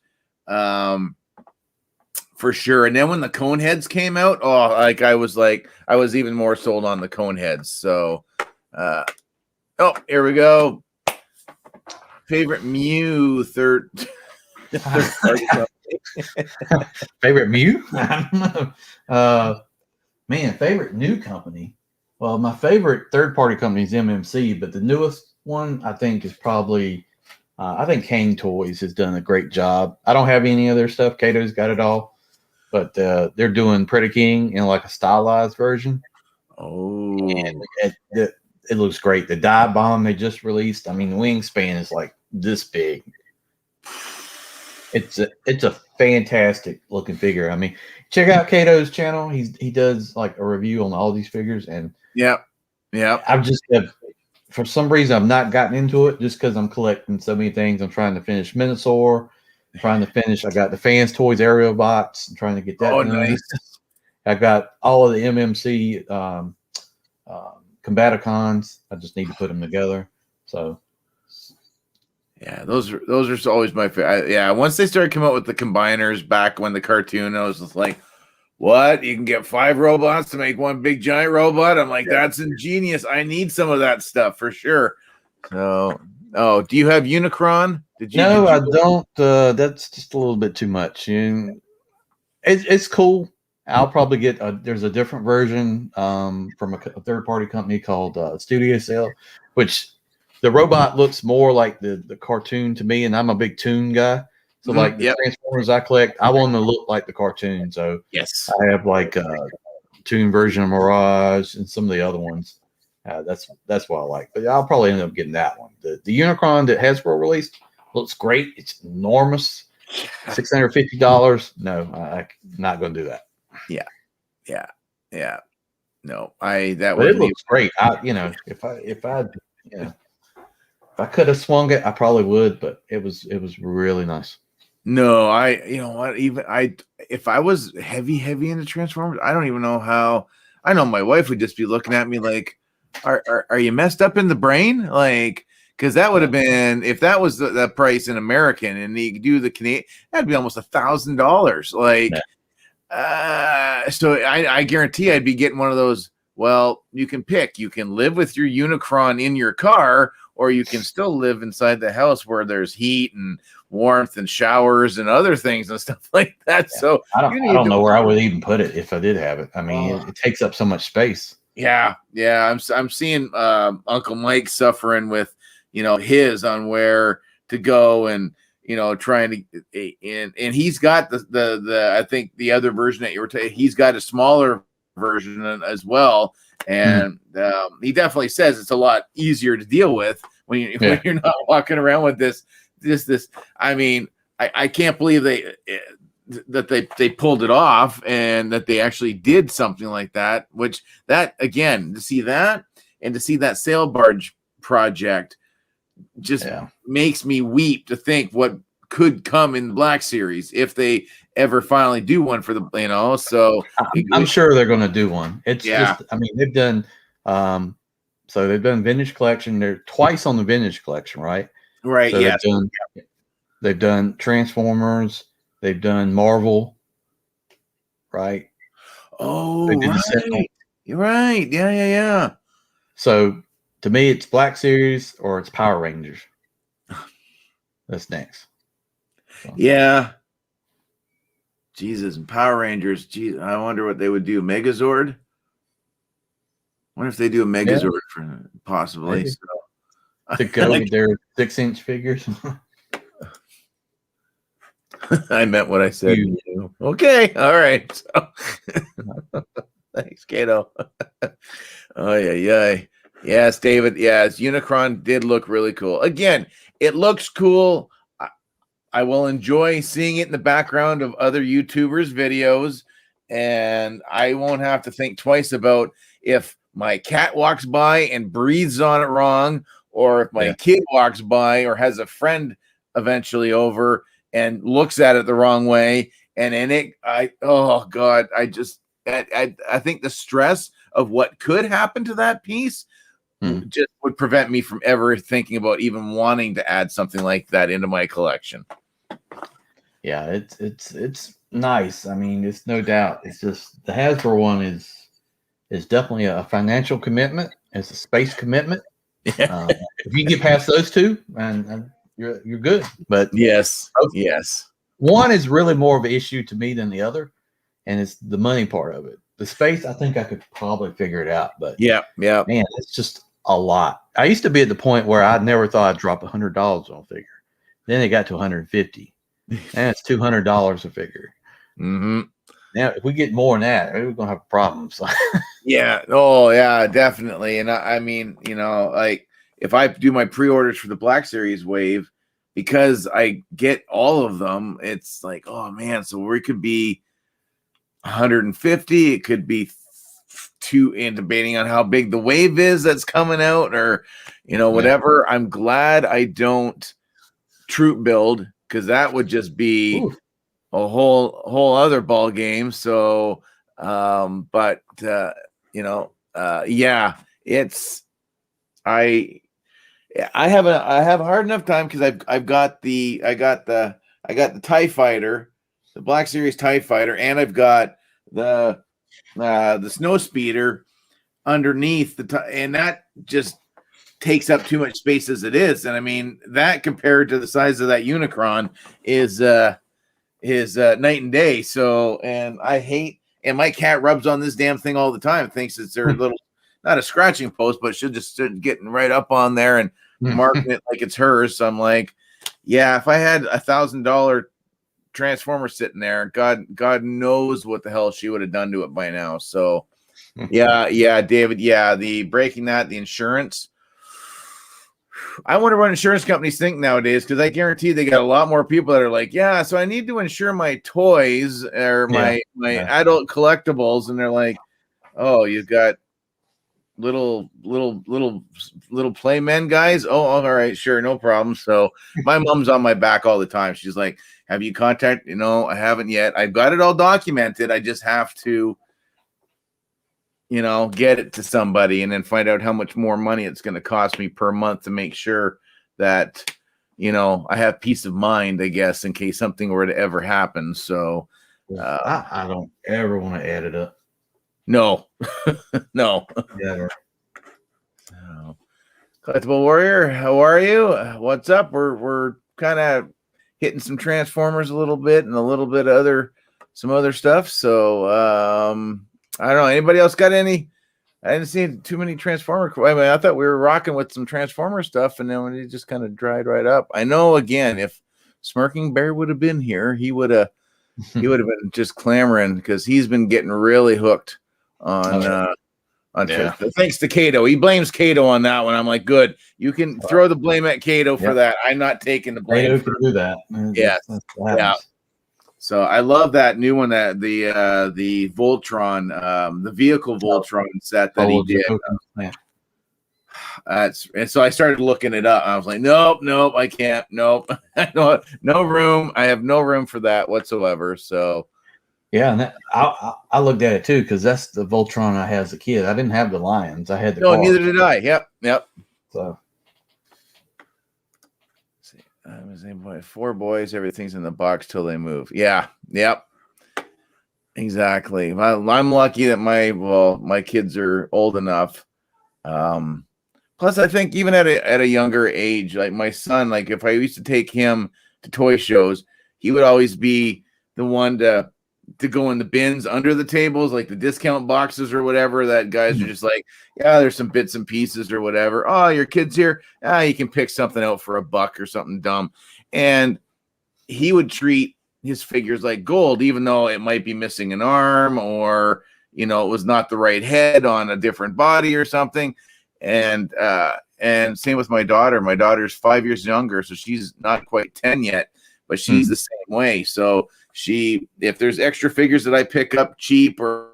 For sure. And then when the Coneheads came out, I was even more sold on the Coneheads. So, here we go. Favorite Mew third favorite Mew? I don't know. Man, favorite new company. Well, my favorite third-party company is MMC, but the newest one I think is probably I think Kane Toys has done a great job. I don't have any other stuff. Kato's got it all. But they're doing Predaking in like a stylized version. Oh, and it looks great. The dive bomb they just released. I mean, the wingspan is like this big. It's a fantastic looking figure. I mean, check out Kato's channel. He does like a review on all these figures, and yeah. I've just for some reason I've not gotten into it just because I'm collecting so many things. I'm trying to finish Minosaur. I got the Fans Toys Aerial Box. I'm trying to get that done. Nice. I got all of the MMC Combaticons. I just need to put them together. So, yeah, those are always my favorite. Once they started coming out with the combiners back when the cartoon, I was just like, what? You can get 5 robots to make one big giant robot? I'm like, that's ingenious. I need some of that stuff for sure. So, Oh, do you have Unicron? No, Did I you don't. That's just a little bit too much. It's cool. I'll probably get there's a different version from a third party company called Studio Cell, which the robot looks more like the cartoon to me, and I'm a big toon guy. So like the Yep. Transformers I collect, I want them to look like the cartoon. So Yes. I have like a toon version of Mirage and some of the other ones. That's what I like. But I'll probably end up getting that one. The Unicron that Hasbro released looks great. It's enormous. $650. No, I'm not going to do that. Yeah. No, that But it wasn't even. looks great. If I could have swung it, I probably would. But it was really nice. No, you know what? Even if I was heavy into Transformers, I don't even know how. I know my wife would just be looking at me like, "Are you messed up in the brain?" Like, because that would have been, if that was the price in American, and you do the Canadian, that'd be almost $1,000. Like, so I guarantee I'd be getting one of those. Well, you can pick. You can live with your Unicron in your car, or you can still live inside the house where there's heat and warmth and showers and other things and stuff like that. Yeah. So I don't know where I would even put it if I did have it. I mean, it takes up so much space. Yeah. I'm seeing Uncle Mike suffering with his on where to go, and trying to, and he's got the I think the other version that you were he's got a smaller version as well, and he definitely says it's a lot easier to deal with when you're not walking around with this. I mean, I can't believe that they pulled it off, and that they actually did something like that. Which, that again, to see that and to see that sail barge project just makes me weep to think what could come in the Black Series if they ever finally do one for the So I'm sure they're going to do one. It's just, I mean, they've done so they've done Vintage Collection. They're twice on the Vintage Collection, right? Right. So they've done Transformers. They've done Marvel, right? Oh, right. You're right. Yeah. So to me, it's Black Series or it's Power Rangers. That's next. So. Yeah. Jesus, and Power Rangers. Geez, I wonder what they would do. Megazord. Wonder if they do a Megazord for possibly. So. To go with their 6-inch figures. I meant what I said. Okay. All right. So. Thanks, Kato. Oh, yeah. Yes, David. Yes, Unicron did look really cool. Again, it looks cool. I will enjoy seeing it in the background of other YouTubers' videos, and I won't have to think twice about if my cat walks by and breathes on it wrong, or if my kid walks by or has a friend eventually over and looks at it the wrong way. And oh God, I think the stress of what could happen to that piece just would prevent me from ever thinking about even wanting to add something like that into my collection. Yeah, it's nice. I mean, it's no doubt. It's just the Hasbro one is definitely a financial commitment. It's a space commitment. If you get past those two, and you're good. But yes, one is really more of an issue to me than the other, and it's the money part of it. The space, I think I could probably figure it out, but yeah, man, it's just a lot. I used to be at the point where I never thought I'd drop $100 on a figure. Then it got to 150, and it's $200 a figure. Mm-hmm. Now, if we get more than that, we're gonna have problems. Yeah. Oh, yeah, definitely. And I mean, like if I do my pre-orders for the Black Series wave, because I get all of them, it's like, oh man, so we could be 150. It could be two, and debating on how big the wave is that's coming out, or whatever. I'm glad I don't troop build, because that would just be a whole other ball game. So it's I have a hard enough time, because I got the TIE Fighter, the Black Series TIE Fighter, and I've got the Snow Speeder underneath and that just takes up too much space as it is. And I mean, that compared to the size of that Unicron is night and day. So, and and my cat rubs on this damn thing all the time, thinks it's their little, not a scratching post, but she'll just start getting right up on there and marking it like it's hers. So I'm like, yeah, if I had $1,000 transformer sitting there, God knows what the hell she would have done to it by now. So yeah, David, the breaking that, the insurance. I wonder what insurance companies think nowadays, because I guarantee they got a lot more people that are like, yeah, so I need to insure my toys or my adult collectibles, and they're like, oh, you got little playmen guys. Oh, all right, sure, no problem. So my mom's on my back all the time. She's like, have you contacted? No, I haven't yet. I've got it all documented. I just have to, get it to somebody and then find out how much more money it's going to cost me per month to make sure that, I have peace of mind, I guess, in case something were to ever happen. So I don't ever want to add it up. No, no. Never. Collectible Warrior, how are you? What's up? We're kind of hitting some Transformers a little bit and a little bit of some other stuff. So I don't know. Anybody else got any? I didn't see too many Transformer. I mean, I thought we were rocking with some Transformer stuff, and then when it just kind of dried right up. I know. Again, if Smirking Bear would have been here, he would have been just clamoring, because he's been getting really hooked on. Thanks to Kato. He blames Kato on that one. I'm like, good. You can throw the blame at Kato for that. I'm not taking the blame. Kato can do that. Yeah. So I love that new one, that the Voltron, the vehicle Voltron set that he did. And so I started looking it up. I was like, nope, I can't. Nope. No room. I have no room for that whatsoever. So yeah, and I looked at it too, because that's the Voltron I had as a kid. I didn't have the Lions. I had the cars. Neither did I. Yep. So I was saying, boy, 4 boys, everything's in the box till they move. Yeah, yep. Exactly. I'm lucky that my kids are old enough. Plus, I think even at a younger age, like my son, like if I used to take him to toy shows, he would always be the one to go in the bins under the tables, like the discount boxes or whatever, that guys are just like, yeah, there's some bits and pieces or whatever. Oh, your kid's here. You can pick something out for $1 or something dumb. And he would treat his figures like gold, even though it might be missing an arm, or, it was not the right head on a different body or something. And same with my daughter. My daughter's 5 years younger, so she's not quite 10 yet, but she's the same way. So if there's extra figures that I pick up cheap, or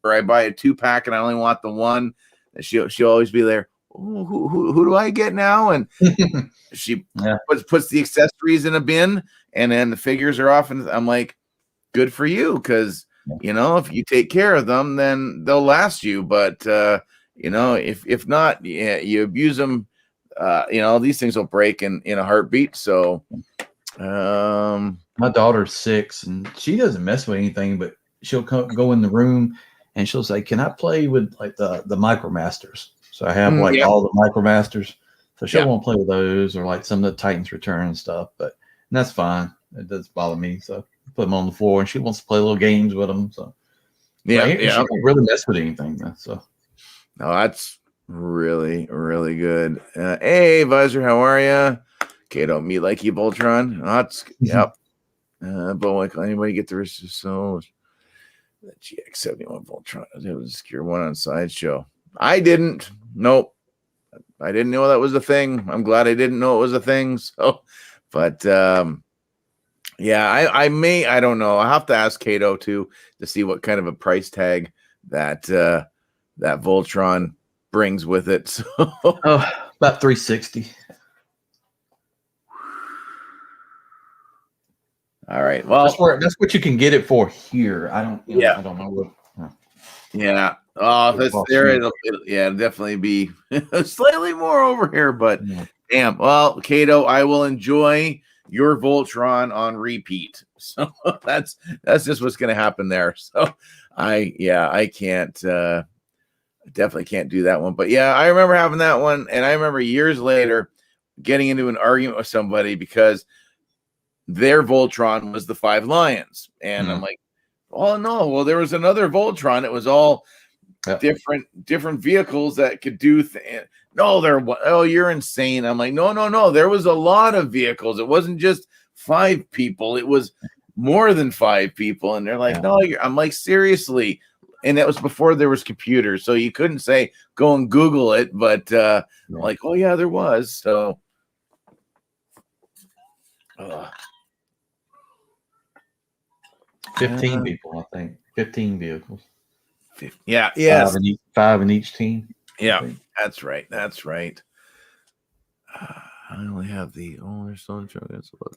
I buy a 2-pack and I only want the one, she'll always be there. Who do I get now? And she puts the accessories in a bin, and then the figures are off. And I'm like, good for you, because if you take care of them, then they'll last you. But if not, you abuse them, these things will break in a heartbeat. So my daughter's 6, and she doesn't mess with anything, but she'll go in the room and she'll say, can I play with like the MicroMasters? So I have all the MicroMasters. So she'll want to play with those, or like some of the Titans Return and stuff, and that's fine. It doesn't bother me. So I put them on the floor, and she wants to play little games with them. So she don't really mess with anything. So that's really, really good. Hey, Visor, how are you? Kato, me like you, Voltron. That's but like anybody get the wrist? So the GX71 Voltron. It was a secure one on Sideshow. I didn't. Nope. I didn't know that was a thing. I'm glad I didn't know it was a thing. So, but I don't know. I'll have to ask Kato to see what kind of a price tag that Voltron brings with it. So about $360. All right. Well, that's what you can get it for here. I don't know what. Yeah. Oh, that's there. It'll definitely be slightly more over here, but damn. Well, Kato, I will enjoy your Voltron on repeat. So that's just what's going to happen there. So I can't. definitely can't do that one. But yeah, I remember having that one, and I remember years later getting into an argument with somebody because their Voltron was the Five Lions, and I'm like, oh no, well there was another Voltron. It was all different vehicles that could do no, you're insane. I'm like, no, there was a lot of vehicles. It wasn't just 5 people, it was more than 5 people. And they're like, no, I'm like, seriously. And that was before there was computers, so you couldn't say go and Google it, but like, oh yeah, there was. So 15 people, I think. 15 vehicles. Yeah. 5 in each team. Yeah, that's right. I only have there's so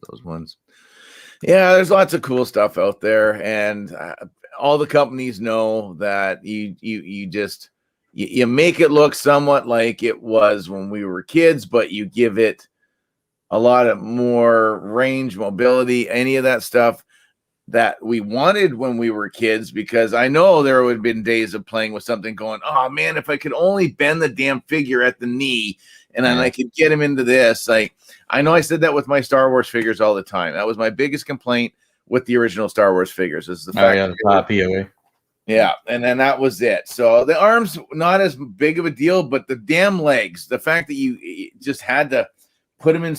those ones. Yeah, there's lots of cool stuff out there, and all the companies know that you just make it look somewhat like it was when we were kids, but you give it a lot of more range, mobility, any of that stuff that we wanted when we were kids, because I know there would have been days of playing with something going, oh man, if I could only bend the damn figure at the knee and then I could get him into this. Like, I know I said that with my Star Wars figures all the time. That was my biggest complaint with the original Star Wars figures, is the fact that POA. Yeah, and then that was it. So the arms, not as big of a deal, but the damn legs, the fact that you just had to put them in,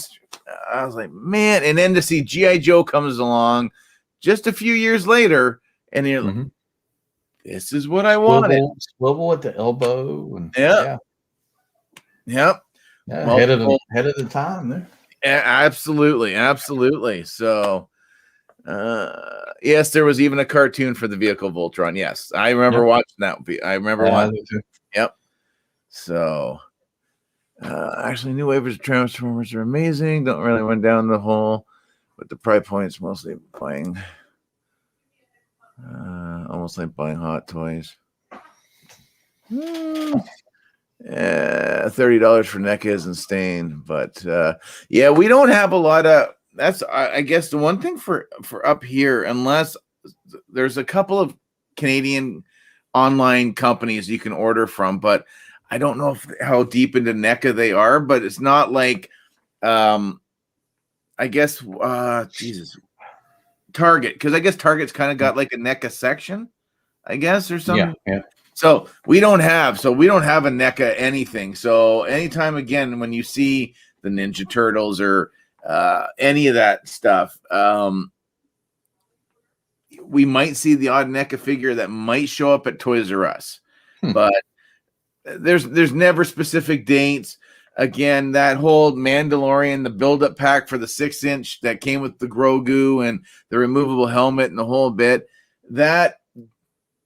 I was like, man. And then to see G.I. Joe comes along just a few years later, and you're like, this is what I wanted. Swivel at the elbow. And, Yep. Head of the time there. Absolutely. So, yes, there was even a cartoon for the vehicle Voltron. Yes, I remember watching that. I remember watching it. Yep. So, actually, new waves of Transformers are amazing. Don't really run down the hole, but the price points mostly buying, almost like buying Hot Toys. $30 for NECAs and Stain, but yeah, we don't have a lot of. That's I guess the one thing for up here, unless there's a couple of Canadian online companies you can order from, but I don't know how deep into NECA they are. But it's not like, I guess, Target, because I guess Target's kind of got like a NECA section, I guess, or something. Yeah. So we don't have a NECA anything. So anytime again when you see the Ninja Turtles or any of that stuff, we might see the odd NECA figure that might show up at Toys R Us, but there's never specific dates. Again, that whole Mandalorian, the build-up pack for the 6-inch that came with the Grogu and the removable helmet and the whole bit, that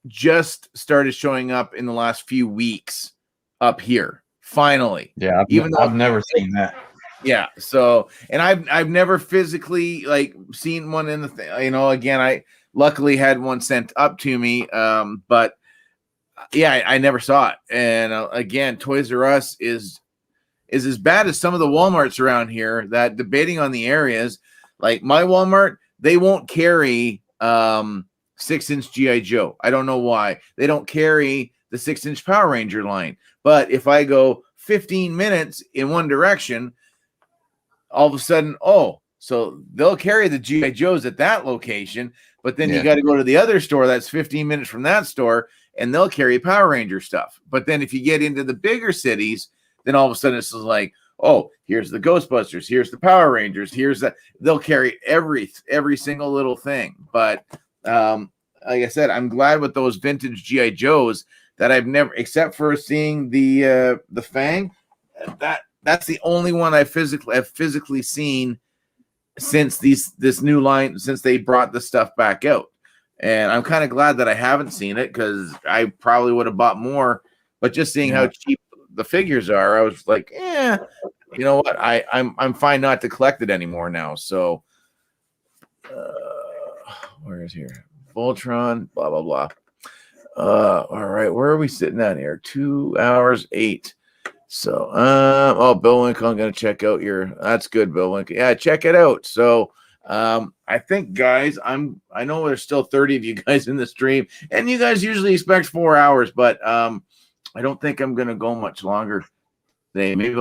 just started showing up in the last few weeks up here. Finally, I've never seen that. Yeah, so, and I've never physically like seen one in the thing. Again, I luckily had one sent up to me, but yeah, I never saw it. And again, Toys R Us is as bad as some of the Walmarts around here. That debating on the areas, like my Walmart, they won't carry 6-inch G.I. Joe. I don't know why. They don't carry the 6-inch Power Ranger line. But if I go 15 minutes in one direction, all of a sudden, so they'll carry the G.I. Joes at that location, but then you got to go to the other store that's 15 minutes from that store, and they'll carry Power Ranger stuff. But then if you get into the bigger cities, then all of a sudden it's like, here's the Ghostbusters, here's the Power Rangers, here's that. They'll carry every single little thing. But like I said, I'm glad with those vintage G.I. Joes that I've never, except for seeing the Fang, that's the only one I've physically seen since this new line, since they brought the stuff back out. And I'm kind of glad that I haven't seen it, because I probably would have bought more. But just seeing how cheap the figures are, I was like, you know what? I'm fine not to collect it anymore now. So where is here? Voltron, blah blah blah. All right, where are we sitting at here? 2 hours 8. So Bill Winkle, I'm gonna check out that's good, Bill Winkle. Yeah, check it out. So I think, guys, I know there's still 30 of you guys in the stream, and you guys usually expect 4 hours, but I don't think I'm going to go much longer today. Maybe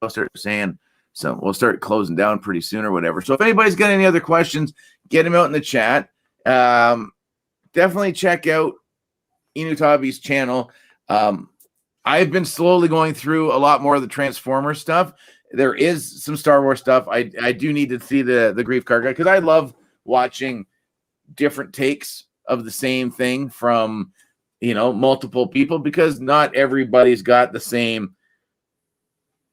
I'll start saying some. We'll start closing down pretty soon or whatever. So if anybody's got any other questions, get them out in the chat. Definitely check out Enewtabie's channel. I've been slowly going through a lot more of the Transformers stuff. There is some Star Wars stuff. I do need to see the Grief Card guy because I love watching different takes of the same thing from multiple people, because not everybody's got the same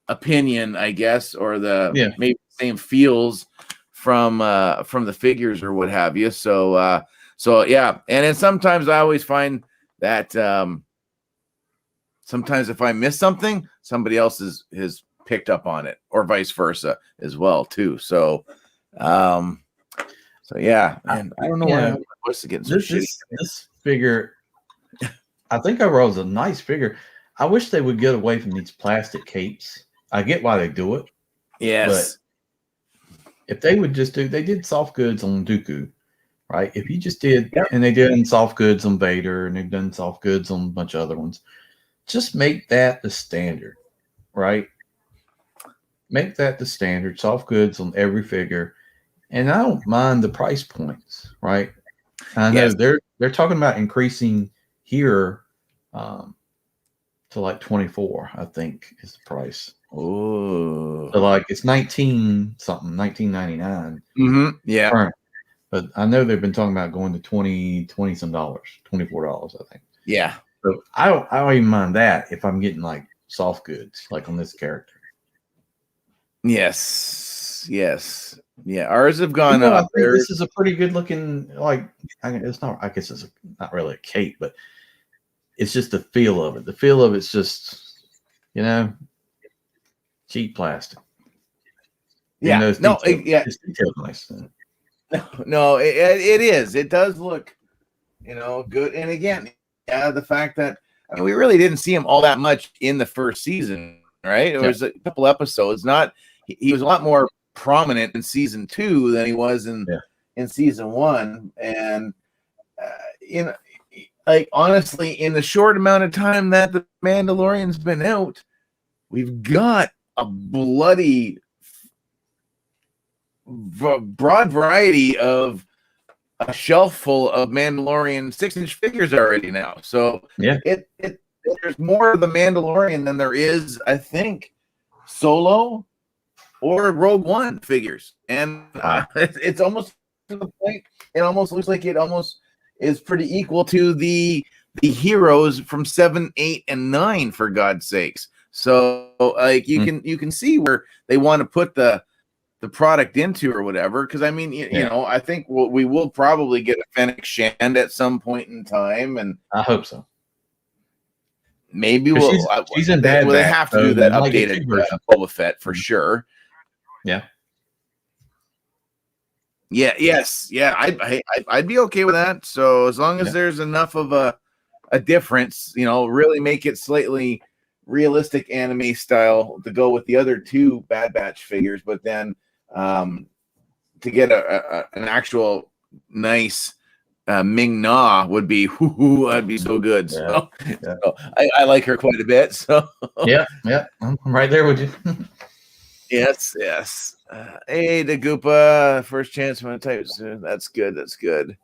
opinion, I guess, or maybe the same feels from the figures or what have you. So yeah, and then sometimes I always find that sometimes if I miss something, somebody else has picked up on it, or vice versa as well too. So yeah, and I don't know why I was to get some this figure. I think overall is a nice figure. I wish they would get away from these plastic capes. I get why they do it. Yes. But if they would just they did soft goods on Dooku, right? If you just did, and they did soft goods on Vader, and they've done soft goods on a bunch of other ones, just make that the standard, right? Make that the standard, soft goods on every figure. And I don't mind the price points, right? I know they're talking about increasing here to like 24, I think is the price. Oh, so like it's 19 something, 19.99. Yeah, current. But I know they've been talking about going to 20 some dollars, $24, I think. Yeah. So I don't even mind that if I'm getting like soft goods, like on this character. Yes. Yeah, ours have gone up. I think this is a pretty good looking, like, it's not, I guess it's not really a cape, but it's just the feel of it. The feel of it's just, cheap plastic. Yeah. It's detailed nice. No, it is. It does look, good. And again, the fact that we really didn't see him all that much in the first season, right? It was a couple episodes. He was a lot more prominent in season 2 than he was in season 1. And like, honestly, in the short amount of time that the Mandalorian's been out, we've got a bloody broad variety of a shelf full of Mandalorian 6-inch figures already now. So there's more of the Mandalorian than there is, I think, Solo or Rogue One figures. And it's almost to the point, it almost looks like it almost is pretty equal to the heroes from 7, 8, and 9, for God's sakes. So like you can see where they want to put the product into or whatever. Because I mean, I think we will probably get a Fennec Shand at some point in time, and I hope so. Maybe she's in bad. They have to do that updated Boba Fett for sure. Yeah. Yeah. Yes. Yeah. I'd be okay with that. So as long as there's enough of a difference, really make it slightly realistic anime style to go with the other 2 Bad Batch figures, but then to get an actual nice Ming Na would be that'd be so good. So I like her quite a bit. So yeah, I'm right there with you. yes. Hey, the Goopa, first chance when types. That's good.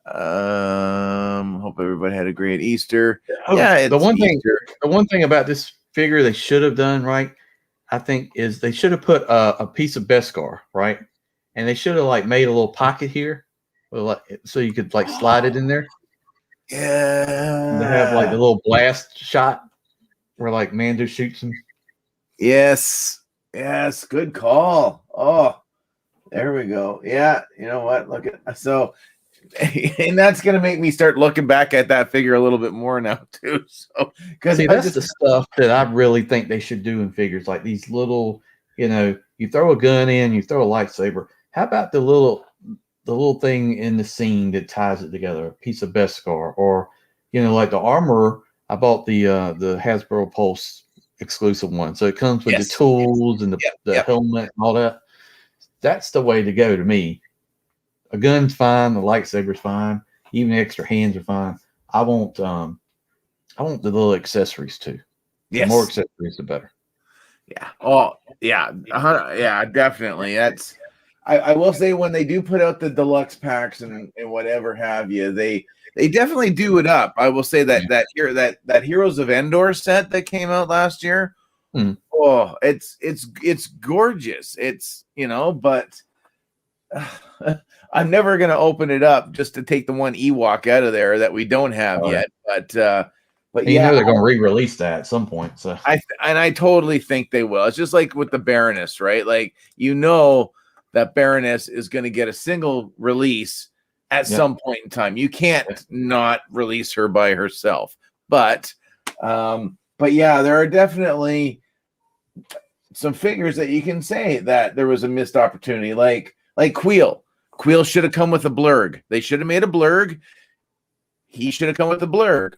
Hope everybody had a great Easter. The one thing about this figure they should have done right, I think, is they should have put a piece of Beskar, right, and they should have like made a little pocket here, so you could like slide it in there. Yeah, they have like the little blast shot where like Mando shoots him. Yes, good call. Oh, there we go. Yeah, you know what? Look at so. And that's going to make me start looking back at that figure a little bit more now too. So, because that's the stuff that I really think they should do in figures, like these little, you throw a gun in, you throw a lightsaber. How about the little thing in the scene that ties it together, a piece of Beskar, or like the armor. I bought the Hasbro Pulse exclusive one, so it comes with the tools and the helmet and all that. That's the way to go to me. A gun's fine, the lightsaber's fine, even extra hands are fine. I want I want the little accessories too. The Yes. more accessories, the better. Yeah. Oh, yeah. Yeah, definitely. That's. I will say when they do put out the deluxe packs and whatever have you, they definitely do it up. I will say that Heroes of Endor set that came out last year. Mm. Oh, it's gorgeous. It's but I'm never gonna open it up just to take the one Ewok out of there that we don't have yet. But You yeah, know they're going to re-release that at some point. So I totally think they will. It's just like with the Baroness, right? Like that Baroness is going to get a single release at some point in time. You can't not release her by herself. But yeah, there are definitely some figures that you can say that there was a missed opportunity, like Queel. Queel should have come with a blurg. They should have made a blurg. He should have come with a blurg.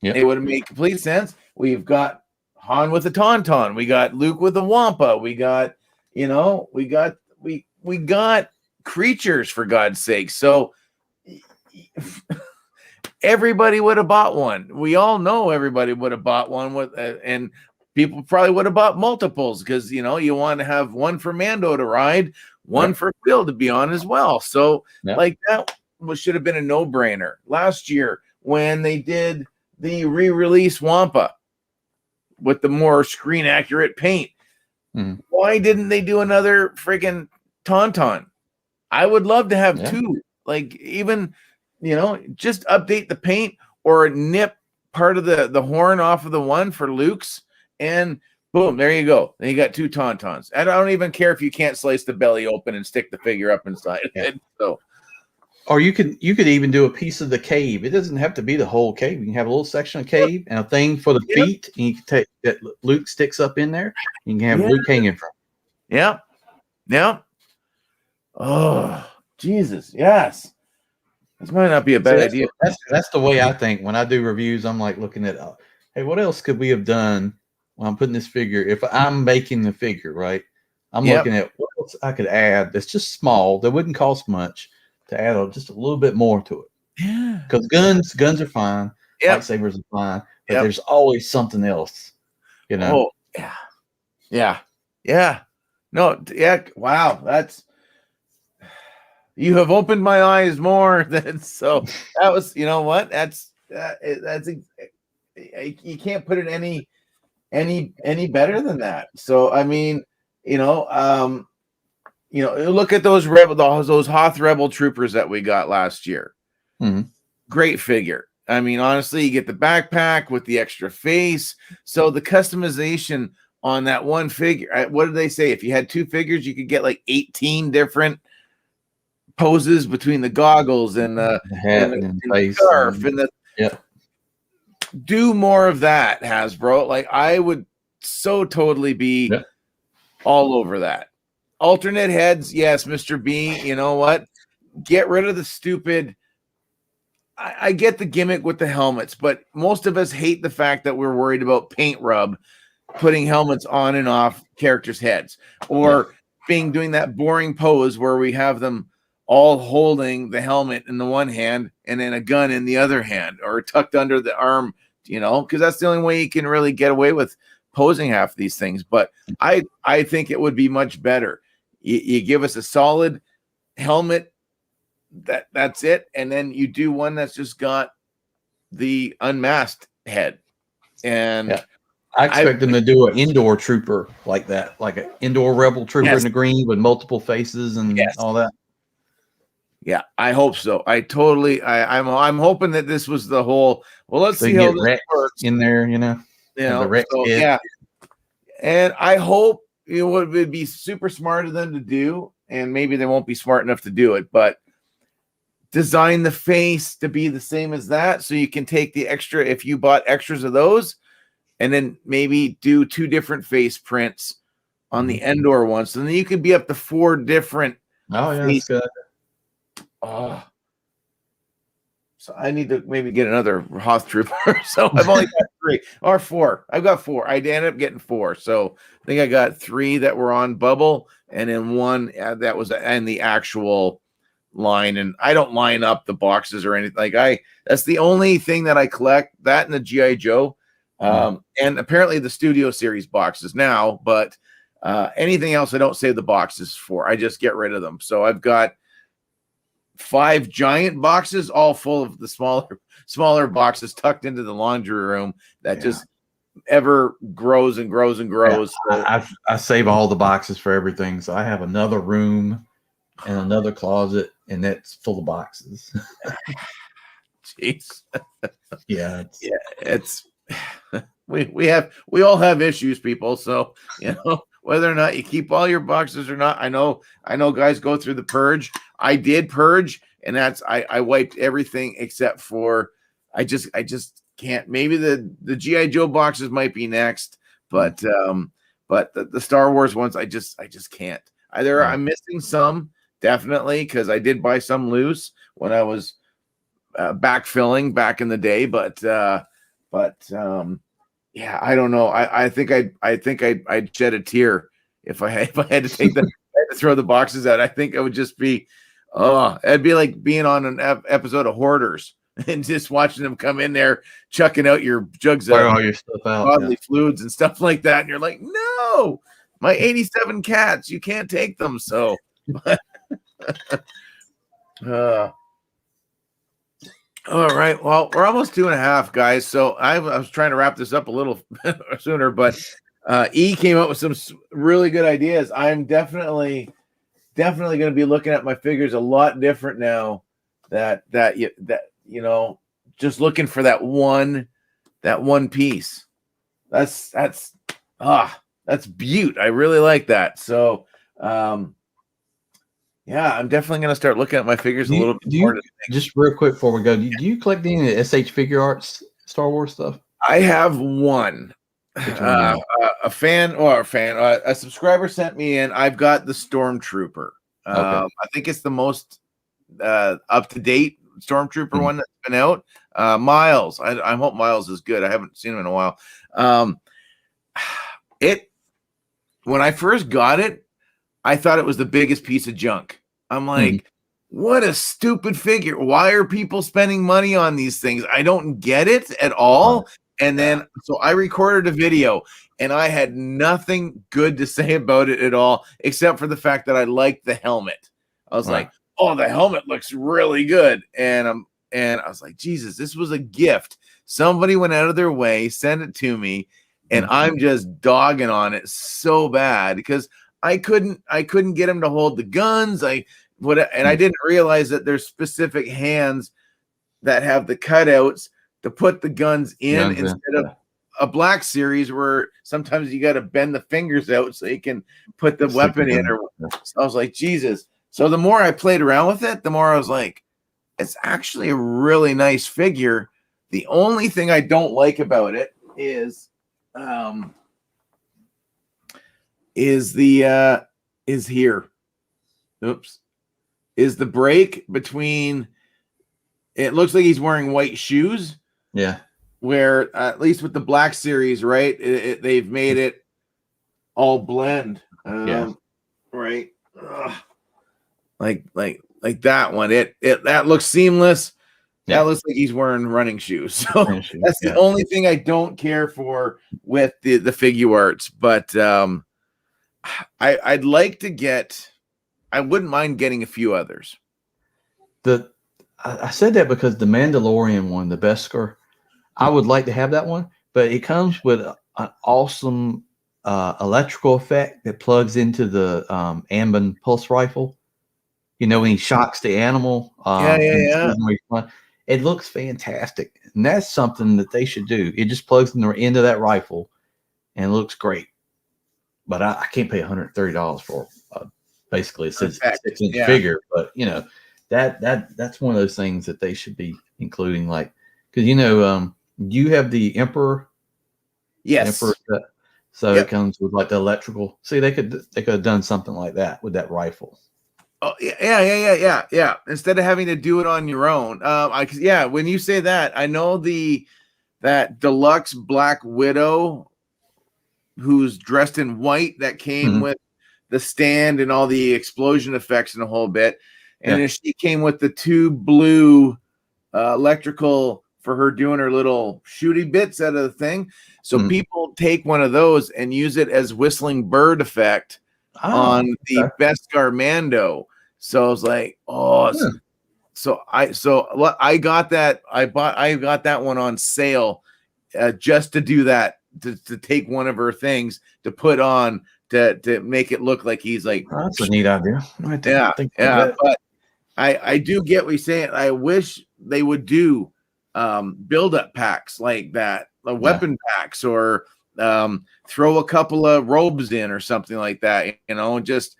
Yep. It would have made complete sense. We've got Han with a tauntaun. We got Luke with a wampa. We got, we got creatures, for God's sake. So everybody would have bought one. We all know everybody would have bought one with, and people probably would have bought multiples because you want to have one for Mando to ride, one for Phil to be on as well. So like that should have been a no-brainer last year when they did the re-release Wampa with the more screen accurate paint. Mm. Why didn't they do another friggin' tauntaun? I would love to have two. Like even just update the paint or nip part of the horn off of the one for Luke's, and boom, there you go. Then you got two tauntauns. And I don't even care if you can't slice the belly open and stick the figure up inside it. So. Or you could even do a piece of the cave. It doesn't have to be the whole cave. You can have a little section of cave and a thing for the feet, and you can take that Luke sticks up in there. You can have Luke hanging from. Yeah. Oh, Jesus, yes. This might not be a bad idea. That's the way I think when I do reviews. I'm like looking at, hey, what else could we have done when I'm putting this figure? If I'm making the figure, right? I'm looking at what else I could add that's just small that wouldn't cost much to add just a little bit more to it. Yeah. Because guns are fine. Lightsabers are fine. But there's always something else, Oh, yeah. No, wow. You have opened my eyes more than so. That was, what? That's you can't put it any better than that. So I mean, look at those those Hoth Rebel troopers that we got last year. Mm-hmm. Great figure. I mean, honestly, you get the backpack with the extra face. So the customization on that one figure, what did they say? If you had two figures, you could get like 18 different poses between the goggles and the hat and the scarf and the do more of that, Hasbro. Like I would so totally be all over that. Alternate heads, yes, Mr. B. You know what? Get rid of the stupid. I get the gimmick with the helmets, but most of us hate the fact that we're worried about paint rub, putting helmets on and off characters' heads, or doing that boring pose where we have them all holding the helmet in the one hand and then a gun in the other hand, or tucked under the arm, because that's the only way you can really get away with posing half of these things. But I think it would be much better. You give us a solid helmet, that's it, and then you do one that's just got the unmasked head. And I expect them to do an indoor trooper like that, like an indoor rebel trooper in the green with multiple faces and all that. Yeah, I hope so. I'm hoping that this was the whole. Well, let's see how this works in there. And I hope it would be super smart of them to do, and maybe they won't be smart enough to do it, but design the face to be the same as that, so you can take the extra if you bought extras of those, and then maybe do two different face prints on the Endor one, so then you could be up to 4 different. Oh yeah, that's good. So I need to maybe get another Hoth trooper. So I've only got 3 or 4. I've got 4. I ended up getting 4. So I think I got 3 that were on bubble, and then 1 that was in the actual line, and I don't line up the boxes or anything. Like that's the only thing that I collect, that and the GI Joe, and apparently the Studio Series boxes now. But anything else, I don't save the boxes for. I just get rid of them. So I've got 5 giant boxes, all full of the smaller boxes tucked into the laundry room that just ever grows and grows and grows. Yeah, so, I save all the boxes for everything. So I have another room and another closet, and that's full of boxes. Jeez. Yeah. It's we all have issues, people. So, whether or not you keep all your boxes or not, I know guys go through the purge. I did purge, and that's I wiped everything except for I just can't. Maybe the GI Joe boxes might be next, but the Star Wars ones I just can't. Either I'm missing some, definitely, because I did buy some loose when I was backfilling back in the day, but yeah, I don't know. I think I'd shed a tear if I had to take I had to throw the boxes out. I think it would just be, it'd be like being on an episode of Hoarders and just watching them come in there, chucking out your jugs of all your stuff out, bodily fluids and stuff like that. And you're like, no, my 87 cats, you can't take them. So, all right. Well, we're almost 2.5, guys. So I was trying to wrap this up a little sooner, but E came up with some really good ideas. I'm definitely going to be looking at my figures a lot different now. That just looking for that one piece. That's beaut. I really like that. So, yeah, I'm definitely going to start looking at my figures a little bit more. Just real quick before we go, do you collect any of the SH Figure Arts Star Wars stuff? I have one. A subscriber sent me in. I've got the Stormtrooper. I think it's the most up-to-date Stormtrooper one that's been out. Miles. I hope Miles is good. I haven't seen him in a while. When I first got it, I thought it was the biggest piece of junk. I'm like, what a stupid figure. Why are people spending money on these things? I don't get it at all. And then, so I recorded a video, and I had nothing good to say about it at all, except for the fact that I liked the helmet. I was like, oh, the helmet looks really good. And I was like, Jesus, this was a gift. Somebody went out of their way, sent it to me, and I'm just dogging on it so bad because I couldn't get him to hold the guns. I didn't realize that there's specific hands that have the cutouts to put the guns in instead of a Black Series where sometimes you got to bend the fingers out so you can put the weapon in. So I was like, Jesus. So the more I played around with it, the more I was like, it's actually a really nice figure. The only thing I don't like about it is here. Oops. Is the break between, it looks like he's wearing white shoes. Yeah. Where at least with the Black Series, right? They've made it all blend. Right. Like that one. That looks seamless. Yeah. That looks like he's wearing running shoes. So that's the only thing I don't care for with the figure arts. But I'd like to get. I wouldn't mind getting a few others. I said that because the Mandalorian one, the Beskar, I would like to have that one, but it comes with an awesome electrical effect that plugs into the Amban pulse rifle. When he shocks the animal. It looks fantastic, and that's something that they should do. It just plugs in the end of that rifle, and it looks great. But I can't pay $130 for basically a 6-inch figure. But that's one of those things that they should be including, like because you have the Emperor. Yes. Emperor set, so it comes with like the electrical. See, they could have done something like that with that rifle. Oh yeah. Instead of having to do it on your own, when you say that, I know that deluxe Black Widow, who's dressed in white, that came with the stand and all the explosion effects and a whole bit. and then she came with the 2 blue electrical for her doing her little shooty bits out of the thing. So people take one of those and use it as whistling bird effect on the Beskar Mando. So I was like, so I got that. I got that one on sale just to do that, to take one of her things to put on to make it look like he's like. Oh, that's a neat idea. But I do get what you're saying. I wish they would do build-up packs like that, weapon packs, or throw a couple of robes in or something like that, just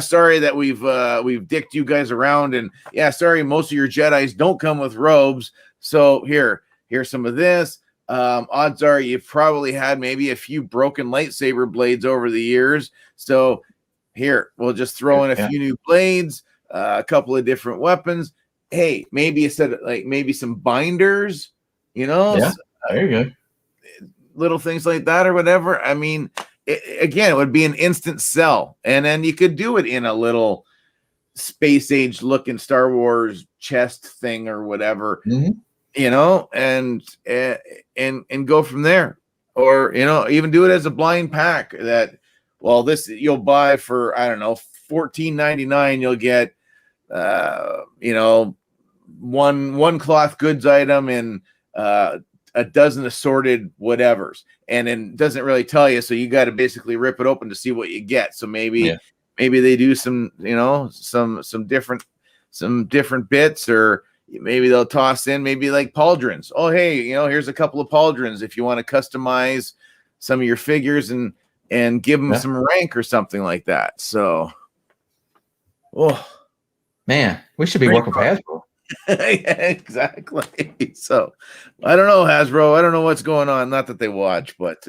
sorry that we've dicked you guys around, and sorry most of your Jedis don't come with robes, so here's some of this. Odds are you've probably had maybe a few broken lightsaber blades over the years, so here we'll just throw in a few new blades, a couple of different weapons. Hey, maybe instead of maybe some binders, there you go, little things like that or whatever. I mean, it would be an instant sell, and then you could do it in a little space age looking Star Wars chest thing or whatever, and go from there, or even do it as a blind pack that, this you'll buy for, I don't know, $14.99. You'll get one cloth goods item and a dozen assorted whatevers, and then doesn't really tell you, so you got to basically rip it open to see what you get. So maybe they do some some different bits, or maybe they'll toss in maybe like pauldrons. Oh, hey, here's a couple of pauldrons if you want to customize some of your figures and give them some rank or something like that. So man, we should be working for Hasbro. Exactly. So I don't know, Hasbro. I don't know what's going on. Not that they watch, but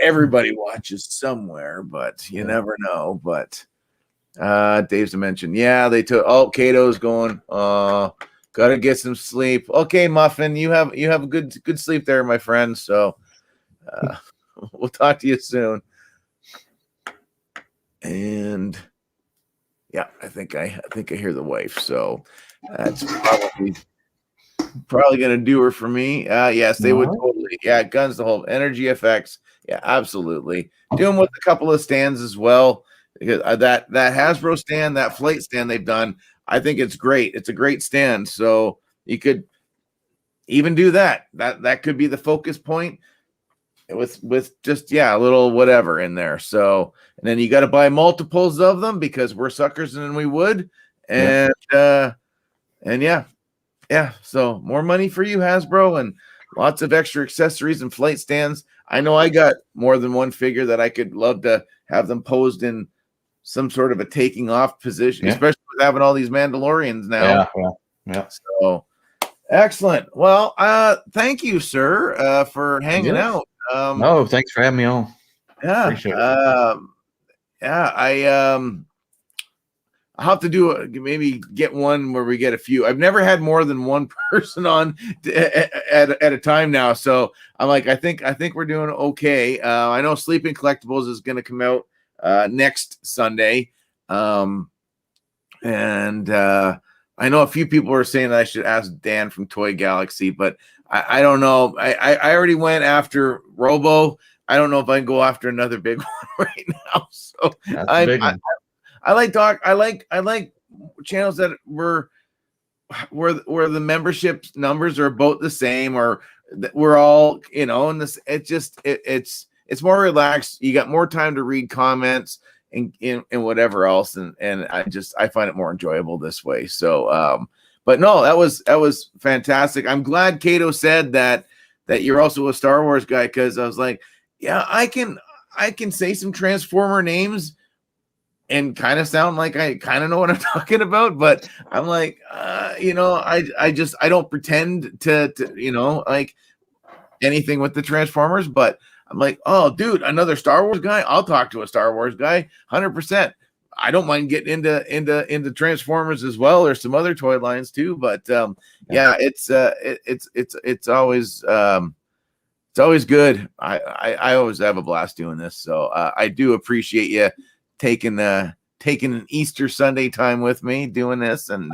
everybody watches somewhere, but you never know. But Dave's mentioned, they took Kato's going. Gotta get some sleep. Okay, Muffin, you have a good sleep there, my friend. So we'll talk to you soon. And I think I hear the wife. So that's probably going to do her for me. Yes, they would totally. Yeah, guns, the whole energy effects. Yeah, absolutely. Do them with a couple of stands as well. Because that Hasbro stand, that flight stand they've done, I think it's great. It's a great stand. So you could even do that. That could be the focus point with just a little whatever in there. So, and then you got to buy multiples of them because we're suckers and we would. And so more money for you, Hasbro, and lots of extra accessories and flight stands. I know I got more than one figure that I could love to have them posed in some sort of a taking off position, especially with having all these Mandalorians now. So excellent. Well, thank you, sir, for hanging out. Thanks for having me on. Appreciate it. I'll have to maybe get one where we get a few. I've never had more than one person on at a time now, so I'm like, I think we're doing okay. I know Sleeping Collectibles is going to come out next Sunday, and I know a few people are saying that I should ask Dan from Toy Galaxy, but I don't know. I already went after Robo. I don't know if I can go after another big one right now. So I like channels that where the membership numbers are about the same, or we're all in this. It's more relaxed. You got more time to read comments and whatever else, and I find it more enjoyable this way. So but no, that was fantastic. I'm glad Kato said that you're also a Star Wars guy, because I was like, I can say some Transformer names and kind of sound like I kind of know what I'm talking about, but I'm like, I don't pretend to like anything with the Transformers, but I'm like, oh, dude, another Star Wars guy? I'll talk to a Star Wars guy, 100%. I don't mind getting into Transformers as well, or some other toy lines too. But it's always good. I always have a blast doing this. So I do appreciate you taking taking an Easter Sunday time with me doing this. And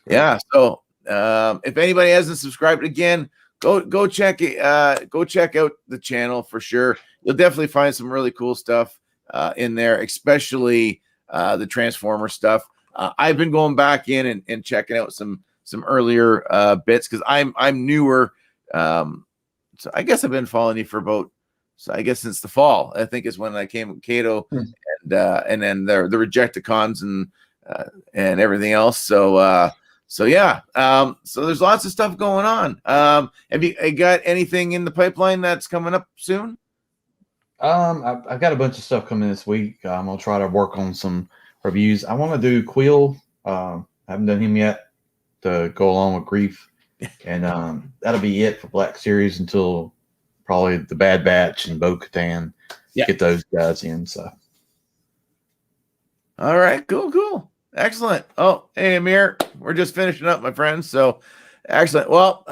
Yeah. so if anybody hasn't subscribed, again, go check it. Go check out the channel for sure. You'll definitely find some really cool stuff in there, especially the Transformer stuff. I've been going back in and checking out some earlier bits because I'm newer. So I guess I've been following you for about, so I guess since the fall, I think is when I came with Kato and then the Rejecticons and everything else. So yeah. So there's lots of stuff going on. Have you got anything in the pipeline that's coming up soon? I've got a bunch of stuff coming this week. I'm gonna try to work on some reviews. I want to do Quill. I haven't done him yet to go along with Grief, and that'll be it for Black Series until probably the Bad Batch and Bo-Katan. Get those guys in. So, all right, cool, excellent. Oh, hey Amir, we're just finishing up, my friends. So, excellent. Well,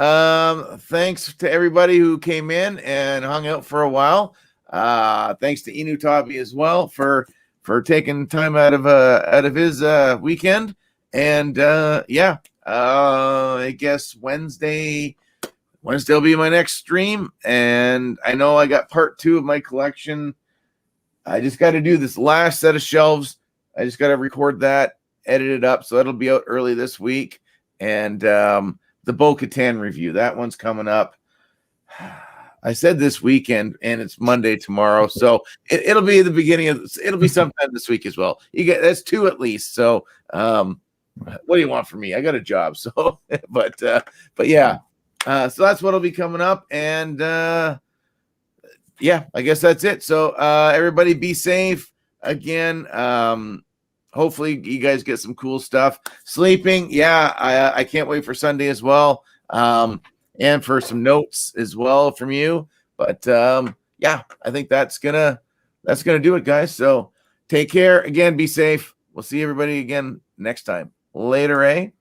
thanks to everybody who came in and hung out for a while. Thanks to Enewtabie as well for taking time out of his weekend. And I guess Wednesday will be my next stream. And I know I got part 2 of my collection. I just got to do this last set of shelves. I just got to record that, edit it up, so that'll be out early this week. And the Bo-Katan review, that one's coming up. I said this weekend, and it's Monday tomorrow, so it'll be the beginning of. It'll be sometime this week as well. That's 2 at least. So, what do you want from me? I got a job, so but yeah. So that's what'll be coming up, and I guess that's it. So everybody, be safe again. Hopefully, you guys get some cool stuff. Sleeping, I can't wait for Sunday as well. And for some notes as well from you. But I think that's gonna do it, guys. So take care. Again, be safe. We'll see everybody again next time. Later, eh?